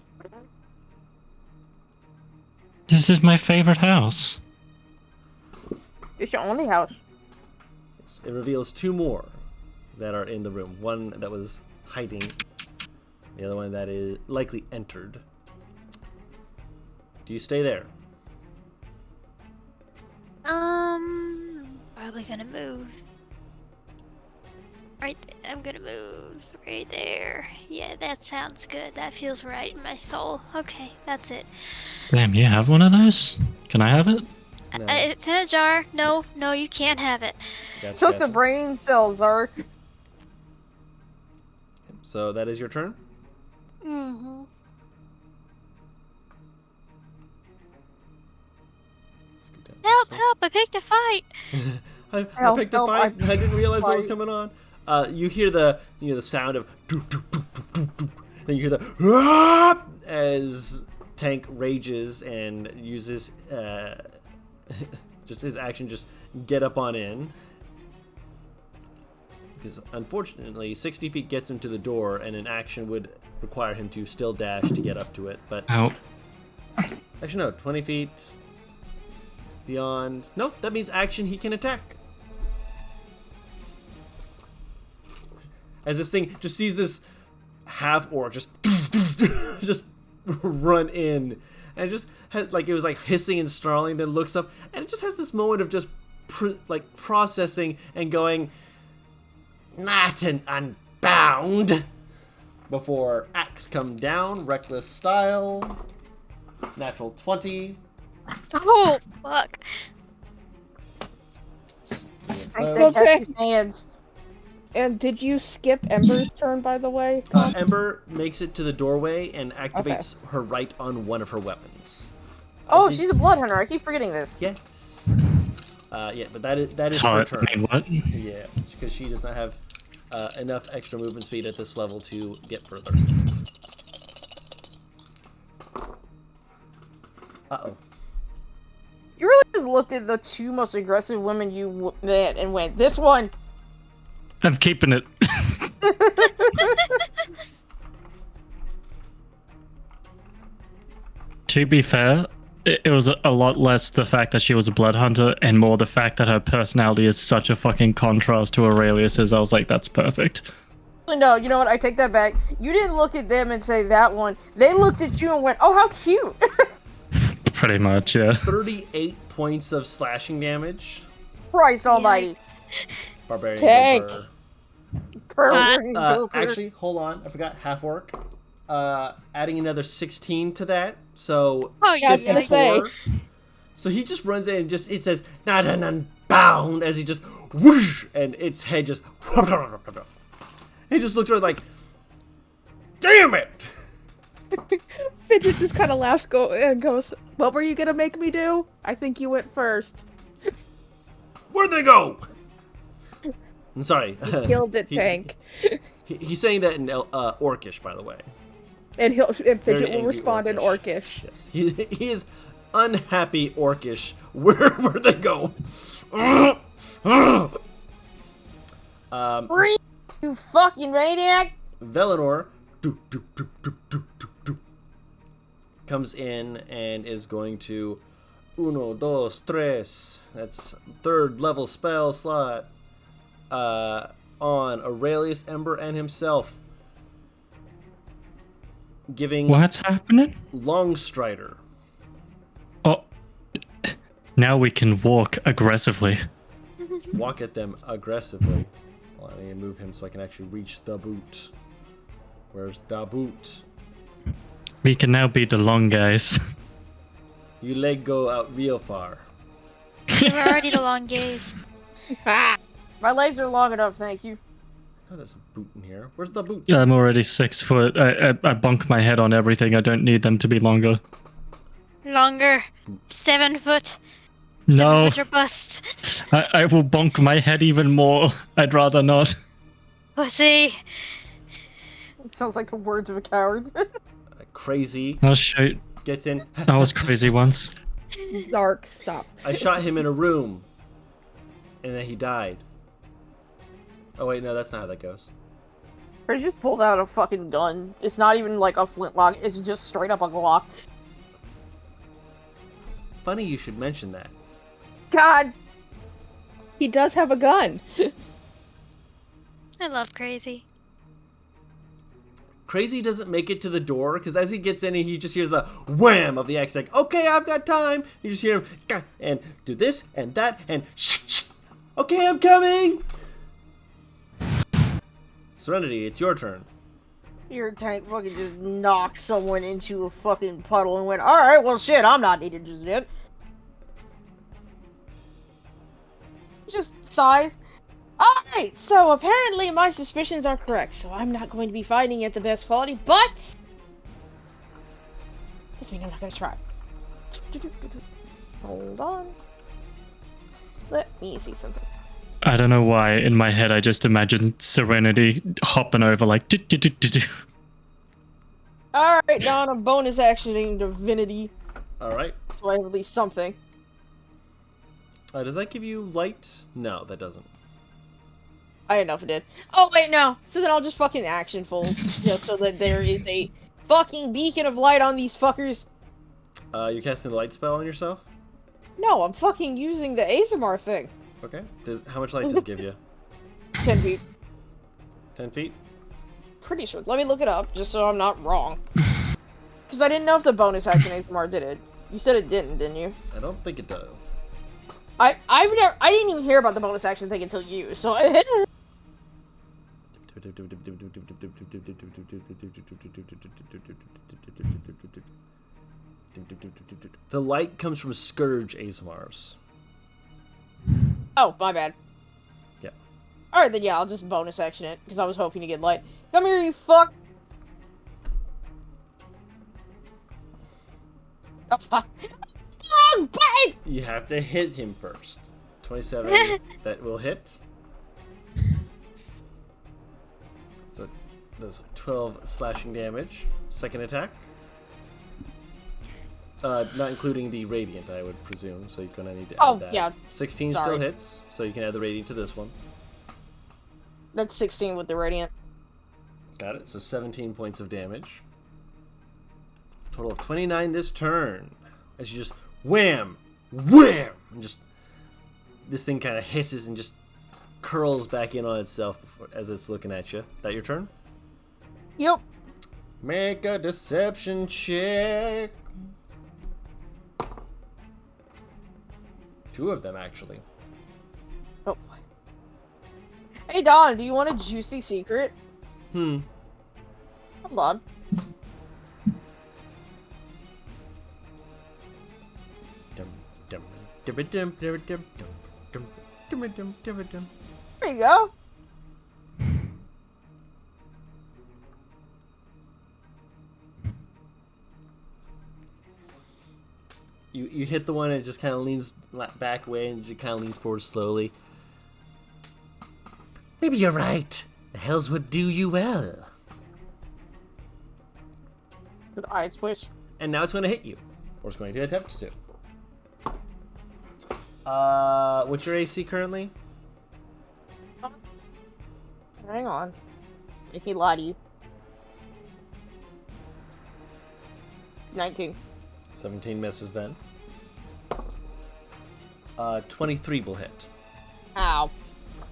This is my favorite house. It's your only house. It reveals two more that are in the room. One that was hiding. The other one that is likely entered. Do you stay there? Probably gonna move. I'm gonna move right there. Yeah, that sounds good. That feels right in my soul. Okay, that's it. Damn, you have one of those? Can I have it? No. It's in a jar. No, you can't have it. Gotcha, Took the gotcha. brain cells, Zark. So that is your turn? Mm-hmm. Scoot down Help, this help, I picked a fight. I Help, picked a help, fight. I didn't realize what was fight. coming on. You hear the sound of doop, doop, doop, doop, doop, doop. Then you hear the "Ah!" as Tank rages and uses just his action, just get up on in. Because unfortunately, 60 feet gets him to the door, and an action would require him to still dash to get up to it. But Ow. actually, no, 20 feet beyond. No, that means action. He can attack. As this thing just sees this half orc just just run in, and it just has, like, it was like hissing and snarling, then looks up, and it just has this moment of just processing and going, not an unbound, before axe come down, reckless style, natural 20. Oh, fuck. Thanks, So catch Tank- his hands. And did you skip Ember's turn, by the way? Ember makes it to the doorway and activates her right on one of her weapons. Oh, Did- she's a blood hunter. I keep forgetting this. Yes. Yeah, but that is her Sorry, turn. I mean, what? Yeah, because she does not have enough extra movement speed at this level to get further. Uh-oh. You really just looked at the two most aggressive women you met and went, this one. I'm keeping it. To be fair, it was a lot less the fact that she was a blood hunter and more the fact that her personality is such a fucking contrast to Aurelius's. I was like, that's perfect. No, you know what? I take that back. You didn't look at them and say that one. They looked at you and went, oh, how cute. Pretty much, yeah. 38 points of slashing damage. Christ almighty. Yikes. Barbarian Tank. Gopher. Barbarian Gopher. Actually, hold on. I forgot half orc. Adding another 16 to that. So Oh, yeah, I was gonna say. 54. So he just runs in and just, it says, not an unbound, as he just whoosh, and its head just, he just looks around like, damn it! Fidget just kind of laughs and goes, what were you gonna make me do? I think you went first. Where'd they go? I'm sorry. Killed it, He- Tank. He's saying that in Orcish, by the way. And Fidget Very will angry respond in Orcish. Yes. He is unhappy Orcish. Where'd they go? Free, you fucking maniac. Velinor comes in and is going to uno, dos, tres. That's third level spell slot on Aurelius, Ember, and himself. Giving What's happening? Longstrider. Oh, now we can walk aggressively. Walk at them aggressively. Well, I need to move him so I can actually reach the boot. Where's the boot? We can now be the long guys. You leg go out real far. We're already the long gaze. Ah! My legs are long enough, thank you. Oh, there's a boot in here. Where's the boot? I'm already 6 foot. I bunk my head on everything. I don't need them to be longer. Longer. 7 foot. No, 7 foot or bust. I will bonk my head even more. I'd rather not. Pussy. It sounds like the words of a coward. Crazy I'll shoot. gets in. I was crazy once. Dark, stop. I shot him in a room, and then he died. Oh wait, no, that's not how that goes. He just pulled out a fucking gun. It's not even like a flintlock, it's just straight up a Glock. Funny you should mention that. God! He does have a gun. I love Crazy. Crazy doesn't make it to the door, because as he gets in, he just hears the wham of the axe, like, okay, I've got time. You just hear him, "Gah," and do this, and that, and shh. Okay, I'm coming! Serenity, it's your turn. Your tank fucking just knocked someone into a fucking puddle and went, alright, well shit, I'm not needed just yet. Just sighs. Alright, so apparently my suspicions are correct, so I'm not going to be fighting at the best quality, but... doesn't mean I'm not going to try. Hold on. Let me see something. I don't know why. In my head, I just imagined Serenity hopping over like. Alright, now I'm bonus actioning Divinity, Alright. so I have at least something. Does that give you light? No, that doesn't. I didn't know if it did. Oh, wait, no. So then I'll just fucking action fold, just so that there is a fucking beacon of light on these fuckers. You're casting the light spell on yourself? No, I'm fucking using the ASMR thing. Okay. How much light does it give you? 10 feet. 10 feet? Pretty sure. Let me look it up, just so I'm not wrong. Because I didn't know if the bonus action ASMR did it. You said it didn't you? I don't think it does. I didn't even hear about the bonus action thing until you, so... The light comes from Scourge ASMRs. Oh, my bad. Yeah. Alright, then yeah, I'll just bonus action it, because I was hoping to get light. Come here, you fuck! Oh, fuck. Wrong button! You have to hit him first. 27, that will hit. So, does 12 slashing damage. Second attack. Not including the radiant, I would presume, so you're gonna need to add that. Yeah. 16 Sorry. still hits, so you can add the radiant to this one. That's 16 with the radiant. Got it, so 17 points of damage. Total of 29 this turn. As you just wham! Wham! And just... this thing kind of hisses and just curls back in on itself as it's looking at you. That your turn? Yep. Make a deception check. 2 of them, actually. Oh. Hey, Don, do you want a juicy secret? Hold on. There you go. You hit the one and it just kind of leans back away and it kind of leans forward slowly. Maybe you're right. The hells would do you well. Good eye twitch. And now it's going to hit you. Or it's going to attempt to. What's your AC currently? Hang on. Make me lie to you. 19. 17 misses then. 23 will hit. Ow.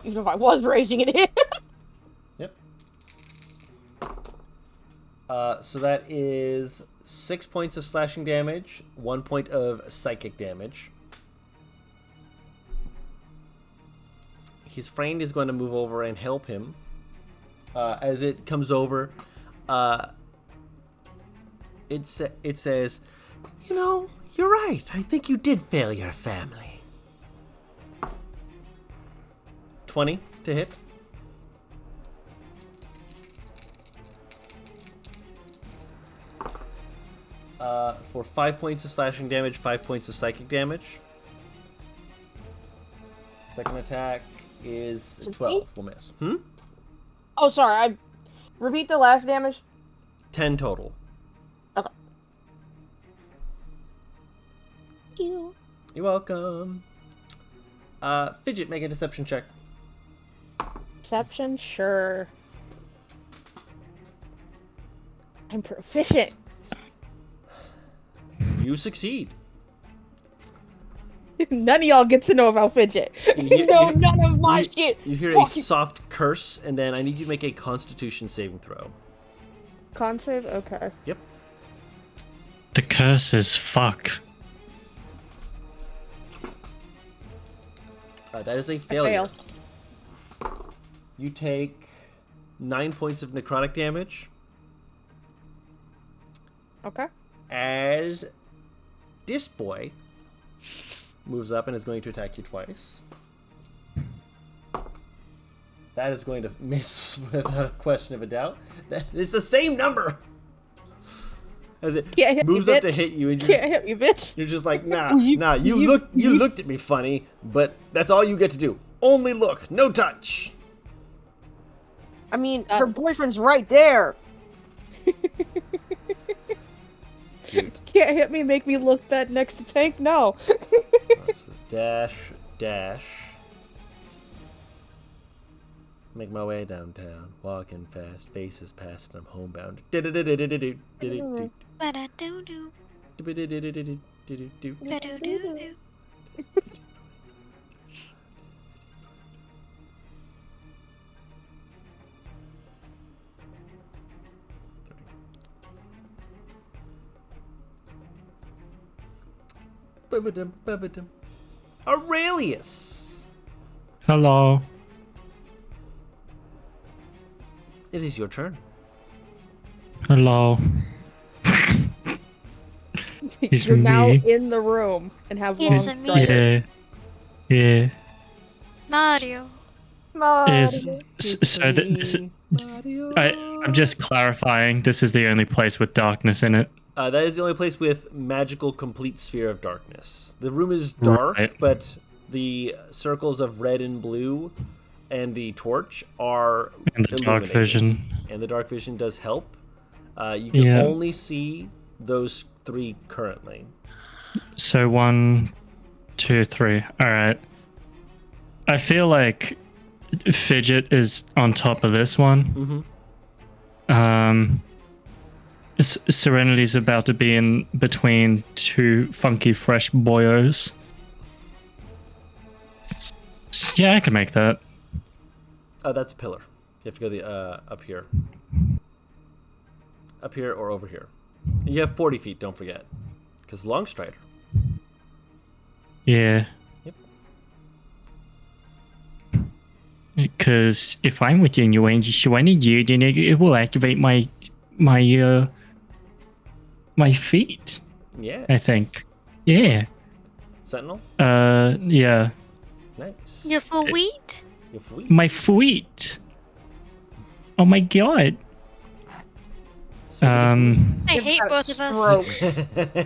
Even if I was raging it hit. Yep. So that is 6 points of slashing damage, 1 point of psychic damage. His friend is going to move over and help him. As it comes over, it says, "You know, you're right. I think you did fail your family." 20 to hit. For 5 points of slashing damage, 5 points of psychic damage. Second attack is 12. We'll miss. Oh, sorry. Repeat the last damage. 10 total. Okay. You. You're welcome. Fidget, make a deception check. Deception, sure. I'm proficient. You succeed. None of y'all get to know about fidget. You No, none of my shit. You hear a Fucking- soft curse, and then I need you to make a Constitution saving throw. Con save? Okay. Yep. The curse is fuck. That is a failure. Fail. You take 9 points of necrotic damage Okay. as this boy moves up and is going to attack you twice. That is going to miss without a question of a doubt. That is the same number. As it Can't hit me, moves up to bitch. hit you, and Can't hit me, bitch. you're just like, nah. You looked at me funny, but that's all you get to do. Only look, no touch. I mean, her boyfriend's right there. Cute. Can't hit me, make me look bad next to Tank? No. Dash, dash. Make my way downtown, walking fast, faces past, and I'm homebound. Ba-da-doo-doo. Do-do-do-do-do-do-do-do. Ba-doo-doo-doo. Ba-ba-dum, ba-ba-dum. Aurelius! Hello. It is your turn. Hello. It's You're now me. in the room and have It's long a me. strides. Yeah. Yeah. Mario. Is so this I'm just clarifying. This is the only place with darkness in it. That is the only place with magical complete sphere of darkness. The room is dark, Right. but the circles of red and blue and the torch are And the dark illuminated. vision. And the dark vision does help. You can Yeah. only see those three currently. So 1, 2, 3. All right. I feel like Fidget is on top of this one. Mm-hmm. Serenity's about to be in between two funky fresh boyos. Yeah, I can make that. That's a pillar. You have to go the up here. Up here or over here. You have 40 feet, don't forget. Because long strider. Yeah. Yep. Because if I'm within your range of Serenity, then it will activate my feet. Yeah. I think. Yeah. Sentinel? Yeah. Nice. You're for wheat? Your feet. My feet. Oh my god. I You've hate got a both of us. stroke.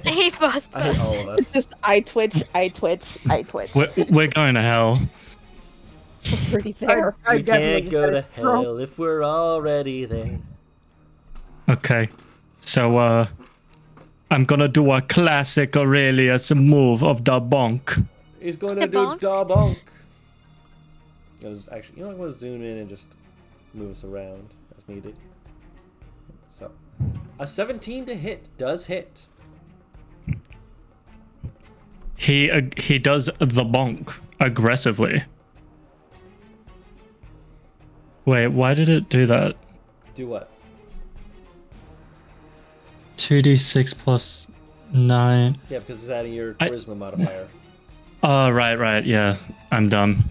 I hate both of I hate us. all of It's us. just I twitch, I twitch, I twitch. We're going to hell. Pretty there. I We definitely can't just go got to a stroke. hell if we're already there. Okay. So I'm gonna do a classic Aurelius move of the bonk. He's going to The do bonk? da bonk. Actually, I'm going to zoom in and just move us around as needed. So, a 17 to hit does hit. He does the bonk aggressively. Wait, why did it do that? Do what? 2d6 plus 9. Yeah, because it's adding your charisma modifier. Oh, right, yeah. I'm dumb.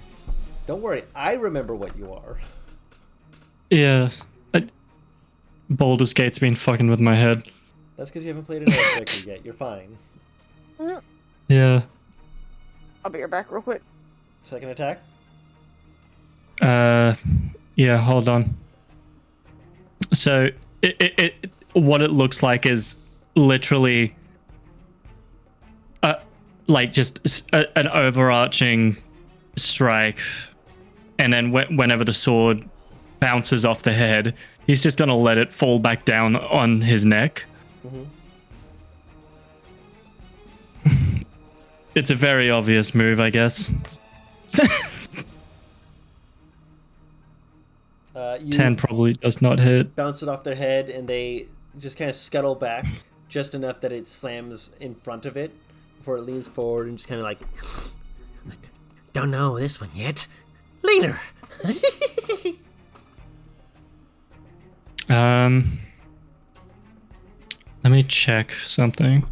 Don't worry, I remember what you are. Yeah. Baldur's Gate's been fucking with my head. That's because you haven't played an X yet. You're fine. Yeah. I'll be right back real quick. Second attack. Yeah, hold on. So, what it looks like is literally like just an overarching strike, and then whenever the sword bounces off the head, he's just gonna let it fall back down on his neck. Mm-hmm. It's a very obvious move, I guess. 10 probably does not hit. Bounce it off their head, and they just kind of scuttle back just enough that it slams in front of it before it leans forward and just kind of like, don't know this one yet. Later. Let me check something.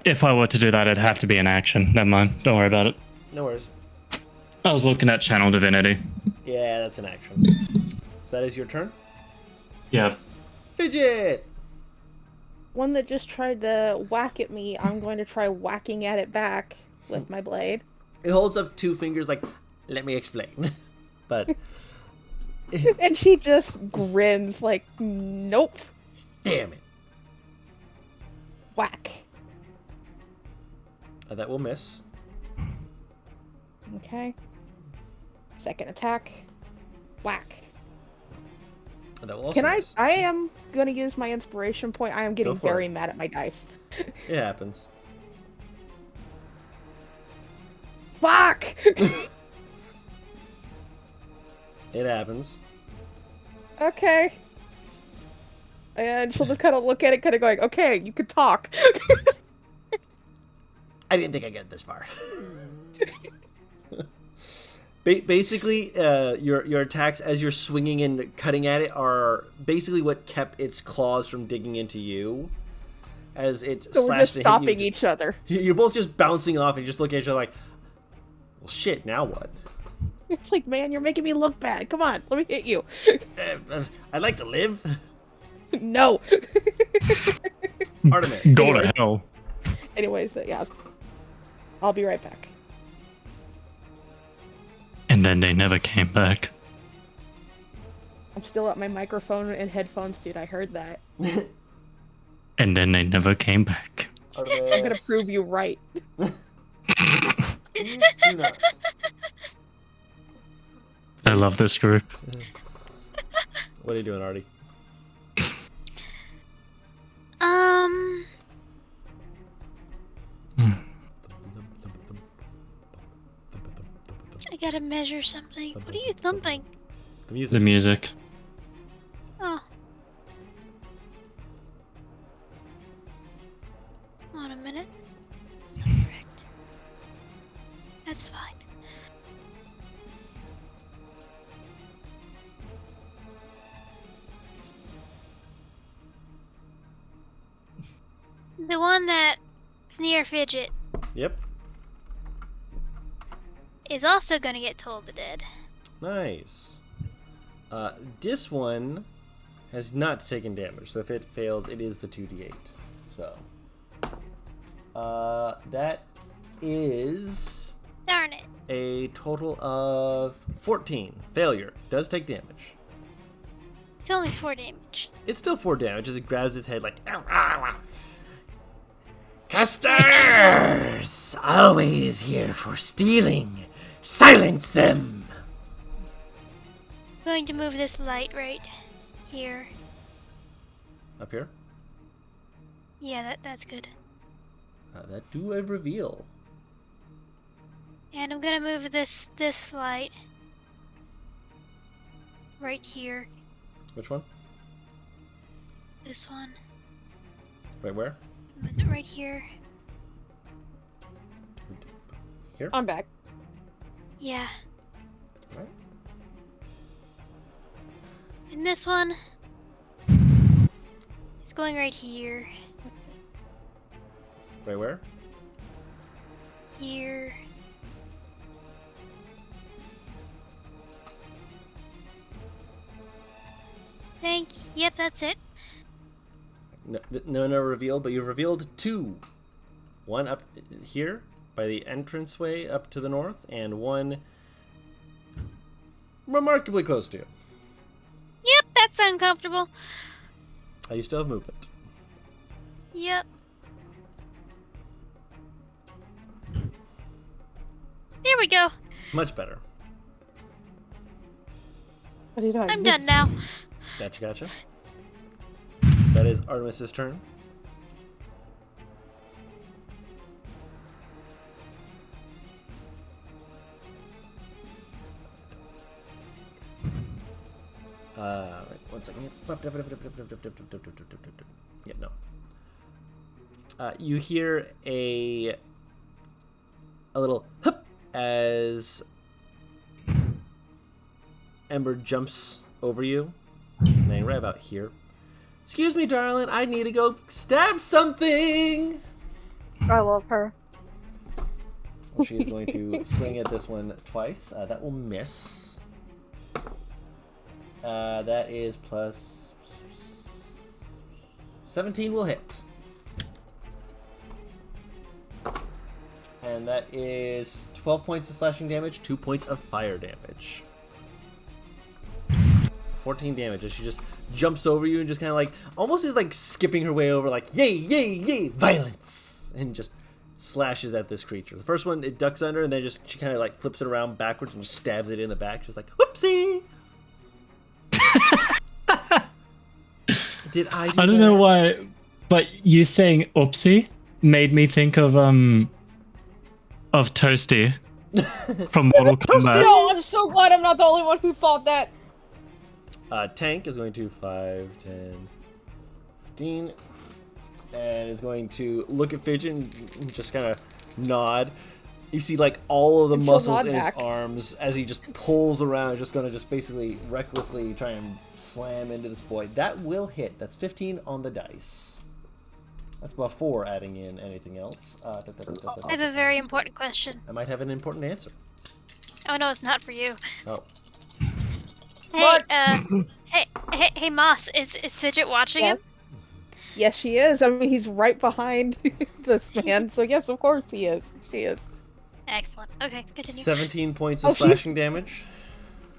If I were to do that, it'd have to be an action. Never mind. Don't worry about it. No worries. I was looking at Channel Divinity. Yeah, that's an action. So that is your turn? Yeah. Fidget! One that just tried to whack at me, I'm going to try whacking at it back with my blade. It holds up 2 fingers like, let me explain. But... And she just grins like, nope. Damn it. Whack. That will miss. Okay. Second attack. Whack. That will also Can I? miss. I am gonna use my inspiration point. I am getting for very it. mad at my dice. It happens. Fuck! It happens. Okay. And she'll just kind of look at it, kind of going, okay, you can talk. I didn't think I'd get this far. Basically, your attacks as you're swinging and cutting at it are basically what kept its claws from digging into you. As it So we're slashed just and hit stopping you. each other. You're both just bouncing off and you just look at each other like, well, shit, now what? It's like, man, you're making me look bad. Come on, let me hit you. I'd like to live. No. Artemis. Go to hell. Anyways, yeah. I'll be right back. And then they never came back. I'm still at my microphone and headphones, dude. I heard that. And then they never came back. Artemis. I'm gonna prove you right. Please do not. I love this group. What are you doing, Artie? I gotta measure something. What are you thumping? The music. The music. Oh. Hold on a minute. It's not correct. That's fine. The one that's near Fidget Yep. is also gonna get Toll the Dead. Nice. This one has not taken damage, so if it fails, it is the 2d8. So, that is Darn it. a total of 14. Failure. Does take damage. It's only 4 damage. It's still 4 damage as it grabs its head like, ow, ow, ow. Custers! Always here for stealing. Silence them! I'm going to move this light right here. Up here? Yeah, that's good. That do a reveal. And I'm gonna move this light right here. Which one? This one. Right where? Move it right here. Here? I'm back. Yeah. Right. And this one is going right here. Right where? Here. Yep, that's it. No revealed, but you've revealed 2. One up here by the entranceway up to the north, and one remarkably close to you. Yep, that's uncomfortable. You still have movement. Yep. There we go. Much better. What did I I'm miss? done now. Gotcha. That is Artemis's turn. Wait, 1 second. Yeah, no. You hear a little hup as Ember jumps over you, laying right about here. Excuse me, darling, I need to go stab something! I love her. Well, she is going to swing at this one twice. That will miss. That is plus 17 will hit. And that is 12 points of slashing damage, 2 points of fire damage. 14 damage as she just jumps over you and just kind of like, almost is like skipping her way over, like, yay, yay, yay, violence! And just slashes at this creature. The first one, it ducks under, and then just she kind of like flips it around backwards and just stabs it in the back. She's like, whoopsie! Did I do I don't know why, but you saying oopsie made me think of Toasty from Mortal Kombat. Still, I'm so glad I'm not the only one who thought that. Tank is going to 5, 10, 15, and is going to look at Fidget and just kind of nod. You see, like, all of the And she'll muscles nod in his back. arms as he just pulls around, just gonna just basically recklessly try and slam into this boy. That will hit. That's 15 on the dice. That's before adding in anything else. I have a very important question. I might have an important answer. Oh no, it's not for you. Oh, Hey, What? hey, Moss, is Fidget watching Yes. him? Yes, she is. I mean, he's right behind this man, so yes, of course he is. She is. Excellent. Okay, continue. 17 points Oh, of she's- slashing damage.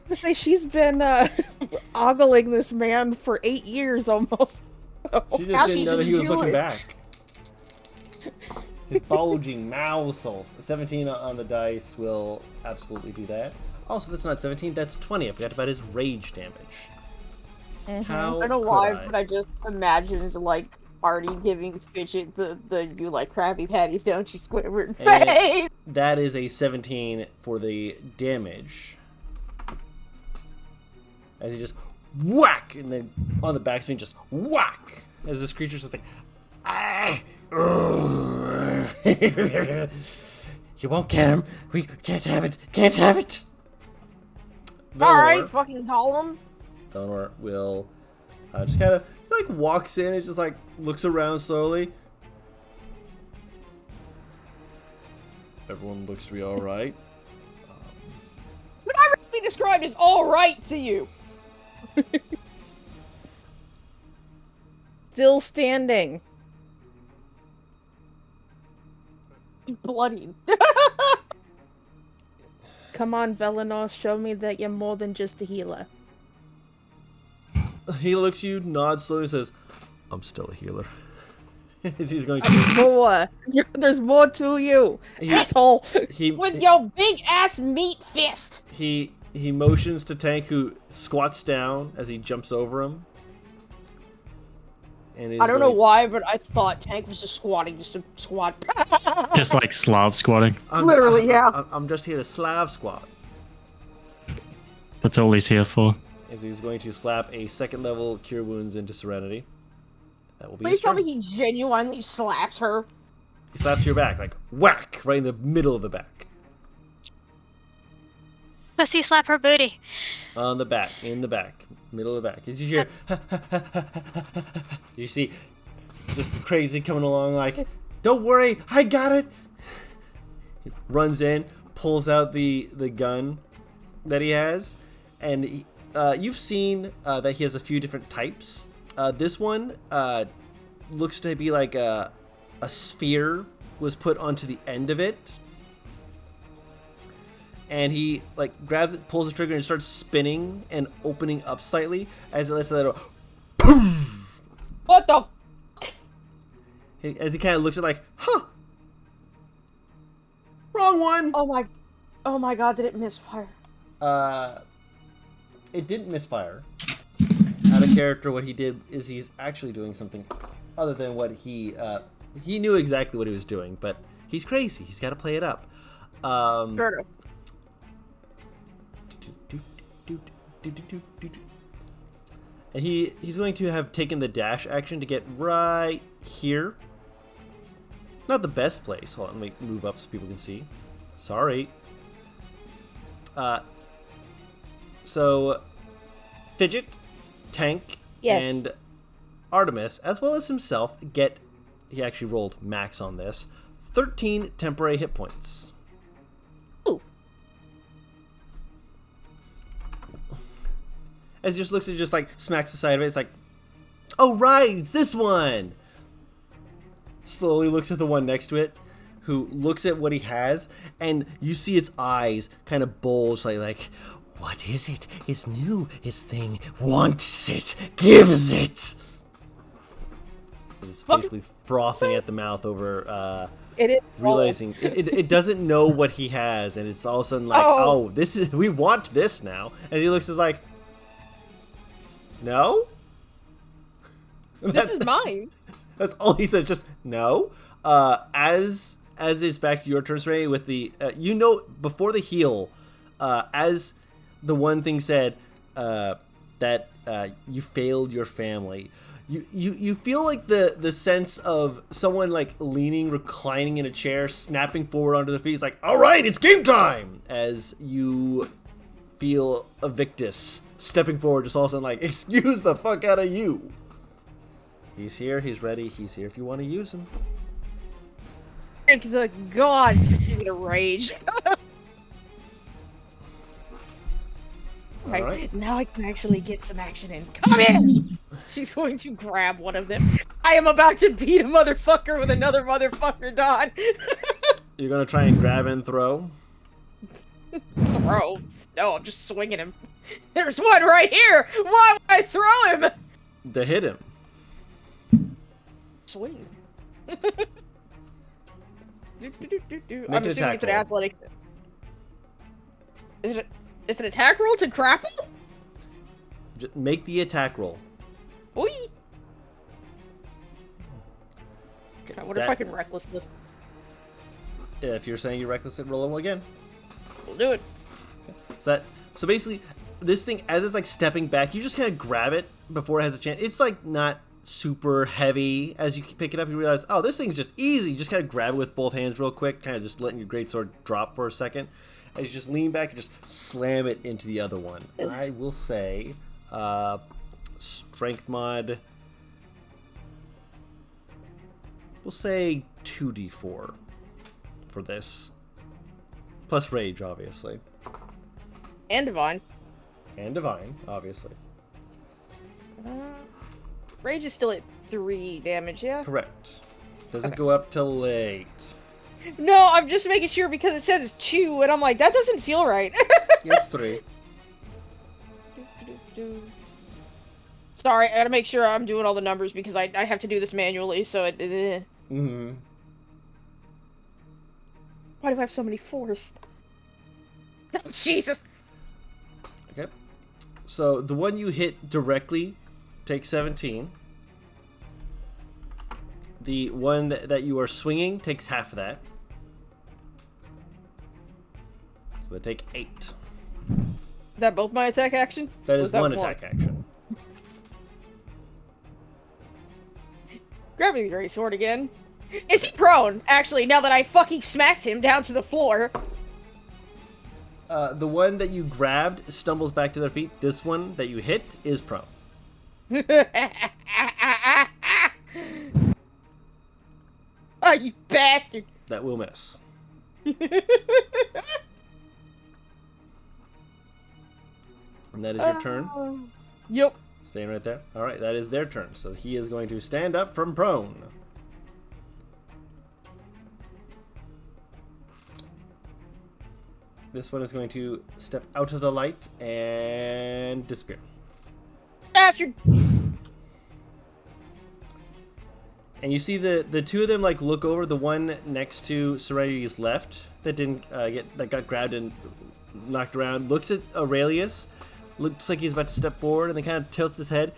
I say she's been ogling this man for 8 years almost. She How just she didn't know that he just was do looking it? back. His bulging mousels. 17 on the dice will absolutely do that. Also, that's not 17, that's 20. I forgot about his rage damage. How I don't know could why, I? but I just imagined like Artie giving Fidget the you like Krabby Patties, don't you, Squidward And- face? That is a 17 for the damage. As he just whack, and then on the backswing, just whack. As this creature's just like, ah, you won't get him. We can't have it. Can't have it. Alright, fucking call him. Eleanor will just kind of like walks in and just like looks around slowly. Everyone looks to be all right. But I would be described as alright to you. Still standing. Bloodied. Come on, Velinor, show me that you're more than just a healer. He looks at you, nods slowly, and says, "I'm still a healer." As he's going to. More. There's more to you, He- asshole. With your big ass meat fist. He motions to Tank, who squats down as he jumps over him. And is I don't know going- why, but I thought Tank was just squatting, just a squat. Just like Slav squatting. Literally, yeah. I'm just here to Slav squat. That's all he's here for. As he's going to slap a second level Cure Wounds into Serenity. That will be Please his tell turn. me he genuinely slaps her. He slaps your back, like whack, right in the middle of the back. Must he slap her booty? On the back, in the back, middle of the back. Did you hear? You see, just crazy coming along, like, don't worry, I got it. He runs in, pulls out the gun that he has, and he, you've seen that he has a few different types. This one looks to be like a sphere was put onto the end of it. And he like grabs it, pulls the trigger, and starts spinning and opening up slightly as it lets that boom. What the? as he kind of looks at like, huh, wrong one. Oh my god, did it misfire? It didn't misfire. Out of character, what he did is he's actually doing something other than what he knew exactly what he was doing, but he's crazy. He's got to play it up. Sure. And he's going to have taken the dash action to get right here. Not the best place. Hold on, let me move up so people can see. Sorry. So Fidget, Tank, Yes. and Artemis, as well as himself, he actually rolled max on this, 13 temporary hit points. Ooh. As he just looks at it, just like smacks the side of it, it's like, oh right, it's this one! Slowly looks at the one next to it, who looks at what he has, and you see its eyes kind of bulge like, what is it? It's new. His thing wants it, gives it. It's basically frothing at the mouth over It is realizing it doesn't know what he has, and it's all of a sudden like, oh, this is, we want this now. And he looks at like, no. This is mine. That's all he said. Just no. As it's back to your turn, Ray, with the before the heal, as the one thing said that you failed your family. You feel like the sense of someone like leaning, reclining in a chair, snapping forward onto their feet. It's like, all right, it's game time. As you feel Evictus stepping forward, just all of a sudden like, excuse the fuck out of you. He's here. He's ready. He's here if you want to use him. Thank the gods she's gonna rage. Alright. Now I can actually get some action in. Come in! She's going to grab one of them. I am about to beat a motherfucker with another motherfucker, Don. You're gonna try and grab and throw. Throw? No, I'm just swinging him. There's one right here! Why would I throw him? To hit him. Swing. Make I'm an assuming attack it's an roll. athletics. It's an attack roll to grapple? Just make the attack roll. Oi! I wonder if I can reckless this. If you're saying you're reckless, roll it again. We'll do it. So basically, this thing, as it's like stepping back, you just kind of grab it before it has a chance. It's like not super heavy. As you pick it up, you realize, oh, this thing's just easy. You just kind of grab it with both hands real quick, kind of just letting your greatsword drop for a second. As you just lean back and just slam it into the other one. I will say, strength mod, we'll say 2d4 for this. Plus rage, obviously. And divine. And divine, obviously. Rage is still at 3 damage, yeah? Correct. Doesn't go up till late. No, I'm just making sure because it says 2, and I'm like, that doesn't feel right. It's 3. Sorry, I gotta make sure I'm doing all the numbers because I have to do this manually, so it... Mm-hmm. Why do I have so many 4s? Oh, Jesus! Okay. So the one you hit directly takes 17. The one that you are swinging takes half of that. So they take 8. Is that both my attack actions? That Or is one attack action. Grabbing the great sword again. Is he prone? Actually, now that I fucking smacked him down to the floor. The one that you grabbed stumbles back to their feet. This one that you hit is prone. Oh, you bastard! That will miss. And that is your turn. Yep. Staying right there. All right, that is their turn. So he is going to stand up from prone. This one is going to step out of the light and disappear. Bastard! And you see the two of them like look over. The one next to Serenity's left that didn't got grabbed and knocked around looks at Aurelius, looks like he's about to step forward, and then kind of tilts his head,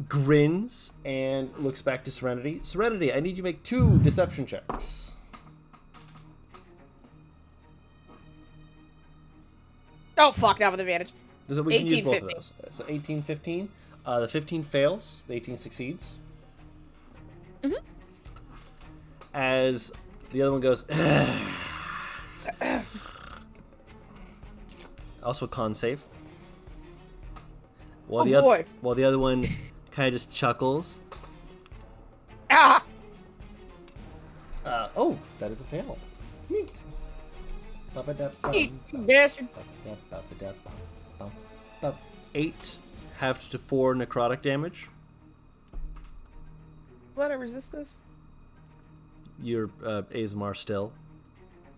grins, and looks back to Serenity. Serenity, I need you to make 2 deception checks. Oh fuck! Now with advantage. So we can use 18, both 15. of those. So 18, 15. The 15 fails. The 18 succeeds. As the other one goes. Also con save. While boy. While the other one kind of just chuckles. Ah! Oh, that is a fail. Neat. Eat, bastard. 8 halved to 4 necrotic damage. Let I resist this? You're Azmar still.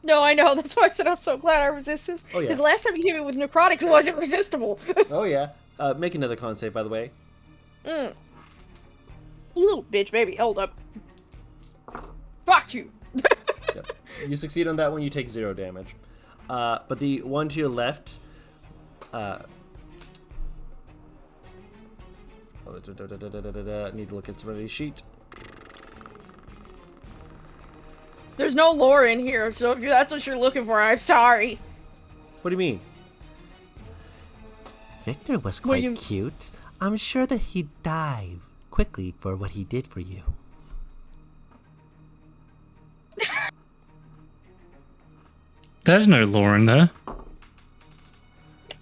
No, I know. That's why I said I'm so glad I resist this. Oh, yeah. Because last time you hit me with necrotic, it wasn't resistible. Oh yeah. Make another con save, by the way. You little bitch, baby. Hold up. Fuck you. Yep. You succeed on that one. You take 0 damage. But the one to your left. Need to look at Serenity's sheet. There's no lore in here, so if that's what you're looking for, I'm sorry. What do you mean? Victor was Well, quite you- cute. I'm sure that he'd die quickly for what he did for you. There's no lore in there.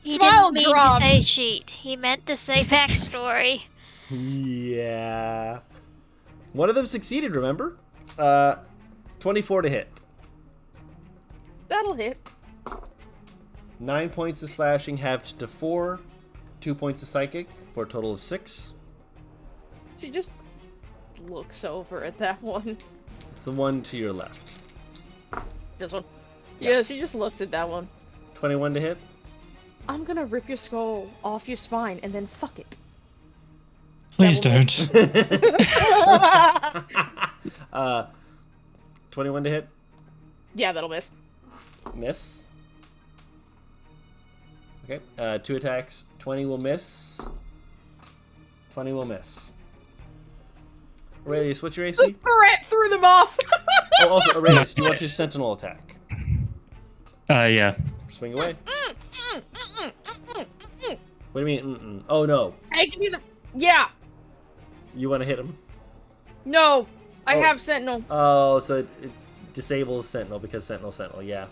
He Smile didn't mean to drop. say cheat. He meant to say backstory. Yeah. One of them succeeded, remember? 24 to hit. That'll hit. 9 points of slashing halved to 4. 2 points of psychic for a total of 6. She just looks over at that one. It's the one to your left. This one. Yeah, she just looks at that one. 21 to hit. I'm gonna rip your skull off your spine and then fuck it. Please That will 21 to hit. Yeah, that'll miss. Miss. Okay. 2 attacks. 20 will miss. 20 will miss. Aurelius, what's your AC? The threat threw them off! Oh, also, Aurelius, do you want to sentinel attack? Yeah. Swing away. What do you mean? Oh, no. I can do the... Yeah! You want to hit him? No! I Oh. have Sentinel. Oh, so it disables Sentinel because Sentinel, yeah.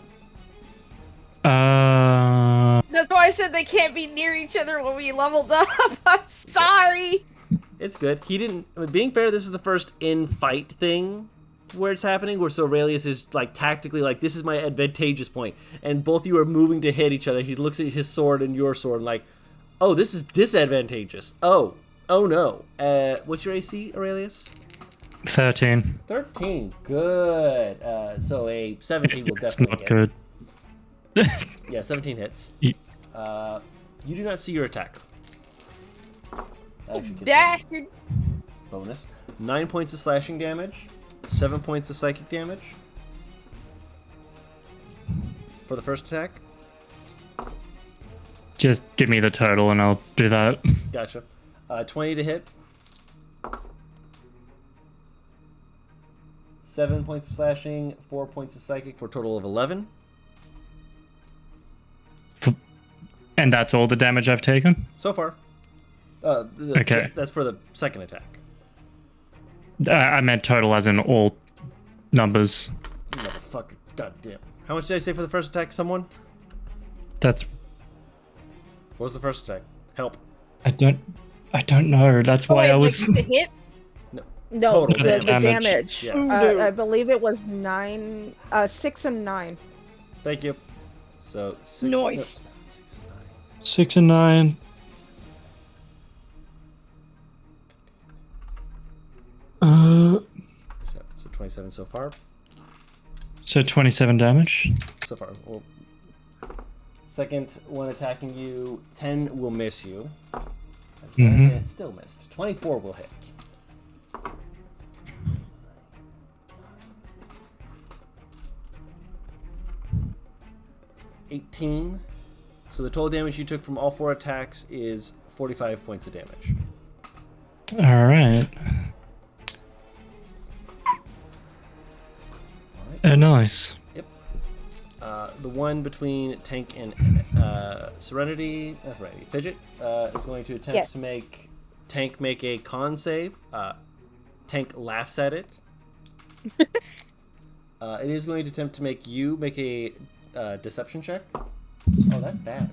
That's why I said they can't be near each other when we leveled up. I'm sorry! It's good. He didn't... I mean, being fair, this is the first in-fight thing where it's happening, where so Aurelius is, like, tactically, like, this is my advantageous point, and both of you are moving to hit each other. He looks at his sword and your sword and, like, oh, this is disadvantageous. Oh no. What's your AC, Aurelius? 13. 13. Good. So a 17 will It's definitely not hit. good. Yeah, 17 hits. Ye- You do not see your attacker. That actually gets a Bastard! bonus. 9 points of slashing damage. 7 points of psychic damage. For the first attack. Just give me the total and I'll do that. Gotcha. 20 to hit. 7 points of slashing, 4 points of psychic for a total of 11. And that's all the damage I've taken? So far. Okay. That's for the second attack. I meant total as in all numbers. Motherfucker. God damn. How much did I say for the first attack, someone? That's... What was the first attack? Help. I don't know. That's why Wait, I was... like, the hit? No, Total the damage. damage. Yeah. No. I believe it was 6 and 9. Thank you. So, Noise. 6 and 9. So 27 so far. So 27 damage. So far. Well, second one attacking you, 10 will miss you. And Mhm. it still missed. 24 will hit. 18. So the total damage you took from all 4 attacks is 45 points of damage. All right. Oh, nice. Yep. The one between Tank and Serenity, Fidget, is going to attempt to make Tank make a con save. Tank laughs at it. It is going to attempt to make you make a deception check. Oh, that's bad.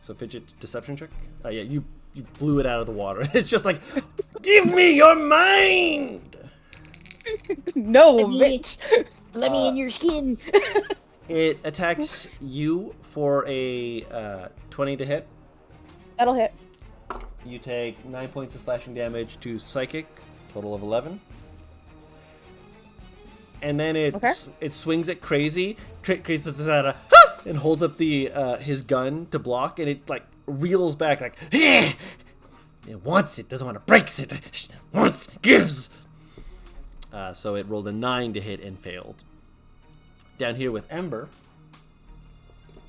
So Fidget, deception check? Yeah, you blew it out of the water. It's just like, give me your mind! No, bitch! Let me in your skin! It attacks you for a 20 to hit. That'll hit. You take 9 points of slashing damage to Psychic, total of 11. And then it swings at Crazy. Crazy does that, and holds up the his gun to block, and it like reels back like, it wants it, doesn't want to breaks it, wants, gives. So it rolled a 9 to hit and failed. Down here with Ember,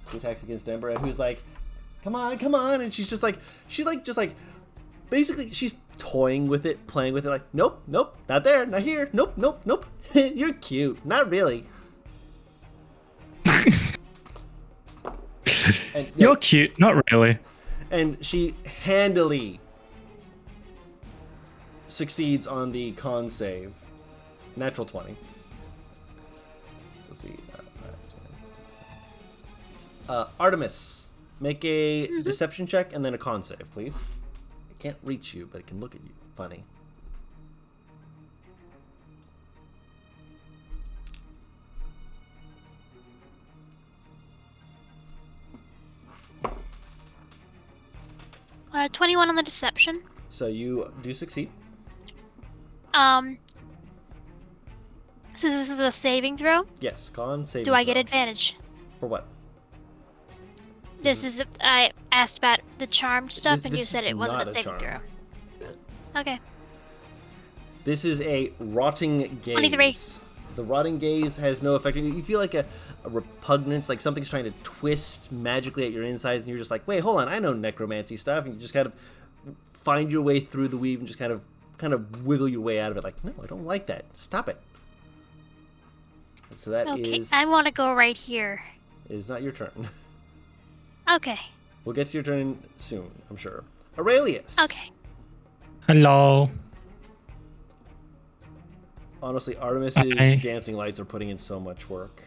who attacks against Ember, and who's like, come on, and she's just basically she's toying with it, playing with it, like, nope, not there, not here, nope, you're cute, not really. And, You're cute, not really. And she handily succeeds on the con save. Natural 20. So let's see. Artemis, make a deception check and then a con save, please. It can't reach you, but it can look at you. Funny. Uh, 21 on the deception. So you do succeed. So this is a saving throw. Yes, con save. Do I get advantage? For what? This is. I asked about the charmed stuff, and you this said is it wasn't not a a saving charm. throw. Okay. This is a rotting gaze. 23. The rotting gaze has no effect. You feel like a repugnance, like something's trying to twist magically at your insides, and you're just like, wait, hold on, I know necromancy stuff, and you just kind of find your way through the weave and just kind of wiggle your way out of it, like, no, I don't like that. Stop it. And so that Okay. is I want to go right here. not your turn. Okay. We'll get to your turn soon, I'm sure. Aurelius. Okay. Hello. Honestly, Artemis's dancing lights are putting in so much work.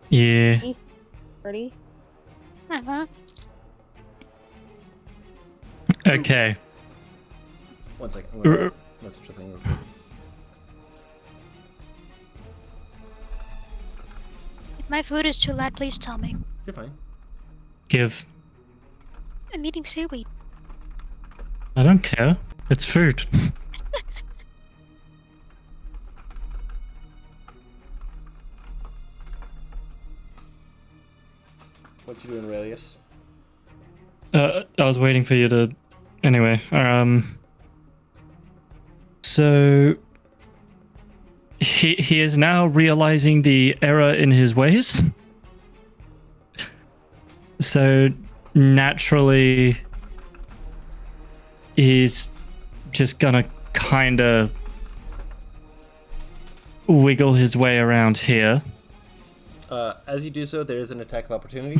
Yeah. Ready? Uh-huh. Okay. 1 second. I'm gonna message a thing real quick. If my food is too loud, please tell me. You're fine. Give. I'm eating seaweed. I don't care. It's food. What you doing, Aurelius? I was waiting for you to. Anyway, so he is now realizing the error in his ways. So naturally, he's just gonna kind of wiggle his way around here. As you do so, there is an attack of opportunity.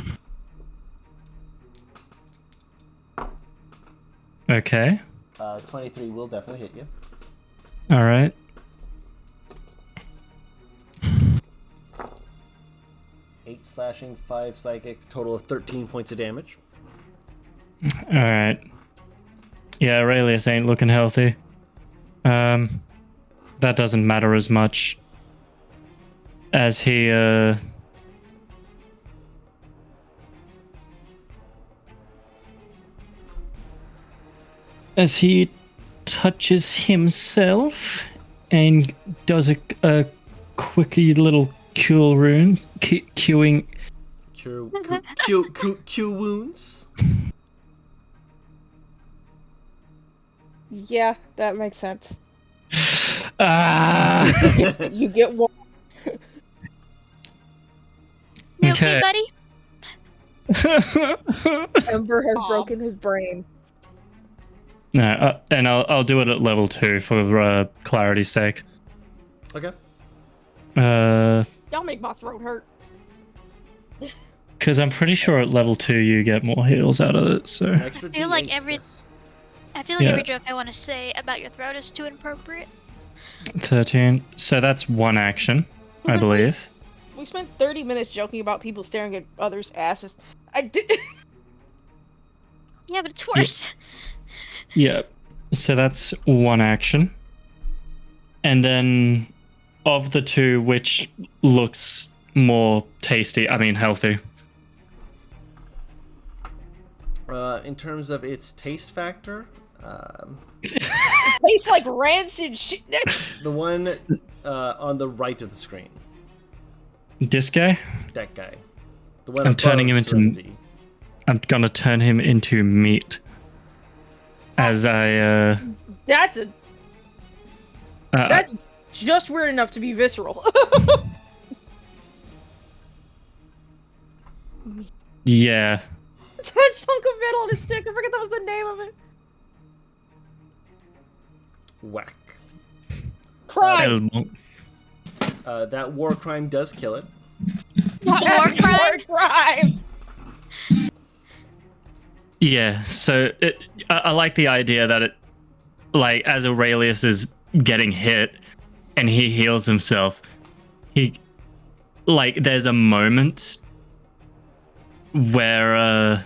Okay. 23 will definitely hit you. All right. Eight slashing, 5 psychic, total of 13 points of damage. All right. Yeah, Aurelius ain't looking healthy. That doesn't matter as much as he touches himself and does a quickie little cure rune, queuing. Q wounds. Yeah, that makes sense. Ah. You get one. You Okay. okay, buddy? Ember has Aw. broken his brain. No, and I'll do it at level 2 for clarity's sake. Okay. Y'all make my throat hurt. Because I'm pretty sure at level 2 you get more heals out of it. So An extra I feel like D8, every- yes. I feel like Yeah. every joke I want to say about your throat is too inappropriate. 13. So that's one action, I believe. We spent 30 minutes joking about people staring at others' asses. I did. Yeah, but it's worse. Yeah. So that's one action. And then of the two, which looks more tasty, I mean healthy? In terms of its taste factor, Tastes like rancid shit. the one on the right of the screen, This guy? that guy. The one I'm turning above him into- Serenity. I'm gonna turn him into meat. As I, That's just weird enough to be visceral. yeah. A chunk of metal on a stick. I forget that was the name of it. Whack. Crime. That war crime does kill it. War crime? Crime. Yeah, so I like the idea that it, like, as Aurelius is getting hit and he heals himself, there's a moment where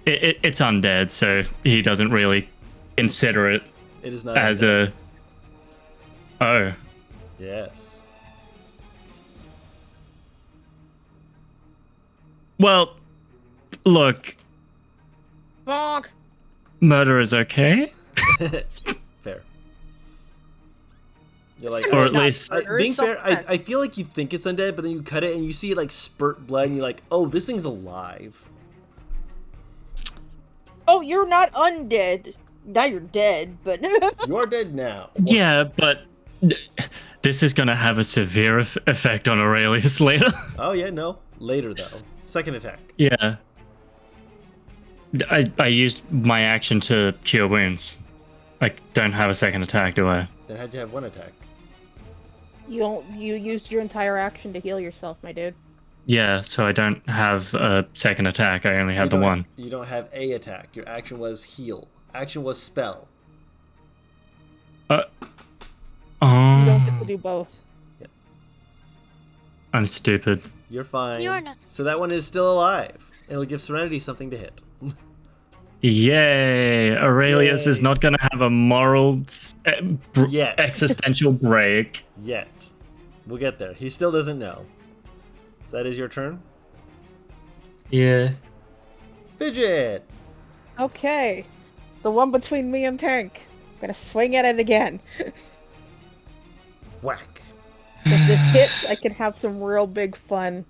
it's undead, so he doesn't really consider it It is not as undead. oh. Yes. Well, look, Bonk. murder is okay, Fair. You're like, or Really at not least murder, being it's fair, self-defense. I feel like you think it's undead, but then you cut it and you see it like spurt blood, and you're like, oh, this thing's alive. Oh, you're not undead. Now you're dead, but You're dead now. yeah, but this is gonna have a severe effect on Aurelius later. Oh yeah, no. Later though. Second attack. Yeah. I used my action to cure wounds. I don't have a second attack, do I? Then how'd you have one attack? You used your entire action to heal yourself, my dude. Yeah, so I don't have a second attack. I only You have the don't- one. You don't have a attack. Your action was heal. Action was spell. You don't get to Oh, do both. I'm stupid. You're fine. You are not. So that one is still alive. It'll give Serenity something to hit. Yay! Aurelius is Yay. not gonna have a moral Yet. existential break. Yet. We'll get there. He still doesn't know. So that is your turn. Yeah. Fidget! Okay. The one between me and Tank. I'm gonna swing at it again. Whack. If this hits, I can have some real big fun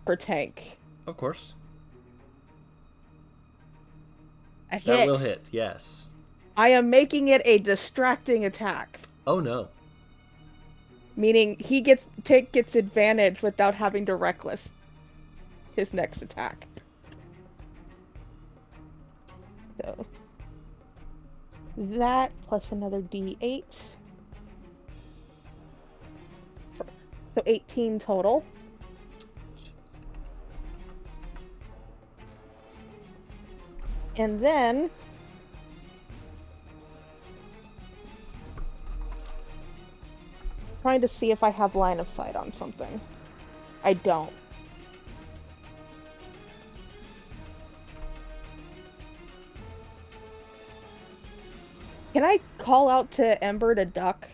for Tank. Of course. A That hit. will hit, yes. I am making it a distracting attack. Oh no. Meaning Tank gets advantage without having to reckless his next attack. So that plus another D8. So 18 total. And then trying to see if I have line of sight on something. I don't. Can I call out to Ember to duck?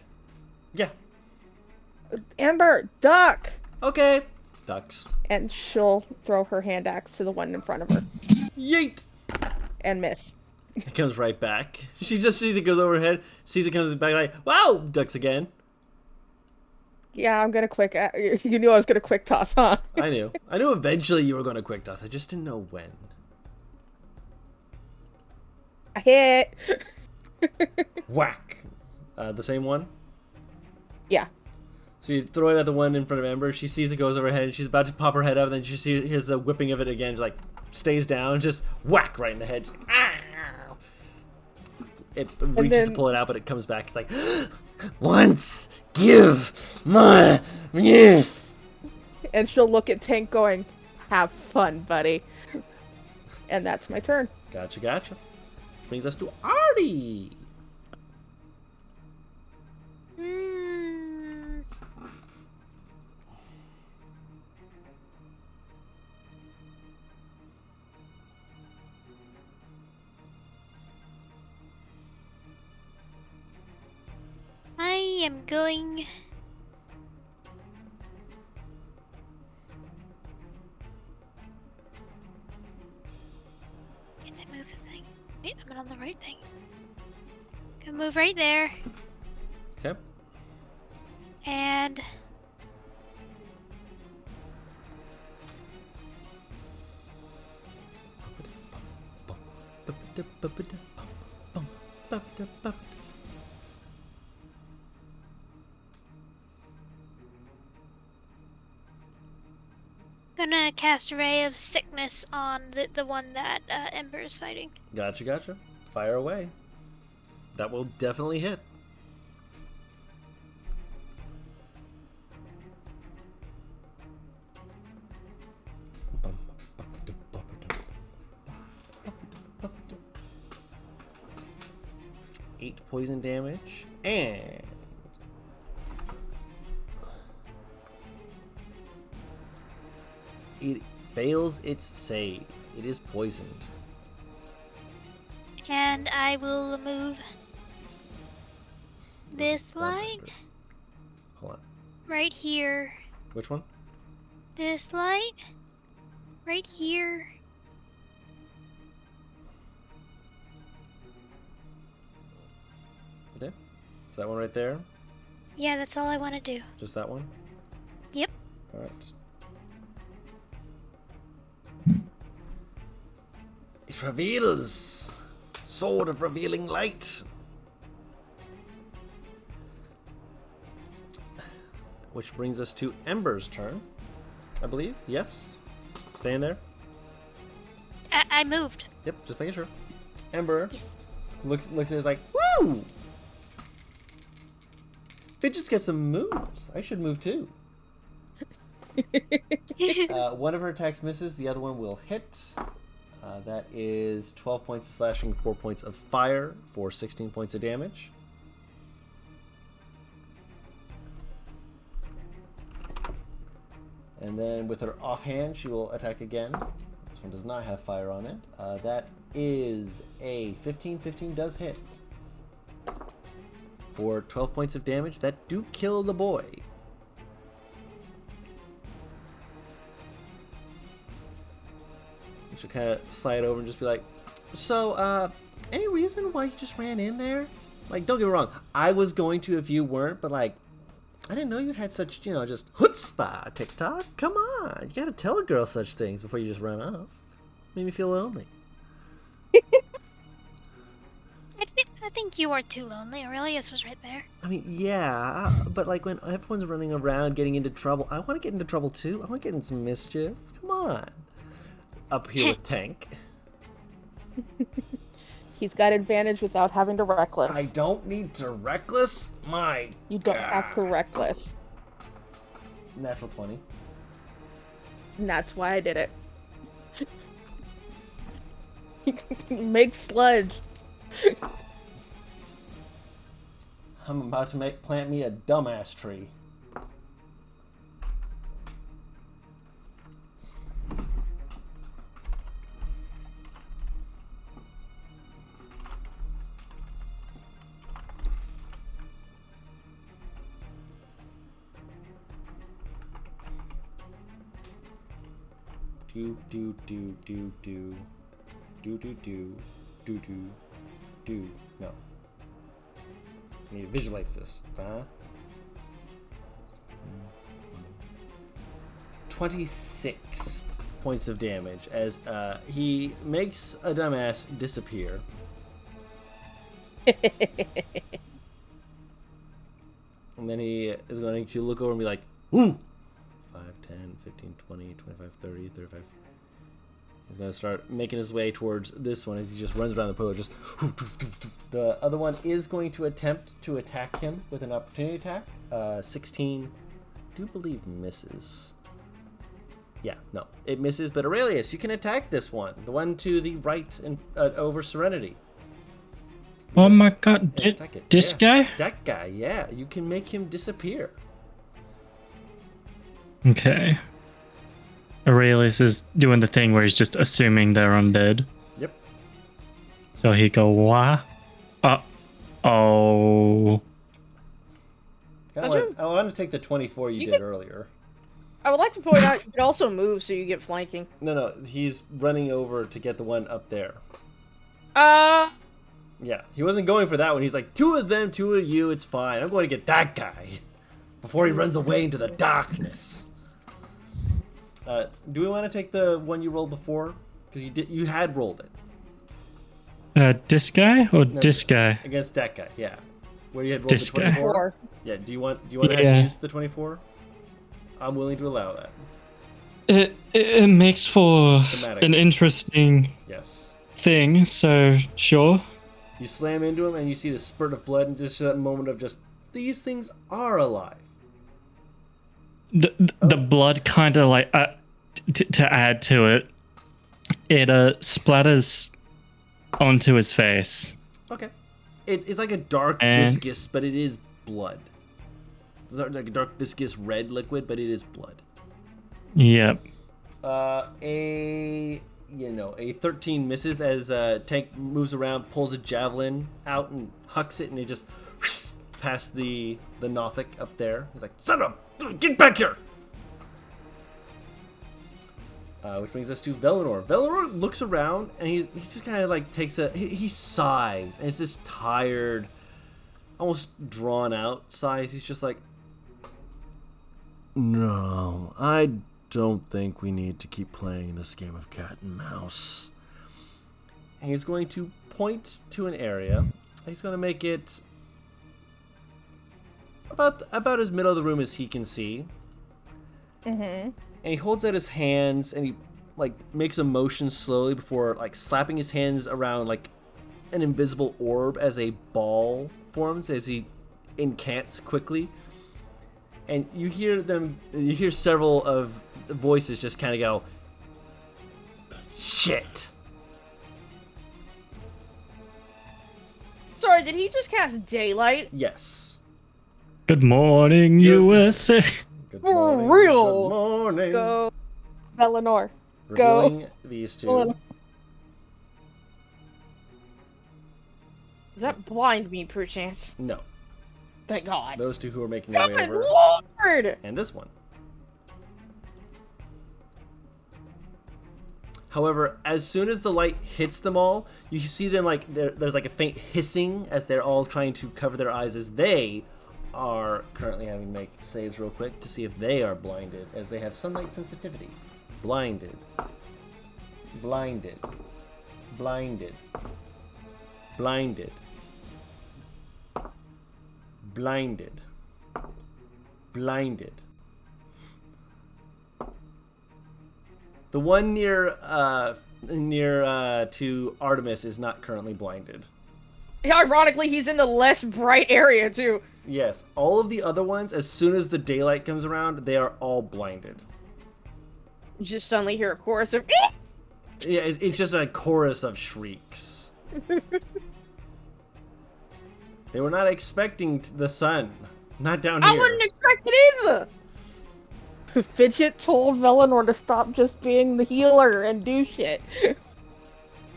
Yeah. Ember, duck! Okay. Ducks. And she'll throw her hand axe to the one in front of her Yeet! and miss. It comes right back. She just sees it goes over her head, sees it comes back like, wow! Ducks again. Yeah, I'm gonna quick. You knew I was gonna quick toss, huh? I knew. I knew eventually you were going to quick toss. I just didn't know when. I hit. Whack! The same one? Yeah. So you throw it at the one in front of Ember. She sees it goes over her head, and she's about to pop her head up, and then she hears the whipping of it again. She, like, stays down, just whack right in the head. She's like, ah! It reaches to pull it out, but it comes back. It's like, once give my yes. And she'll look at Tank going, have fun, buddy. And that's my turn. Gotcha. Which brings us to Artie. I am going. Can't I move the thing? Wait, I'm on the right thing. Gonna move right there. Okay. And gonna cast a ray of sickness on the one that Ember is fighting. Gotcha. Fire away. That will definitely hit. Eight poison damage, and it fails its save. It is poisoned. And I will move this light Hold on. right here. Which one? This light right here. Okay. So that one right there. Yeah, that's all I want to do. Just that one. Yep. All right. It reveals. Sword of revealing light. Which brings us to Ember's turn, I believe. Yes? Staying there? I moved. Yep, just making sure. Ember Yes. looks at it like, woo! Fidget's got some moves. I should move too. One of her attacks misses, the other one will hit. That is 12 points of slashing, 4 points of fire for 16 points of damage. And then with her offhand, she will attack again. This one does not have fire on it. That is a 15. 15 does hit. For 12 points of damage, that do kill the boy. She'll kind of slide over and just be like, so, any reason why you just ran in there? Like, don't get me wrong, I was going to if you weren't, but like, I didn't know you had such, just chutzpah, TikTok. Come on, you gotta tell a girl such things before you just run off. Made me feel lonely. I think you are too lonely. Aurelius was right there. I mean, yeah, but like when everyone's running around getting into trouble, I want to get into trouble too. I want to get in some mischief. Come on. Up here with Tank. He's got advantage without having to reckless. I don't need to reckless. My You don't have to reckless. Natural 20. And that's why I did it. Make sludge. I'm about to plant me a dumbass tree. Do. No. I need to visualize this. 26 points of damage as he makes a dumbass disappear. And then he is going to look over and be like, "Ooh!" 5, 10, 15, 20, 25, 30, 35. He's going to start making his way towards this one as he just runs around the pillar. Just the other one is going to attempt to attack him with an opportunity attack. 16, I do believe misses. Yeah, no, it misses. But Aurelius, you can attack this one, the one to the right and over Serenity. Oh my god, this guy? That guy, yeah. You can make him disappear. Okay. Aurelius is doing the thing where he's just assuming they're undead. Yep. So he go, wah? Oh. I want to take the 24 you did earlier. I would like to point out you can also move so you get flanking. No, he's running over to get the one up there. Yeah, he wasn't going for that one. He's like, 2 of them, 2 of you, it's fine. I'm going to get that guy before he runs away into the darkness. Do we want to take the one you rolled before? Because you had rolled it. This guy or this guy? Against that guy, yeah. Where you had rolled This the 24? Yeah, do you want to use the 24? I'm willing to allow that. It makes for an interesting thing, so sure. You slam into him and you see the spurt of blood and just that moment of just, these things are alive. The blood kind of like, to add to it, it splatters onto his face. Okay. It's like a dark viscous, but it is blood. Like a dark viscous red liquid, but it is blood. Yep. A 13 misses as Tank moves around, pulls a javelin out and hucks it, and it just past the Nothic up there. He's like, "Son of a, get back here!" Which brings us to Velinor. Velinor looks around and he just kind of like takes he sighs, and it's this tired, almost drawn out sighs. He's just like, "No, I don't think we need to keep playing this game of cat and mouse." And he's going to point to an area. He's going to make it about as middle of the room as he can see. Mm-hmm. And he holds out his hands and he like makes a motion slowly before like slapping his hands around like an invisible orb as a ball forms as he incants quickly. And you hear several of the voices just kind of go, "Shit." Sorry, did he just cast Daylight? Yes. Good morning, USA. Good For morning. real. Good morning. Go, Velinor. Revealing Go. these two. Velinor. Does that blind me, perchance? No. Thank God. Those two who are making their way Good over. Lord! And this one. However, as soon as the light hits them all, you see them like there's like a faint hissing as they're all trying to cover their eyes as they are currently having to make saves real quick to see if they are blinded, as they have sunlight sensitivity. Blinded. Blinded. Blinded. Blinded. Blinded. Blinded. The one near to Artemis is not currently blinded. Ironically, he's in the less bright area, too. Yes, all of the other ones, as soon as the daylight comes around, they are all blinded. You just suddenly hear a chorus of Yeah, it's just a chorus of shrieks. They were not expecting the sun. Not down here. I wouldn't expect it either! Fidget told Velinor to stop just being the healer and do shit.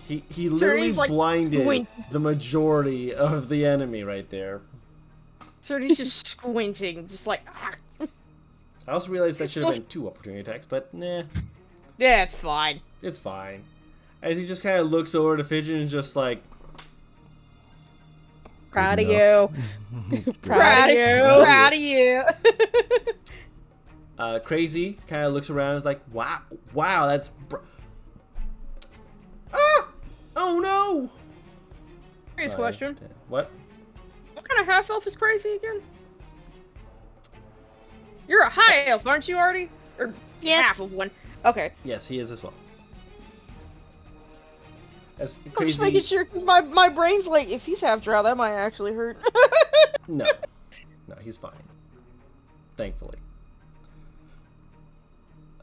He literally he's, like, blinded the majority of the enemy right there. So he's just squinting, just like, ah. I also realized that should have been 2 opportunity attacks, but nah. Yeah, it's fine. It's fine. As he just kind of looks over to Fidget and just like... Proud of you. Proud of you. Proud of you. Crazy kind of looks around and is like, wow, that's... Oh no! Serious question. What? What kind of half-elf is Crazy again? You're a high elf, aren't you, Artie? Or Yes. half of one. Okay. Yes, he is as well. As I'm just making crazy. sure, because my brain's like, if he's half drow, that might actually hurt. No, he's fine. Thankfully.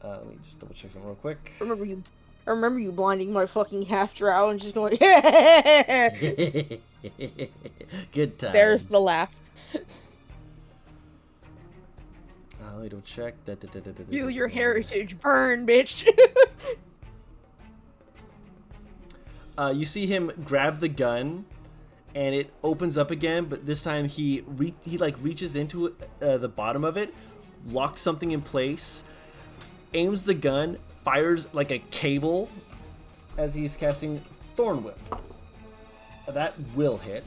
Let me just double check something real quick. I remember you blinding my fucking half drow and just going, Good times. There's the laugh. Let me double check. Feel your heritage burn, bitch. You see him grab the gun, and it opens up again. But this time he reaches into the bottom of it, locks something in place, aims the gun, fires like a cable as he's casting Thorn Whip. That will hit.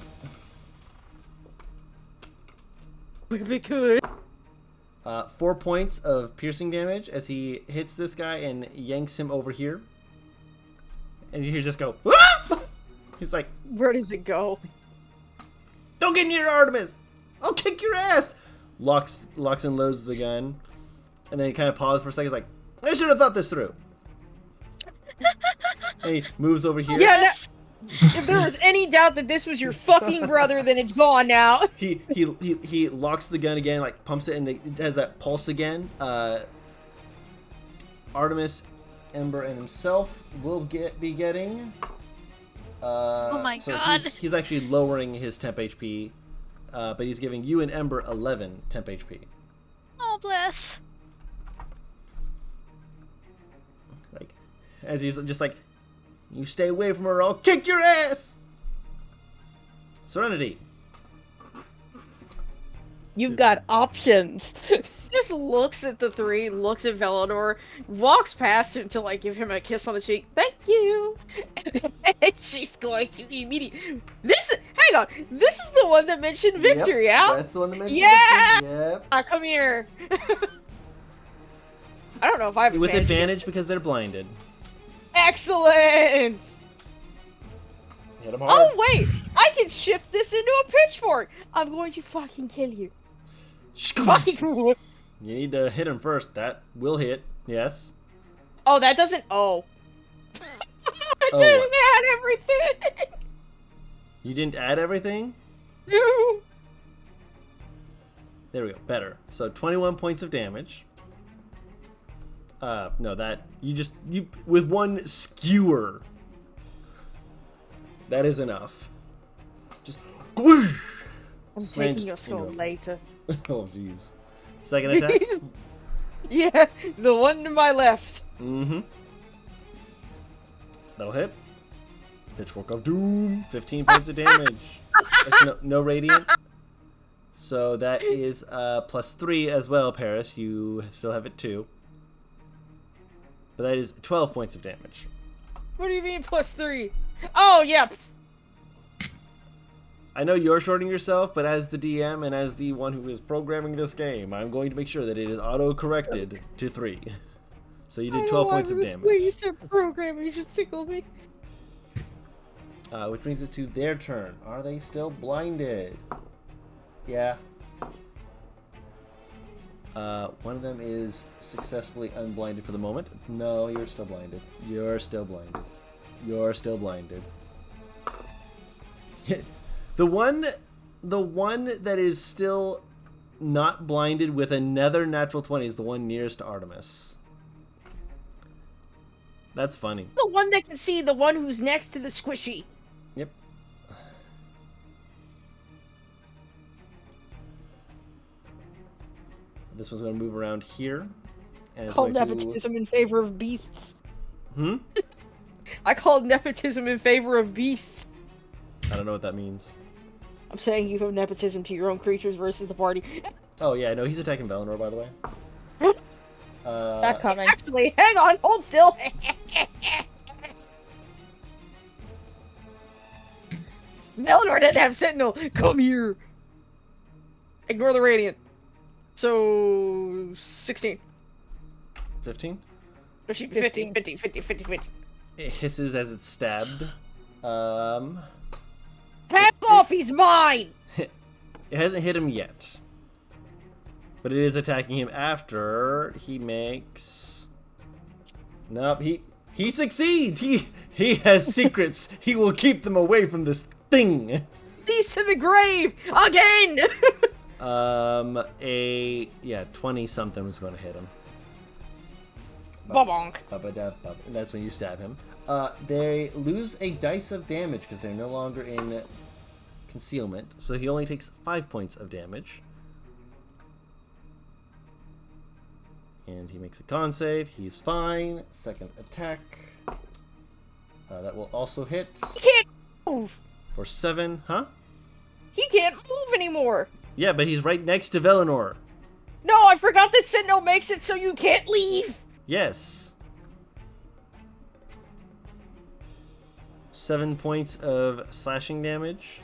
If it could. 4 points of piercing damage as he hits this guy and yanks him over here. And you hear just go, "Ah!" He's like, Where does it go? "Don't get near Artemis! I'll kick your ass!" Locks and loads the gun. And then he kind of pauses for a second. He's like, "I should have thought this through." And he moves over here. Yeah, if there was any doubt that this was your fucking brother, then it's gone now. He locks the gun again, like pumps it, and it has that pulse again. Artemis, Ember, and himself will be getting. Oh my so god. He's actually lowering his temp HP, but he's giving you and Ember 11 temp HP. Oh, bless. Like, as he's just like, "You stay away from her, I'll kick your ass!" Serenity. You've got options. Just looks at the three, looks at Velador, walks past him to like give him a kiss on the cheek. Thank you. And she's going to immediately. Hang on. This is the one that mentioned victory, Yep, Al. that's the one that mentioned Yeah! victory. Yep. Come here. I don't know if I have With advantage advantage because they're blinded. Excellent. Hit him hard. Oh wait, I can shift this into a pitchfork. I'm going to fucking kill you. Fucking. You need to hit him first. That will hit. Yes. Oh, that doesn't. Oh. I Oh, didn't add everything. You didn't add everything? No. There we go. Better. So 21 points of damage. No, that you with one skewer. That is enough. Just I'm slam taking your just skull into him. later. Oh jeez. Second attack. Yeah, the one to my left. Mm-hmm. That'll hit. Pitchfork of Doom. 15 points of damage. Actually, no radiant. So that is +3 as well, Paris. You still have it too. But that is 12 points of damage. What do you mean +3? Oh yeah. I know you're shorting yourself, but as the DM and as the one who is programming this game, I'm going to make sure that it is auto-corrected to 3. So you did 12 points of damage. Wait, you said programming, you just tickled me. Which brings it to their turn. Are they still blinded? Yeah. One of them is successfully unblinded for the moment. No, you're still blinded. You're still blinded. You're still blinded. The one that is still not blinded with another natural 20 is the one nearest to Artemis. That's funny. The one that can see the one who's next to the squishy. Yep. This one's going to move around here. And it's Called going to... nepotism in favor of beasts. Hmm? I called nepotism in favor of beasts. I don't know what that means. I'm saying you have nepotism to your own creatures versus the party. Oh, yeah, no, he's attacking Valinor, by the way. That coming. Actually, hang on, hold still. Meldor doesn't have Sentinel. Come here. Ignore the radiant. So 16. 15? 15. It hisses as it's stabbed. Hands off, he's mine! It hasn't hit him yet. But it is attacking him after he makes... Nope, he succeeds! He has secrets! He will keep them away from this thing! These to the grave! Again! 20-something was going to hit him. Bonk. And that's when you stab him. They lose a dice of damage because they're no longer in concealment. So he only takes 5 points of damage. And he makes a con save. He's fine. Second attack. That will also hit. He can't move! For 7, huh? He can't move anymore! Yeah, but he's right next to Velinor. No, I forgot that Sentinel makes it so you can't leave! Yes. 7 points of slashing damage.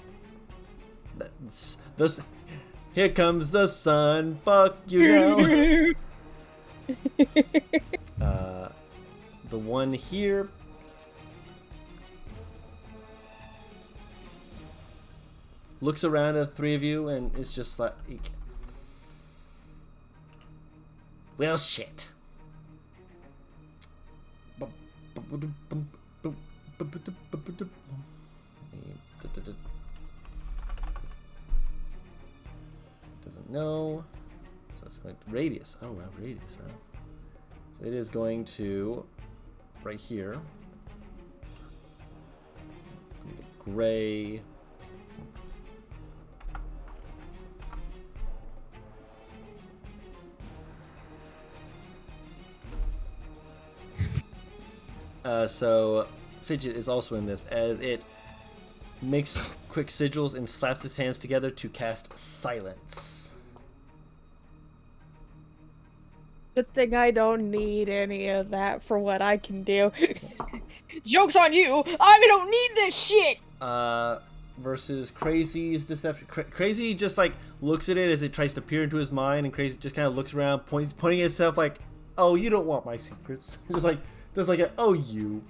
That's this. Here comes the sun. Fuck you now. The one here. Looks around at the three of you and is just like, well, shit. Doesn't know. So it's going to radius. Oh, wow, radius. Wow. So it is going to right here. Gray. So Fidget is also in this, as it makes quick sigils and slaps its hands together to cast Silence. Good thing I don't need any of that for what I can do. Joke's on you! I don't need this shit! Versus Crazy's Deception. Crazy just like looks at it as it tries to peer into his mind, and Crazy just kind of looks around, pointing at itself like, "Oh, you don't want my secrets." Just like there's like a, "Oh, you."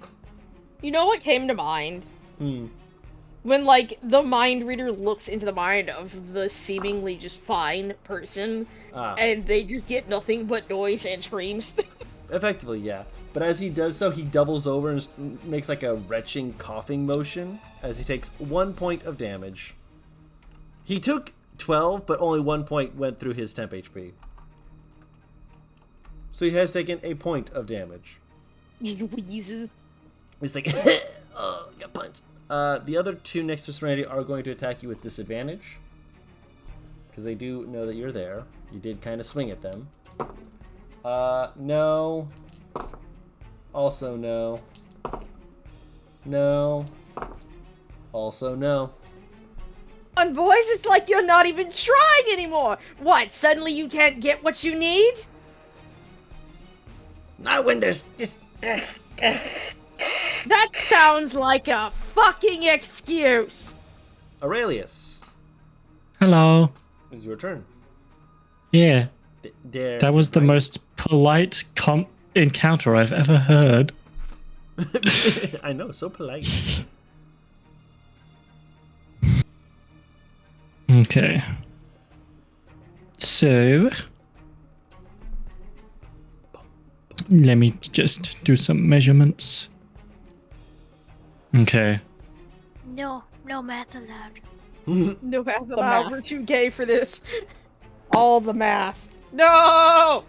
You know what came to mind? When, like, the mind reader looks into the mind of the seemingly just fine person, and they just get nothing but noise and screams. Effectively, yeah. But as he does so, he doubles over and makes like a retching coughing motion as he takes 1 point of damage. He took 12, but only 1 point went through his temp HP. So he has taken a point of damage. Just wheezes. He's like, oh, got punched. The other two next to Serenity are going to attack you with disadvantage. Because they do know that you're there. You did kind of swing at them. No. Also no. No. Also no. And boys, it's like you're not even trying anymore! What, suddenly you can't get what you need? Not when there's just... That sounds like a fucking excuse! Aurelius, Hello. it's your turn. Yeah, Dare that was the right? most polite encounter I've ever heard. I know, so polite. Okay. So, let me just do some measurements. Okay. No math allowed. No math The allowed, math. we're too gay for this. All the math. No!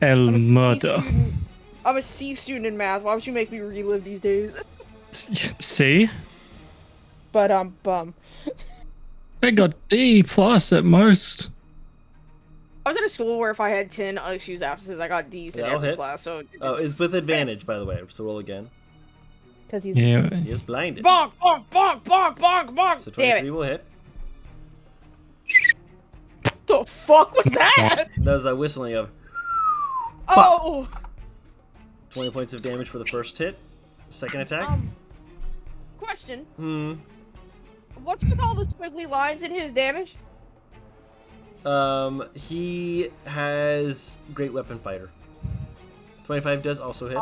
El murder. I'm a C student in math, why would you make me relive these days? See? But bum. I got D plus at most. I was in a school where if I had 10 unexcused absences, I got D's in That'll every hit. class, so... Oh, it's with advantage, by the way, so roll again. Because he's Yeah. He is blinded. Bonk, bonk, bonk, bonk, bonk, bonk! So Damn 23 it! will hit. The fuck was that? That was a whistling of Oh! 20 points of damage for the first hit. Second attack. Question. What's with all the squiggly lines in his damage? He has Great Weapon Fighter. 25 does also hit.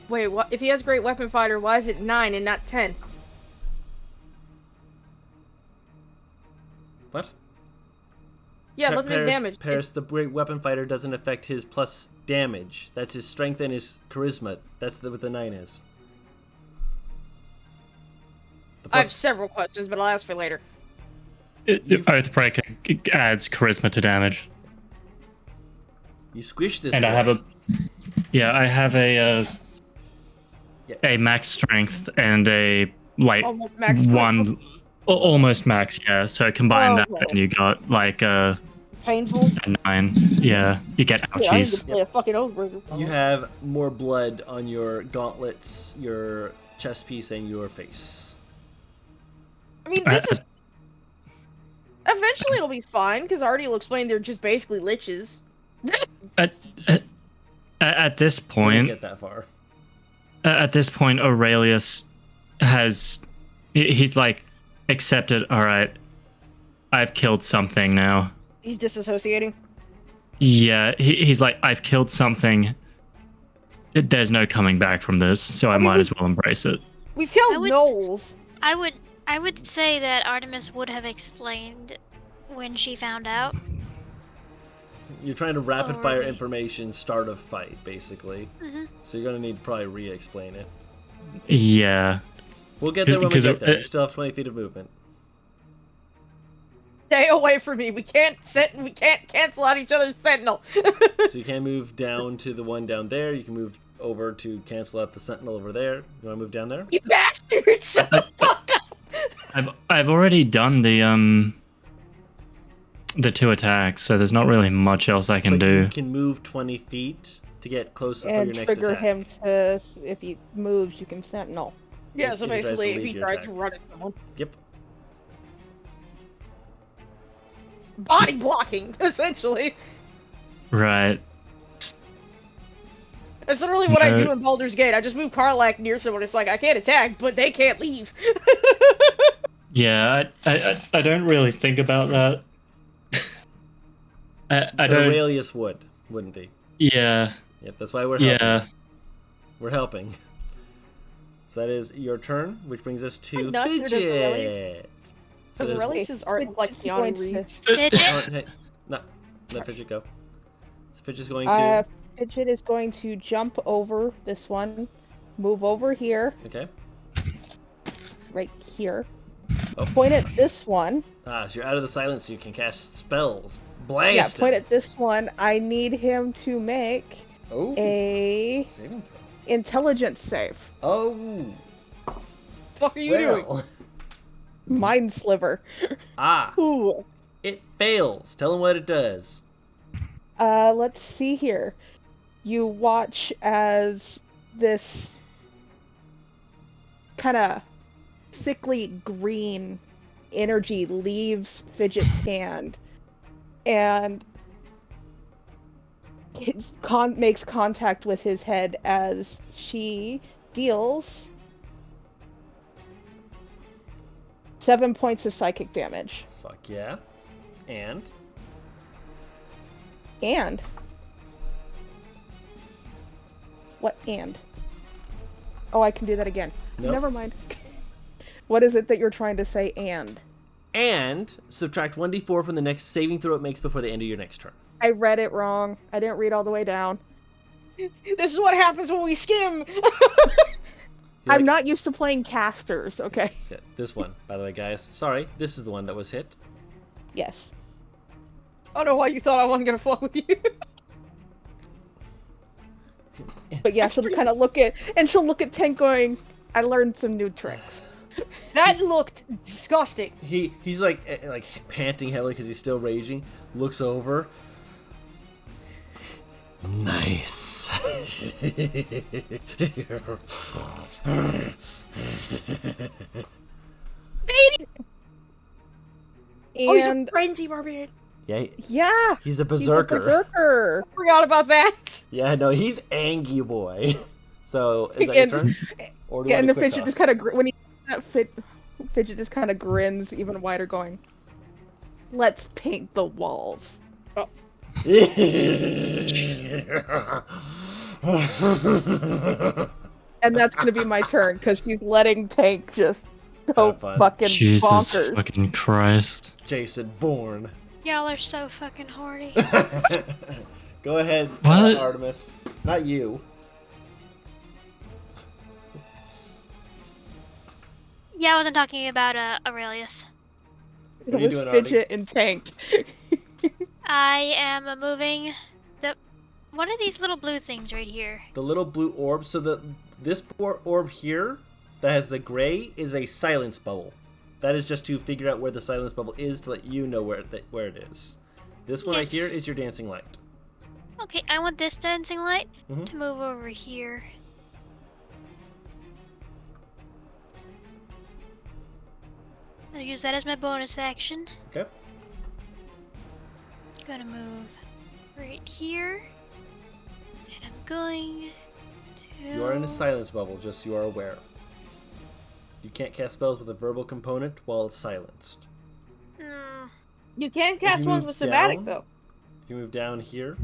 Wait, what? If he has Great Weapon Fighter, why is it 9 and not 10? What? Yeah, look at his damage. Paris, the great weapon fighter doesn't affect his plus damage. That's his strength and his charisma. That's what the 9 is. I have several questions, but I'll ask for later. Oathbreaker adds charisma to damage. You squish this. And boy. I have a max strength and a Almost max almost max, yeah. So combine that and you got like a Painful. 9. Yeah, you get Yeah, I need ouchies. to play a fucking Oathbreaker. You have more blood on your gauntlets, your chest piece, and your face. I mean, this is... Eventually it'll be fine, because already will explain they're just basically liches. At this Didn't point, get that far. Aurelius he's like accepted. All right, I've killed something now. He's disassociating. Yeah, he's like, I've killed something. There's no coming back from this, so I might as well embrace it. We've killed Knowles. I would say that Artemis would have explained when she found out. You're trying to rapid fire Already. information, start a fight, basically. Mm-hmm. So you're gonna need to probably re-explain it. Yeah. We'll get there when we Because get there. You still have 20 feet of movement. Stay away from me. We can't cancel out each other's sentinel. So you can move down to the one down there. You can move over to cancel out the sentinel over there. You want to move down there? You bastard! Shut the fuck up! I've already done the 2 attacks, so there's not really much else I can But do. you can move 20 feet to get close for And your next trigger attack. him to, if he moves, you can sentinel. Yeah, so If he tries to basically, if lead he your tries attack. to run at someone. Yep. Body blocking, essentially. Right. That's literally what I No. do in Baldur's Gate. I just move Karlak near someone. It's like, I can't attack, but they can't leave. Yeah, I don't really think about that. I But don't. Aurelius would, wouldn't he? Yeah. Yep, that's why we're helping. Yeah. We're helping. So that is your turn, which brings us to Not there, does Aurelius. Fidget. So Does there's- Aurelius' art look like It's going Keanu to- Reeves? Fidget? Oh, hey, no, let Fidget go. So Fidget's going to... Fidget is going to jump over this one, move over here, Okay. right here, Oh. point at this one. Ah, so you're out of the silence, so you can cast spells. Blast Yeah, him. point at this one. I need him to make Oh. a Saving throw. intelligence save. Oh. Fuck are you doing? Well. Mind sliver. Ah. Ooh. It fails. Tell him what it does. Let's see here. You watch as this kind of sickly green energy leaves Fidget's hand and makes contact with his head as she deals 7 points of psychic damage. Fuck yeah. And? And what and? Oh, I can do that again. Nope. Never mind. What is it that you're trying to say and? And subtract 1d4 from the next saving throw it makes before the end of your next turn. I read it wrong. I didn't read all the way down. This is what happens when we skim. You're I'm like, not used to playing casters, okay? Shit, this one, by the way, guys. Sorry, this is the one that was hit. Yes. I don't know why you thought I wasn't gonna fuck with you. But yeah, she'll just kind of look at Tank going, I learned some new tricks. That looked disgusting. He's like panting heavily because he's still raging. Looks over. Nice. Oh, he's a And frenzy barbarian. Yeah, yeah, he's a he's a berserker. berserker. Forgot about that. Yeah, no, he's angry boy. So is that your And- turn? Or do you Yeah, and want the a quick Fidget just toss? kind of when he that Fidget just kind of grins even wider, going, "Let's paint the walls." And that's gonna be my turn because she's letting Tank just go Have fun. fucking Jesus bonkers. fucking Christ. Jason Bourne. Y'all are so fucking horny. Go ahead, What? Artemis. Not you. Yeah, I wasn't talking about Aurelius. What It are you was doing, Artie? Fidget and Tank. I am moving the. What are these little blue things right here? The little blue orb. So this orb here that has the gray is a silence bubble. That is just to figure out where the silence bubble is to let you know where it is. This one Yeah. right here is your dancing light. Okay, I want this dancing light Mhm. to move over here. I'll use that as my bonus action. Okay. Gonna move right here. And I'm going to... You are in a silence bubble, just so you are aware. You can't cast spells with a verbal component while it's silenced. Mm, You can If cast you ones move with somatic down- though. If you move down here,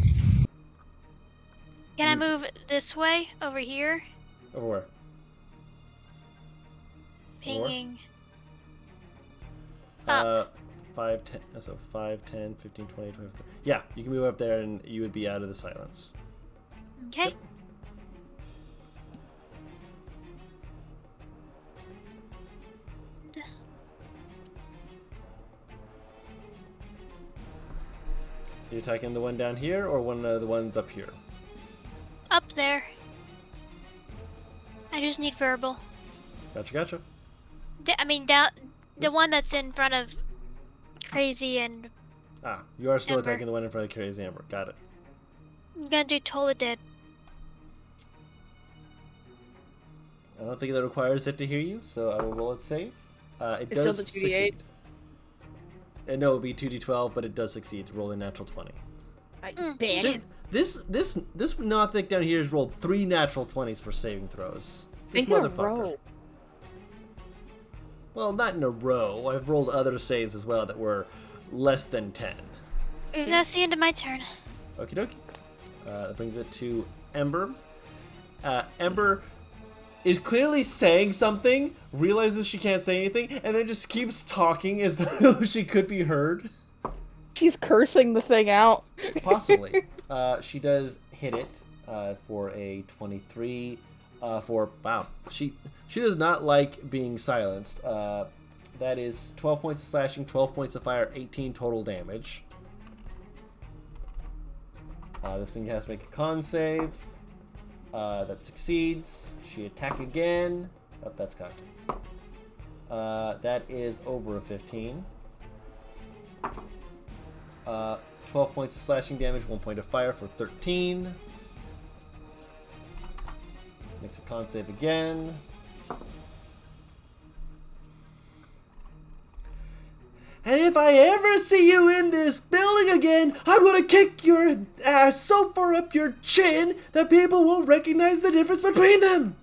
can I move this way, over here? over where? Pinging. Up. 5, 10, so 5, 10, 15, 20, 25, 30. Yeah, you can move up there and you would be out of the silence. Okay. Are you attacking the one down here or one of the ones up here? Up there. I just need verbal. Gotcha. I mean, down the Oops. one that's in front of Crazy, and Ah, you are still Amber. attacking the one in front of Crazy Amber. Got it. I'm gonna do Tola Dead. I don't think that requires it to hear you, so I will roll it safe. It It's does still the 2d8? succeed. No, it would be 2d12, but it does succeed. Roll a natural 20. Bitch. This Nothic down here has rolled 3 natural 20s for saving throws. This In a motherfucker. row. Well, not in a row. I've rolled other saves as well that were less than 10. That's the end of my turn. Okie dokie. That brings it to Ember. Ember is clearly saying something, realizes she can't say anything, and then just keeps talking as though she could be heard. She's cursing the thing out. Possibly. She does hit it for a 23. Wow. She does not like being silenced. That is 12 points of slashing, 12 points of fire, 18 total damage. This thing has to make a con save. That succeeds. She attack again. Oh, that's cocked. That is over a 15. 12 points of slashing damage, 1 point of fire for 13. Makes a con save again. And if I ever see you in this building again, I'm gonna kick your ass so far up your chin that people won't recognize the difference between them.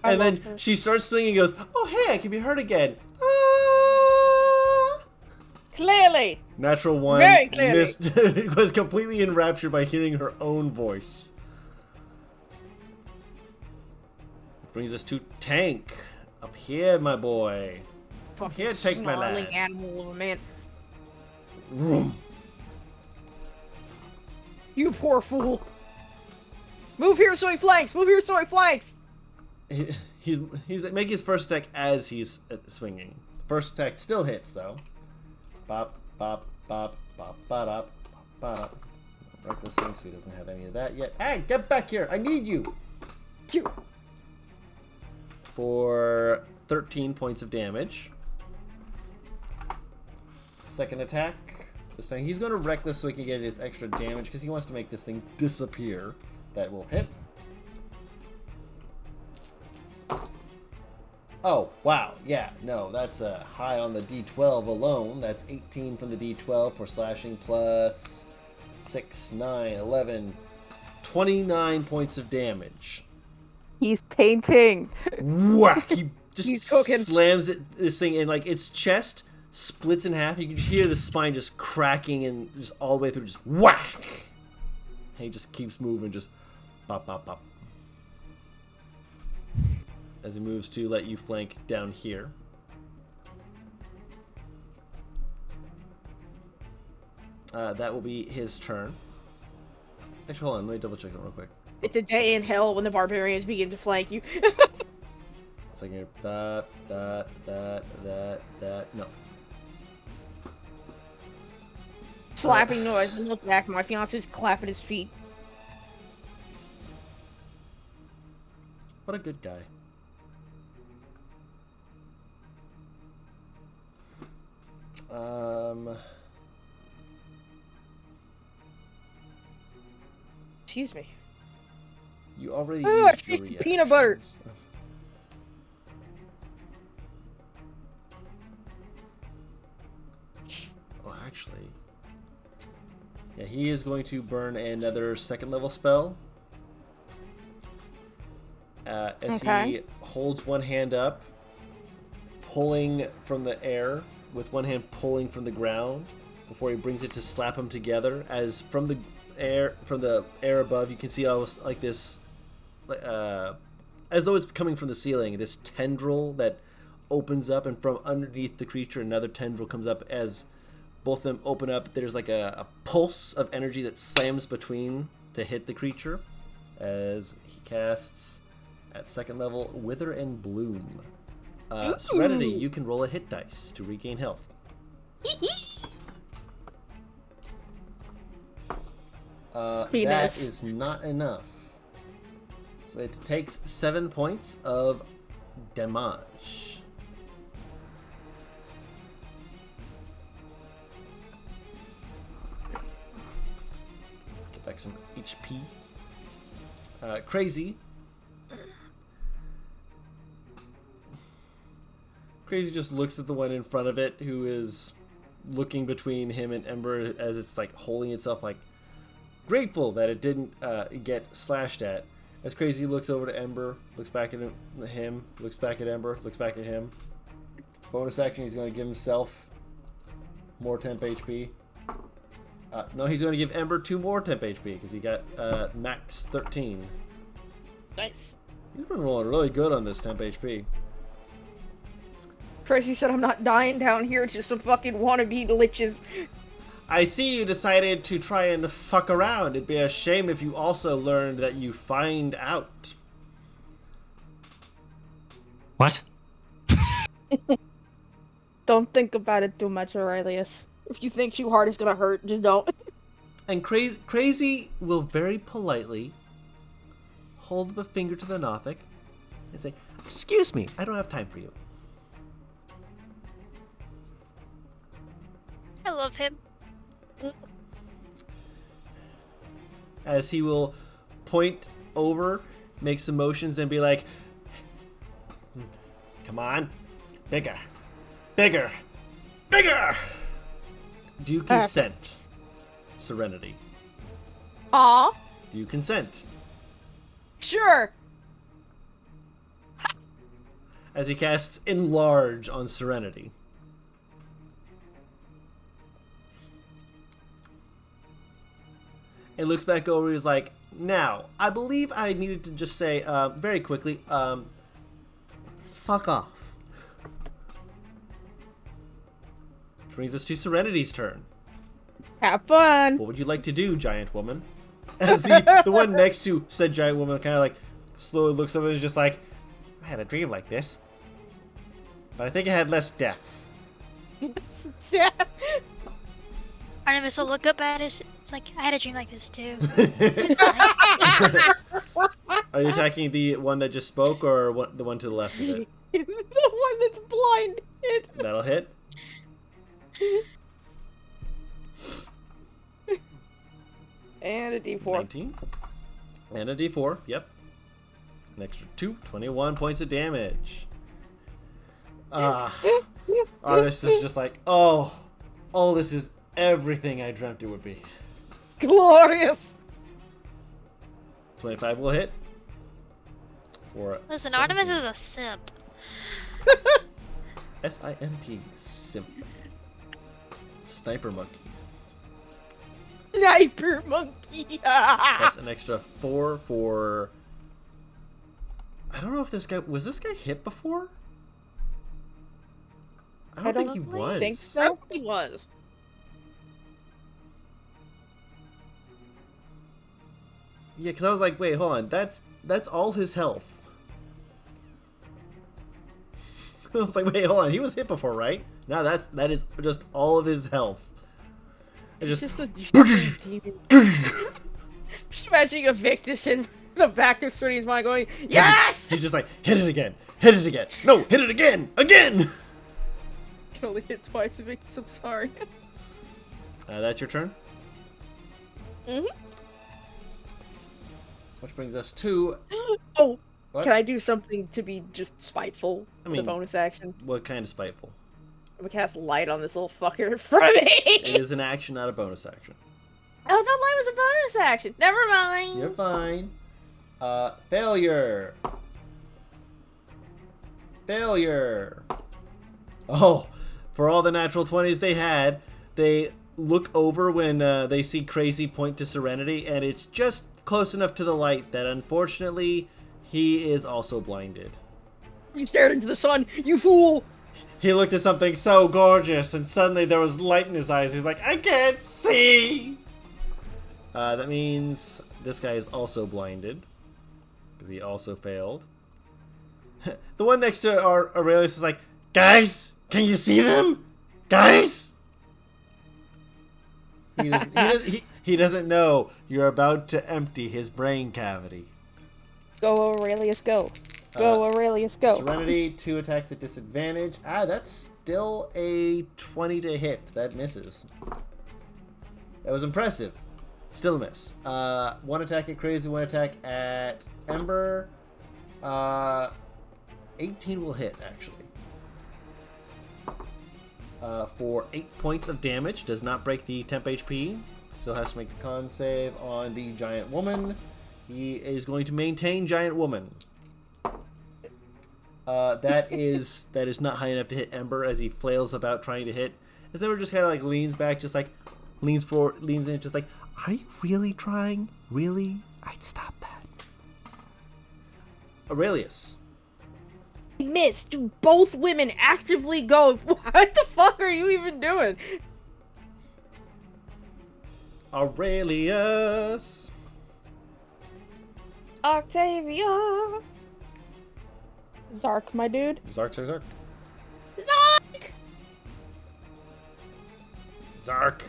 And then she starts swinging and goes, "Oh hey, I can be hurt again." Ah! Clearly. Natural 1 Very clearly. missed. Was completely enraptured by hearing her own voice. Brings us to Tank. Up here, my boy. Fucking Here, take my snarling lad. animal of a man. Vroom. You poor fool. Move here so he flanks. Move here so he flanks. He's making his first attack as he's swinging. First attack still hits though. Bop bop bop bop bop bop bop. Reckless thing, so he doesn't have any of that yet. Hey, get back here! I need you. You. For 13 points of damage. Second attack. This time he's going to reckless so he can get his extra damage because he wants to make this thing disappear. That will hit. Oh, wow. Yeah, no, that's high on the D12 alone. That's 18 from the D12 for slashing plus 6, 9, 11, 29 points of damage. He's painting. Whack! He just He's cooking. slams this thing in, like, its chest splits in half. You can just hear the spine just cracking and just all the way through, just whack! And he just keeps moving, just bop, bop, bop. As he moves to let you flank down here. That will be his turn. Actually, hold on. Let me double check that real quick. It's a day in hell when the barbarians begin to flank you. Second here. That. No. Slapping noise. I look back. My fiance's clapping his feet. What a good guy. Excuse me. You already Oh, I used your tasted peanut butter. reactions. Oh, actually. Yeah, he is going to burn another second level spell. As he holds one hand up, pulling from the air, with one hand pulling from the ground, before he brings it to slap them together. As from the air above, you can see almost like this, as though it's coming from the ceiling, this tendril that opens up, and from underneath the creature, another tendril comes up. As both of them open up, there's like a pulse of energy that slams between to hit the creature, as he casts at second level Wither and Bloom. Serenity, you can roll a hit dice to regain health. That is not enough. So it takes 7 points of damage. Get back some HP. Crazy. Crazy just looks at the one in front of it, who is looking between him and Ember as it's like holding itself, like grateful that it didn't get slashed at. As Crazy looks over to Ember, looks back at him, looks back at Ember, looks back at him. Bonus action, he's going to give himself more temp HP. No, he's going to give Ember 2 more temp HP because he got max 13. Nice. He's been rolling really good on this temp HP. Tracy said I'm not dying down here, just some fucking wannabe liches. I see you decided to try and fuck around. It'd be a shame if you also learned that you find out. What? Don't think about it too much, Aurelius. If you think too hard it's gonna hurt, just don't. And Crazy will very politely hold up a finger to the Nothic and say, "Excuse me, I don't have time for you." I love him. As he will point over, make some motions, and be like, "Come on, bigger, bigger, bigger." Do you consent, Serenity? Aw, Do you consent? sure. As he casts Enlarge on Serenity. And looks back over, he's like, "Now, I believe I needed to just say, very quickly, fuck off." Which brings us to Serenity's turn. Have fun. What would you like to do, giant woman? As the one next to said giant woman kind of like slowly looks up and is just like, "I had a dream like this, but I think it had less death." Artemis will look up at it. It's like, I had a dream like this too. Are you attacking the one that just spoke, or the one to the left of it? The one that's blinded. That'll hit. And a D4. 19. And a D4, yep. An extra 2, 21 points of damage. Artist is just like, oh, this is everything I dreamt it would be. Glorious. 25 will hit. Listen, Artemis is a simp. SIMP, simp. Sniper monkey. Sniper monkey. That's an extra 4 for... I don't know if this guy... Was this guy hit before? I don't think he was. I think so. He was. Yeah, because I was like, wait, hold on. That's all his health. I was like, wait, hold on. He was hit before, right? No, that is just all of his health. It's just a demon. Just imagining a Victus in the back of Swinny's mind going, yes! He's just like, hit it again. Hit it again. No, hit it again. Again! I can only hit twice, Victus. I'm sorry. That's your turn. Mm-hmm. Which brings us to... Oh, What? can I do something to be just spiteful? I mean- the bonus action. What kind of spiteful? I'm gonna cast light on this little fucker in front of me. It is an action, not a bonus action. Oh, I thought light was a bonus action. Never mind. You're fine. Failure. Failure. Oh, for all the natural 20s they had, they look over when they see Crazy point to Serenity, and it's just close enough to the light that unfortunately he is also blinded. You stared into the sun, you fool! He looked at something so gorgeous, and suddenly there was light in his eyes. He's like, I can't see! That means this guy is also blinded, because he also failed. The one next to Aurelius is like, guys, can you see them? Guys? He doesn't know you're about to empty his brain cavity. Go, Aurelius, go. Go, Aurelius, go. Serenity, 2 attacks at disadvantage. That's still a 20 to hit. That misses. That was impressive. Still a miss. 1 attack at Crazy, 1 attack at Ember. 18 will hit, actually. For 8 points of damage. Does not break the temp HP. Still has to make the con save on the Giant Woman. He is going to maintain Giant Woman. That is not high enough to hit Ember as he flails about trying to hit. As Ember just kind of like leans back, just like leans forward, leans in, just like, Are you really trying? Really? I'd stop that. Aurelius. Miss, do both women actively go, what the fuck are you even doing? Aurelius. Octavia. Zark, my dude. Zark. Zark! Zark.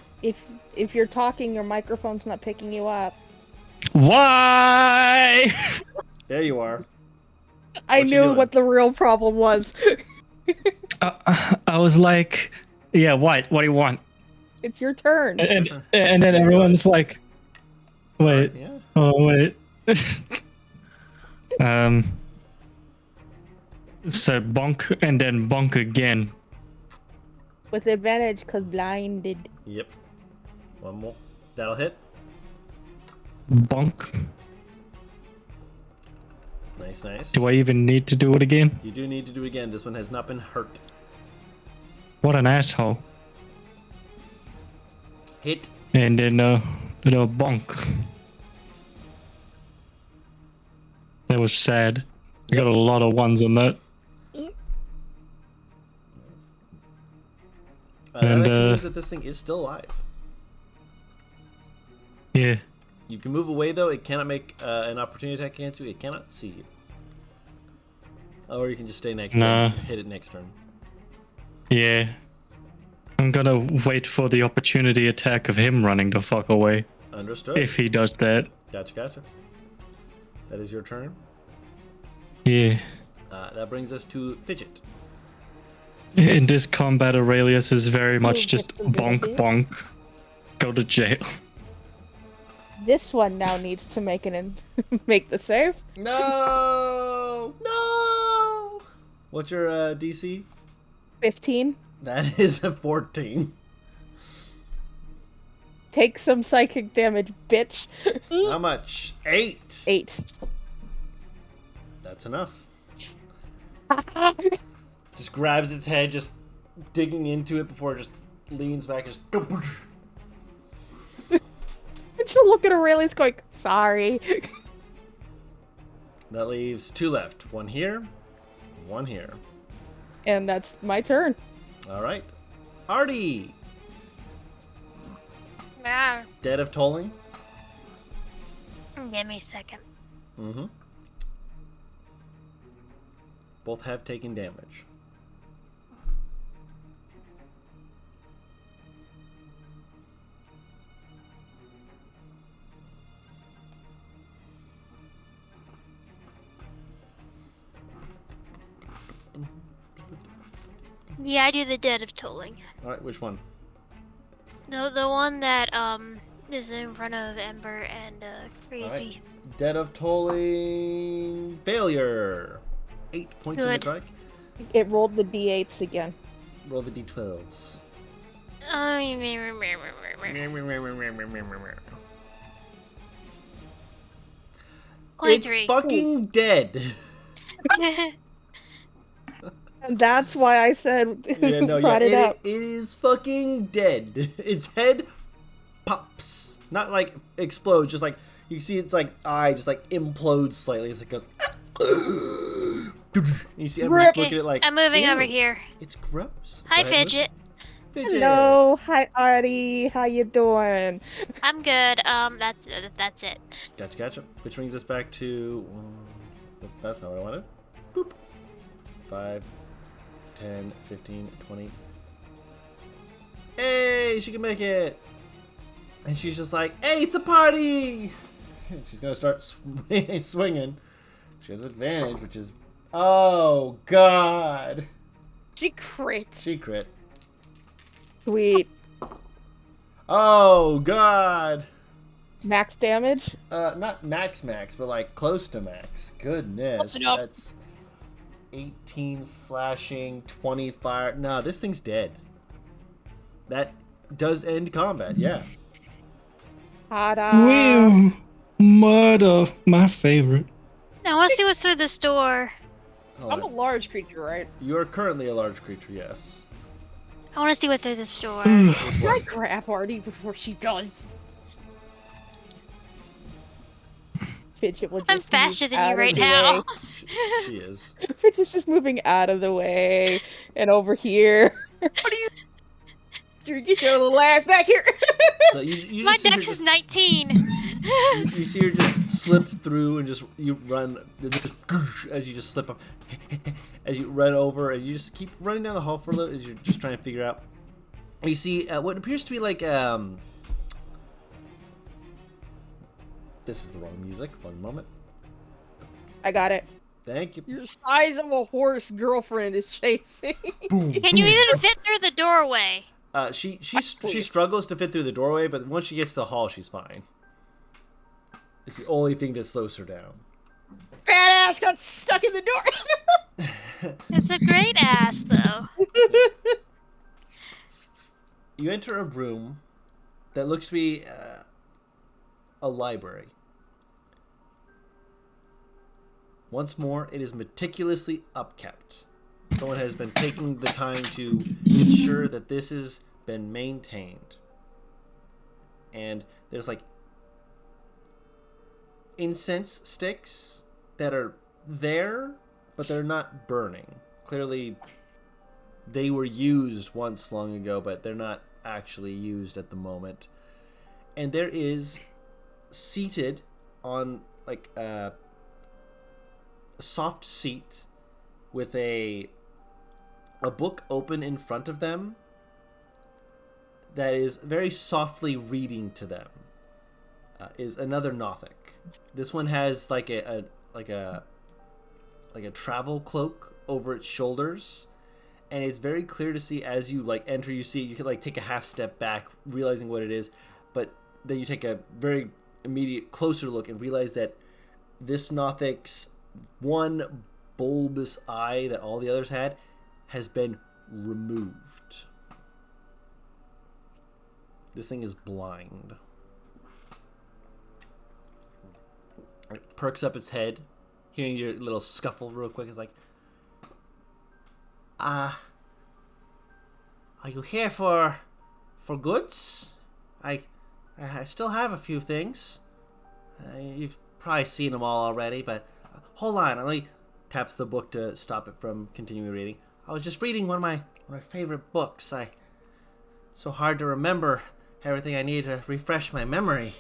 If you're talking, your microphone's not picking you up. Why? There you are. I What you knew doing? what the real problem was. I was like, yeah, what do you want? It's your turn. And then everyone's like, wait, Yeah. oh wait. So bonk and then bonk again. With advantage, because blinded. Yep. One more. That'll hit. Bonk. Nice. Do I even need to do it again? You do need to do it again. This one has not been hurt. What an asshole. Hit. And then bonk. That was sad. I got a lot of ones on that. That And, actually means that this thing is still alive. Yeah. You can move away though. It cannot make an opportunity attack against you. It cannot see you. Or you can just stay next Nah. turn. Hit it next turn. Yeah. I'm gonna wait for the opportunity attack of him running the fuck away. Understood. If he does that. Gotcha. That is your turn. Yeah. That brings us to Fidget. In this combat, Aurelius is very much just bonk, Invisibility. bonk. Go to jail. This one now needs to make make the save. No! What's your DC? 15. That is a 14. Take some psychic damage, bitch. How much? 8. 8. That's enough. Just grabs its head, just digging into it before it just leans back and just... And she'll look at Aurelius going, sorry. That leaves 2 left. 1 here, 1 here. And that's my turn. All right. Artie! Nah. Dead of tolling? Give me a second. Mm-hmm. Both have taken damage. Yeah, I do the dead of tolling. Alright, which one? The one that is in front of Ember and Crazy. Alright. Dead of Tolling. Failure. 8 points in Good. necrotic. It rolled the d8s again. Roll the d12s. It's 23. fucking dead. And that's why I said brought it up. It is fucking dead. Its head pops. Not like explodes, just like you see its like eye just like implodes slightly as it goes. You see Ember just looking at it like, I'm moving over "Ew, here. It's gross." Hi, Go ahead, Fidget. Fidget. Hello, hi Artie, how you doing? I'm good. That's it. Gotcha. Which brings us back to. That's not what I wanted. Boop. 5, 10, 15, 20. Hey, she can make it! And she's just like, hey, it's a party! She's gonna start swinging. She has advantage, which is. Oh, God! She crit. She crit. Sweet. Oh, God! Max damage? Not max, but like close to max. Goodness. Close enough. That's 18 slashing, 20 fire. No, this thing's dead. That does end combat, yeah. Ta-da! Woo! Murder, my favorite. I want to see what's through this door. Hold I'm a on. large creature, right? You are currently a large creature, yes. I want to see what's through this door. Can I grab Artie before she does? Fidget will I'm just faster move than out you of right the now. way. She is. Fidget's just moving out of the way and over here. You get your little ass back here. So you My just see her dex is just, 19. 19. you see her just slip through and just you run as you just slip up as you run over and you just keep running down the hall for a little as you're just trying to figure out. You see what appears to be like this is the wrong music. One moment. I got it. Thank you. Your size of a horse girlfriend is chasing. Boom. Can you even fit through the doorway? She struggles to fit through the doorway, but once she gets to the hall, she's fine. It's the only thing that slows her down. Fat ass got stuck in the door. It's a great ass, though. You enter a room that looks to be a library. Once more, it is meticulously upkept. Someone has been taking the time to ensure that this has been maintained. And there's like incense sticks that are there, but they're not burning. Clearly, they were used once long ago, but they're not actually used at the moment. And there is seated on like a soft seat with a book open in front of them that is very softly reading to them is another Nothic. This one has like a travel cloak over its shoulders, and it's very clear to see as you like enter. You see you can like take a half step back, realizing what it is, but then you take a very immediate closer look and realize that this Nothic's one bulbous eye that all the others had has been removed. This thing is blind. It perks up its head, hearing your little scuffle real quick. It's like, are you here for goods? I still have a few things. You've probably seen them all already, but hold on. Let me taps the book to stop it from continuing reading. I was just reading one of my favorite books. So hard to remember everything I need to refresh my memory.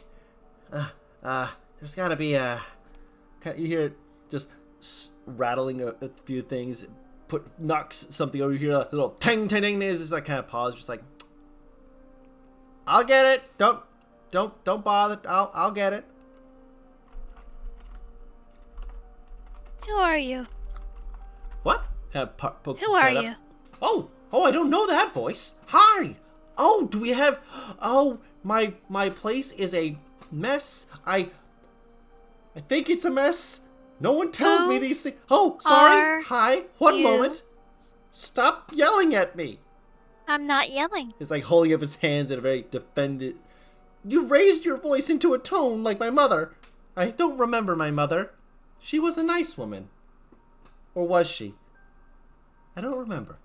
There's gotta be a... You hear it just rattling a few things. Knocks something over. You hear a little ting ting ting. There's just like kind of pause. Just like, I'll get it. Don't bother. I'll get it. Who are you? What? Kind of pokes Who his are head up. you? Oh, I don't know that voice. Hi. Oh, do we have... Oh, my place is a mess. I think it's a mess. No one tells me these things. Oh, sorry. Hi. One moment. Stop yelling at me. I'm not yelling. It's like holding up his hands in a very defended... You raised your voice into a tone like my mother. I don't remember my mother. She was a nice woman. Or was she? I don't remember.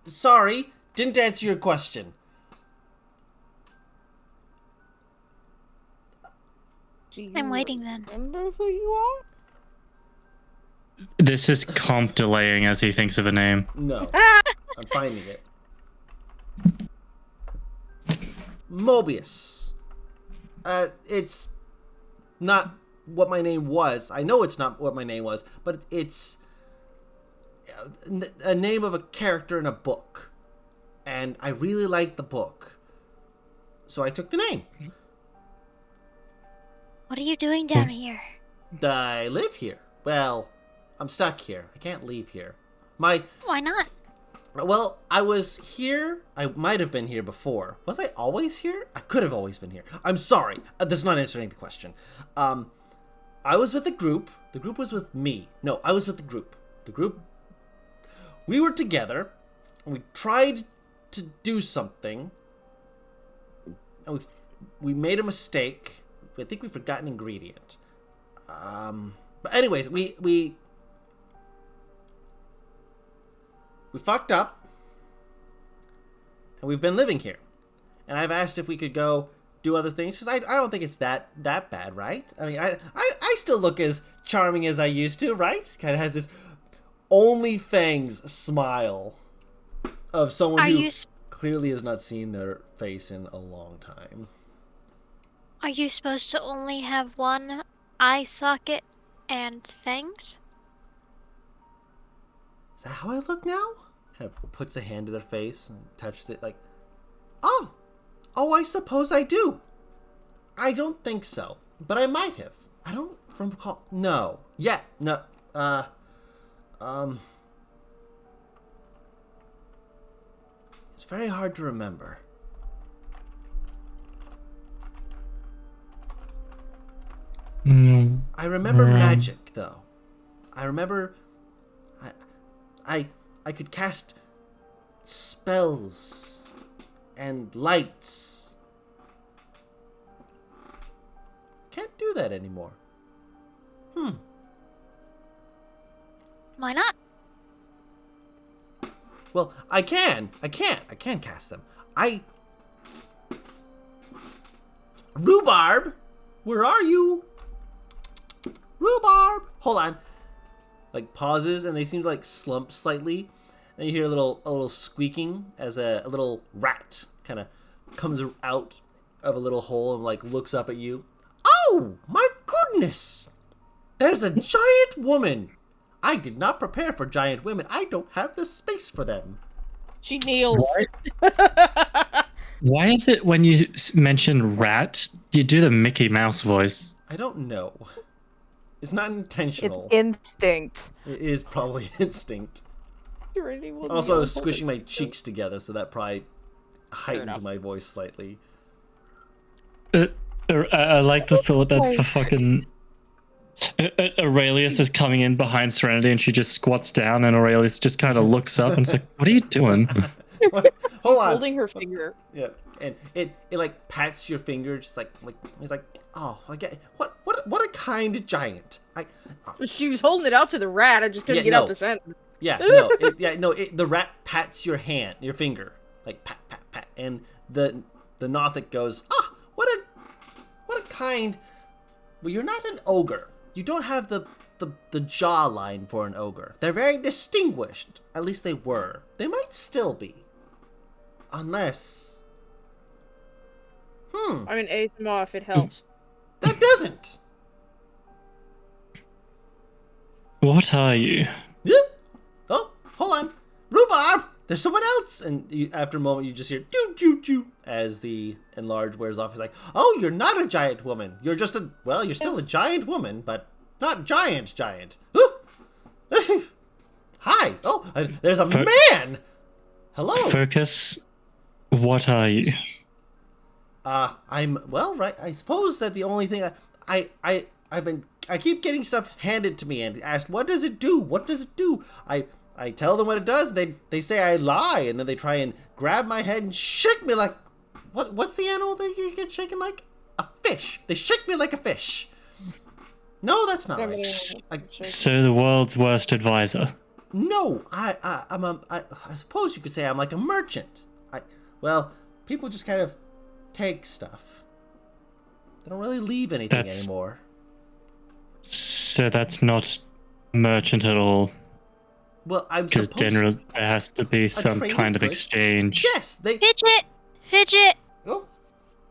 Sorry, didn't answer your question. I'm waiting then. Remember who you are? This is comp delaying as he thinks of a name. No, I'm finding it. Mobius. It's not what my name was. I know it's not what my name was, but it's a name of a character in a book. And I really liked the book. So I took the name. What are you doing down here? I live here. Well, I'm stuck here. I can't leave here. Why not? Well, I was here. I might have been here before. Was I always here? I could have always been here. I'm sorry. That's not answering the question. I was with the group. The group was with me. No, I was with the group. The group... We were together, and we tried to do something, and we made a mistake. I think we forgot an ingredient. But anyways, we fucked up, and we've been living here. And I've asked if we could go do other things, because I don't think it's that bad, right? I mean, I still look as charming as I used to, right? Kind of has this OnlyFans smile of someone who clearly has not seen their face in a long time. Are you supposed to only have one eye socket and fangs? Is that how I look now? Kind of puts a hand to their face and touches it like, oh, I suppose I do. I don't think so, but I might have. I don't recall. No. Yeah, no. It's very hard to remember. I remember magic, though. I remember I could cast spells and lights. Can't do that anymore. Why not? Well, I can cast them. Rhubarb, where are you? Rhubarb, hold on. Like pauses, and they seem to like slump slightly, and you hear a little squeaking as a little rat kind of comes out of a little hole and like looks up at you. Oh my goodness! There's a giant woman. I did not prepare for giant women. I don't have the space for them. She kneels. Why is it when you mention rat, you do the Mickey Mouse voice? I don't know. It's not intentional. It's instinct. It is probably instinct. Really Also, I was squishing my cheeks together, so that probably heightened my voice slightly. I like the thought that for fucking... Aurelius is coming in behind Serenity, and she just squats down, and Aurelius just kind of looks up and it's like, what are you doing? Hold on. Holding her finger. Yeah, and it like pats your finger, just like he's like, oh, I get what a kind giant. She was holding it out to the rat. I just couldn't get out the sentence. Yeah, no, the rat pats your hand, your finger, like pat pat pat, and the Nothic goes, what a kind. Well, you're not an ogre. You don't have the jawline for an ogre. They're very distinguished. At least they were. They might still be. Unless... I mean, ASMR if it helps. That doesn't. What are you? Yeah. Oh, hold on. Rhubarb! There's someone else! And after a moment, you just hear doo-doo-doo as the enlarge wears off. He's like, oh, you're not a giant woman. You're just you're still a giant woman, but not giant. Ooh. Hi. Oh, there's a man! Hello. Focus. What are you? Right. I suppose that the only thing I keep getting stuff handed to me and asked, what does it do? What does it do? I tell them what it does. They say I lie, and then they try and grab my head and shake me like what's the animal that you get shaken like? A fish. They shake me like a fish. No, that's not right. So the world's worst advisor. No, I suppose you could say I'm like a merchant. People just kind of take stuff. They don't really leave anything anymore. So that's not merchant at all. Well, I'm because supposed generally there has to be some kind of exchange. Yes, they Fidget. Oh,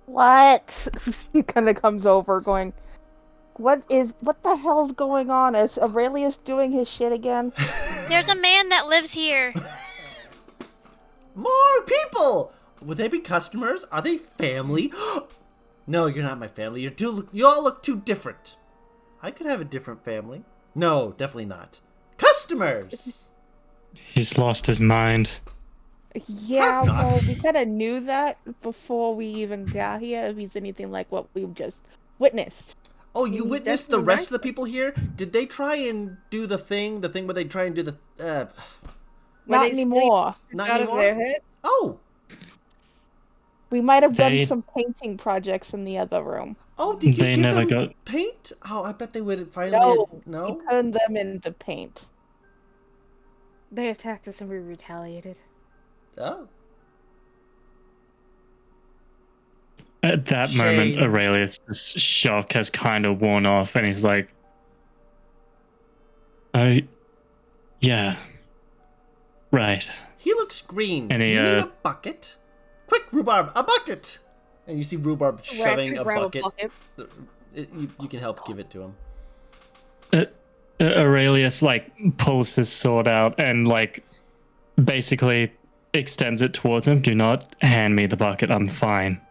What? He kind of comes over going, what the hell's going on? Is Aurelius doing his shit again? There's a man that lives here. more people. Would they be customers? Are they family? No, you're not my family. You all look too different. I could have a different family. No, definitely not. Customers. He's lost his mind. Yeah, well, we kind of knew that before we even got here, if he's anything like what we've just witnessed. Oh, you witnessed the rest of the people here? Did they try and do the thing where they try and do the... Not anymore. Not out anymore? of their head? Oh! We might have done some painting projects in the other room. Oh, did you They give never them got... paint? Oh, I bet they would finally... No, we turned them into paint. They attacked us and we retaliated. Oh. At that moment, Aurelius' shock has kind of worn off, and he's like, "Oh, yeah, right." He looks green. And Do you need a bucket? Quick, Rhubarb, a bucket! And you see Rhubarb shoving a bucket. You can help give it to him. Aurelius, pulls his sword out and, basically extends it towards him. Do not hand me the bucket. I'm fine.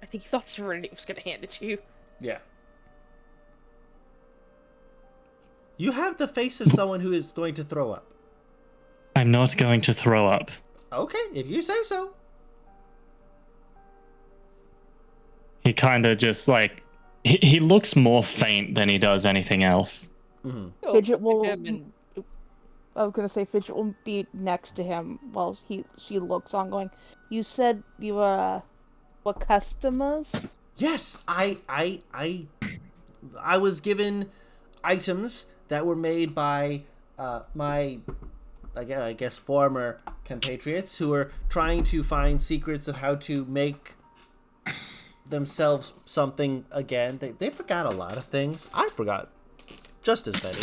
I think he thought Serenity was gonna hand it to you. Yeah. You have the face of someone who is going to throw up. I'm not going to throw up. Okay, if you say so. He kind of just, he looks more faint than he does anything else. Mm-hmm. Fidget will... I was gonna say Fidget will be next to him while she looks on going, you said you were customers? Yes, I was given items that were made by my, I guess, former compatriots who are trying to find secrets of how to make themselves something again. They forgot a lot of things. I forgot just as many.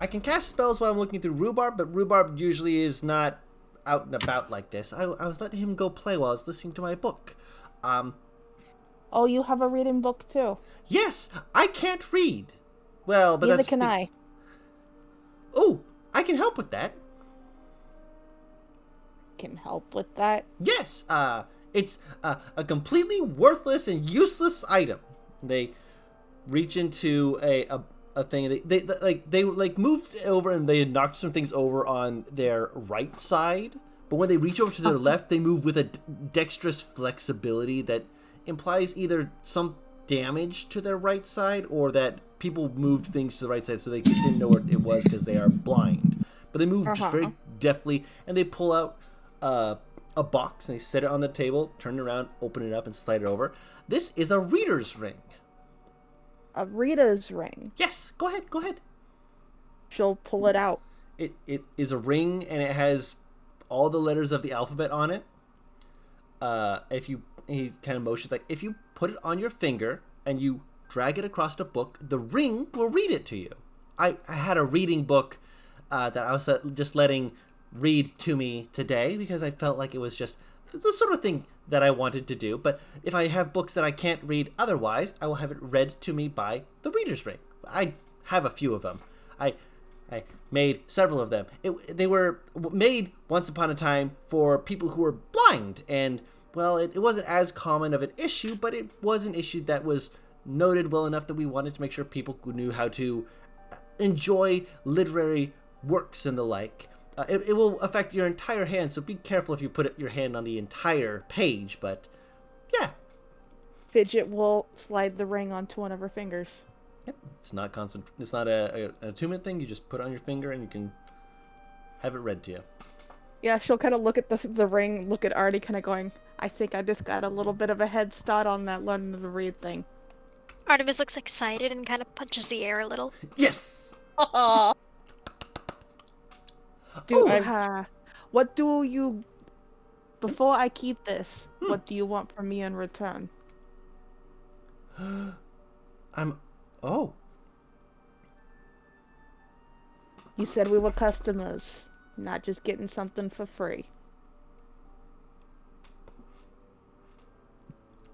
I can cast spells while I'm looking through Rhubarb, but Rhubarb usually is not out and about like this. I was letting him go play while I was listening to my book. Oh, you have a reading book too? Yes, I can't read. Well, but neither can I. Oh, I can help with that. Can help with that? Yes, it's a completely worthless and useless item. They reach into a thing. They moved over and they knocked some things over on their right side. But when they reach over to their left, they move with a dexterous flexibility that implies either some damage to their right side or that people moved things to the right side so they didn't know where it was because they are blind. But they move just very deftly, and they pull out a box and they set it on the table, turn it around, open it up, and slide it over. This is a reader's ring. A reader's ring? Yes, go ahead. She'll pull it out. It is a ring, and it has all the letters of the alphabet on it. He kind of motions if you put it on your finger and you drag it across a book, the ring will read it to you. I had a reading book that I was just letting read to me today because I felt like it was just the sort of thing that I wanted to do. But if I have books that I can't read otherwise, I will have it read to me by the Reader's Ring. I have a few of them. I made several of them. They were made once upon a time for people who were blind, and well, it wasn't as common of an issue, but it was an issue that was noted well enough that we wanted to make sure people knew how to enjoy literary works and the like. It will affect your entire hand, so be careful if you put your hand on the entire page, but yeah. Fidget will slide the ring onto one of her fingers. Yep. It's not It's not an attunement thing. You just put it on your finger and you can have it read to you. Yeah, she'll kind of look at the ring, look at Artie, kind of going, I think I just got a little bit of a head start on that learning to read thing. Artemis looks excited and kind of punches the air a little. Yes! What do you... Before I keep this, what do you want from me in return? Oh. You said we were customers, not just getting something for free.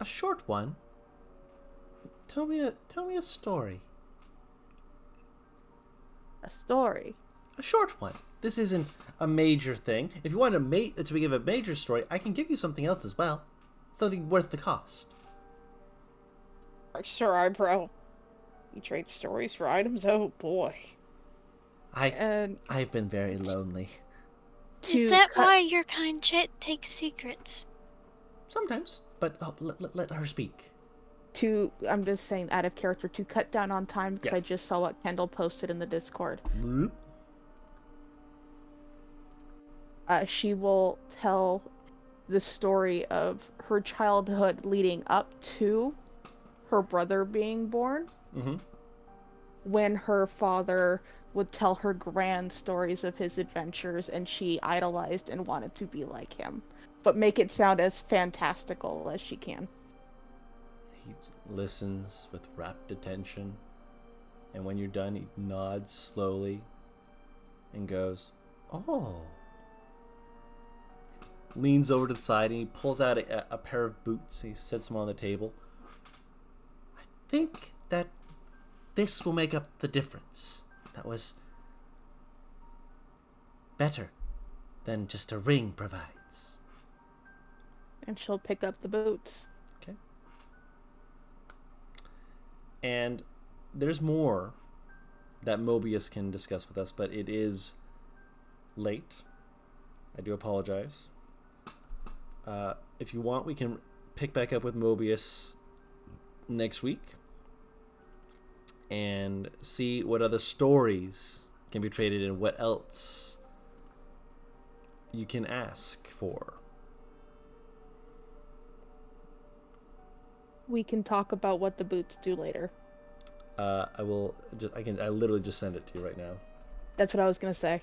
A short one. Tell me a story. A story? A short one. This isn't a major thing. If you want to give a major story, I can give you something else as well. Something worth the cost. Sir Eyebrow. You trade stories for items? Oh boy. I've been very lonely. Is that why your kind takes secrets? Sometimes, but let her speak. I'm just saying, out of character, to cut down on time, because Yeah. I just saw what Kendall posted in the Discord. Mm-hmm. She will tell the story of her childhood leading up to her brother being born. Mm-hmm. When her father would tell her grand stories of his adventures, and she idolized and wanted to be like him. But make it sound as fantastical as she can. He listens with rapt attention, and when you're done, he nods slowly and goes, "Oh." Leans over to the side and he pulls out a pair of boots and he sets them on the table. I think that this will make up the difference. That was better than just a ring provides. And she'll pick up the boots. Okay. And there's more that Mobius can discuss with us, but it is late. I do apologize. If you want, we can pick back up with Mobius next week and see what other stories can be traded and what else you can ask for. We can talk about what the boots do later. I literally just send it to you right now. That's what I was gonna say.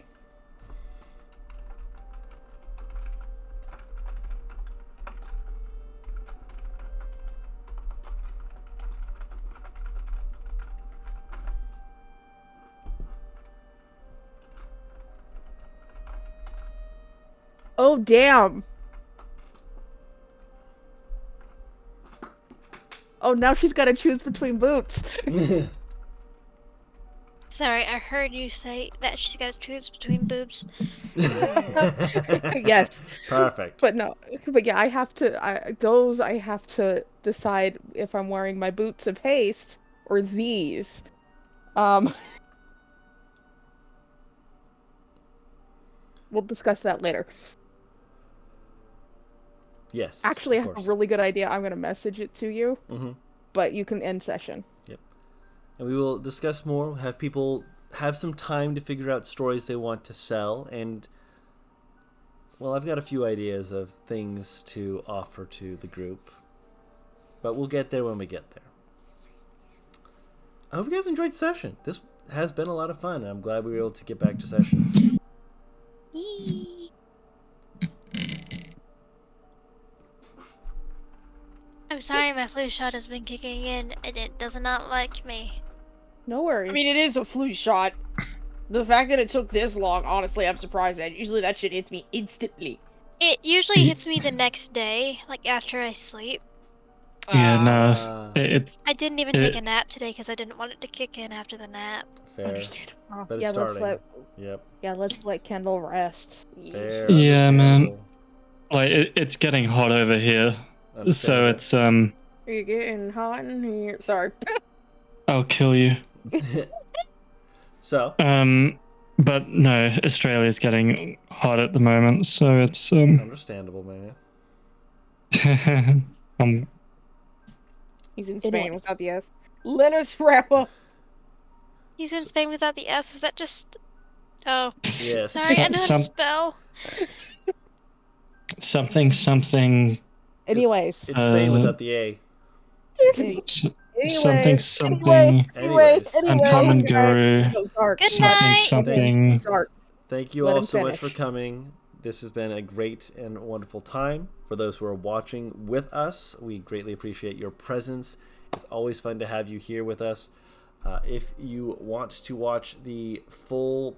Oh, damn. Oh, now she's got to choose between boots. Sorry, I heard you say that she's got to choose between boobs. Yes. Perfect. But yeah, I have to decide if I'm wearing my boots of haste or these. We'll discuss that later. Yes. Actually, I of have a course. really good idea. I'm going to message it to you. Mm-hmm. But you can end session. Yep. And we will discuss more, have people have some time to figure out stories they want to sell, and well, I've got a few ideas of things to offer to the group. But we'll get there when we get there. I hope you guys enjoyed session. This has been a lot of fun, and I'm glad we were able to get back to sessions. Yee. I'm sorry, my flu shot has been kicking in, and it does not like me. No worries. I mean, it is a flu shot. The fact that it took this long, honestly, I'm surprised at. Usually that shit hits me instantly. It usually hits me the next day, like after I sleep. Yeah, Ah. no, it's I didn't even take a nap today because I didn't want it to kick in after the nap. Fair. Understandable. Oh, But yeah, it's starting. Yep. let's let Kendall rest. Fair. Yeah, man. Understandable. like it's getting hot over here, so Understandable. it's Are you getting hot in here? Sorry. I'll kill you. So, But no, Australia's getting hot at the moment, so it's understandable, man. He's in Spain Anyways. without the S. Let us wrap up. He's in Spain without the S. Is that just? Oh, Yes. sorry, I know how to spell. something. Anyways. It's Spain without the A. Something. Uncommon guru. Good night. Something. Thank you Let all him so much for finish. coming. This has been a great and wonderful time. For those who are watching with us, we greatly appreciate your presence. It's always fun to have you here with us. If you want to watch the full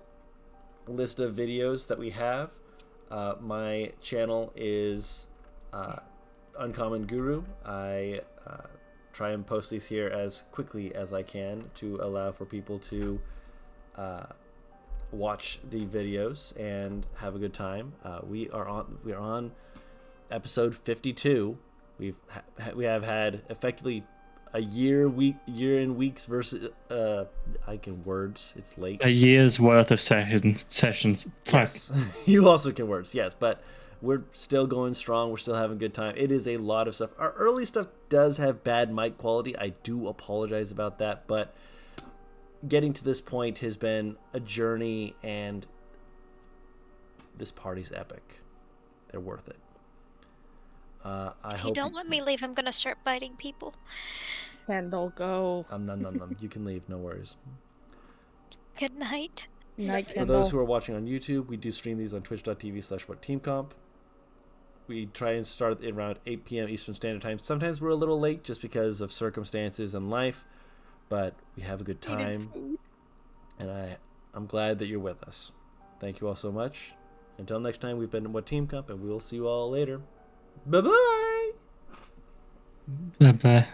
list of videos that we have, my channel is Uncommon Guru. I try and post these here as quickly as I can to allow for people to watch the videos and have a good time. We are on episode 52. We have had effectively a year in weeks versus I can words. It's late. A year's worth of sessions. Fuck. Yes. You also can words. Yes, but we're still going strong. We're still having a good time. It is a lot of stuff. Our early stuff does have bad mic quality. I do apologize about that, but getting to this point has been a journey, and this party's epic. They're worth it. If you don't let me leave, I'm gonna start biting people. Kendall, go. You can leave, no worries. Good night. Night, For Kendall. those who are watching on YouTube, we do stream these on twitch.tv/WhatTeamComp. We try and start at around 8 p.m. Eastern Standard Time. Sometimes we're a little late just because of circumstances and life, but we have a good time, and I'm glad that you're with us. Thank you all so much. Until next time, we've been WhatTeamComp, and we will see you all later. Bye-bye! Bye bye.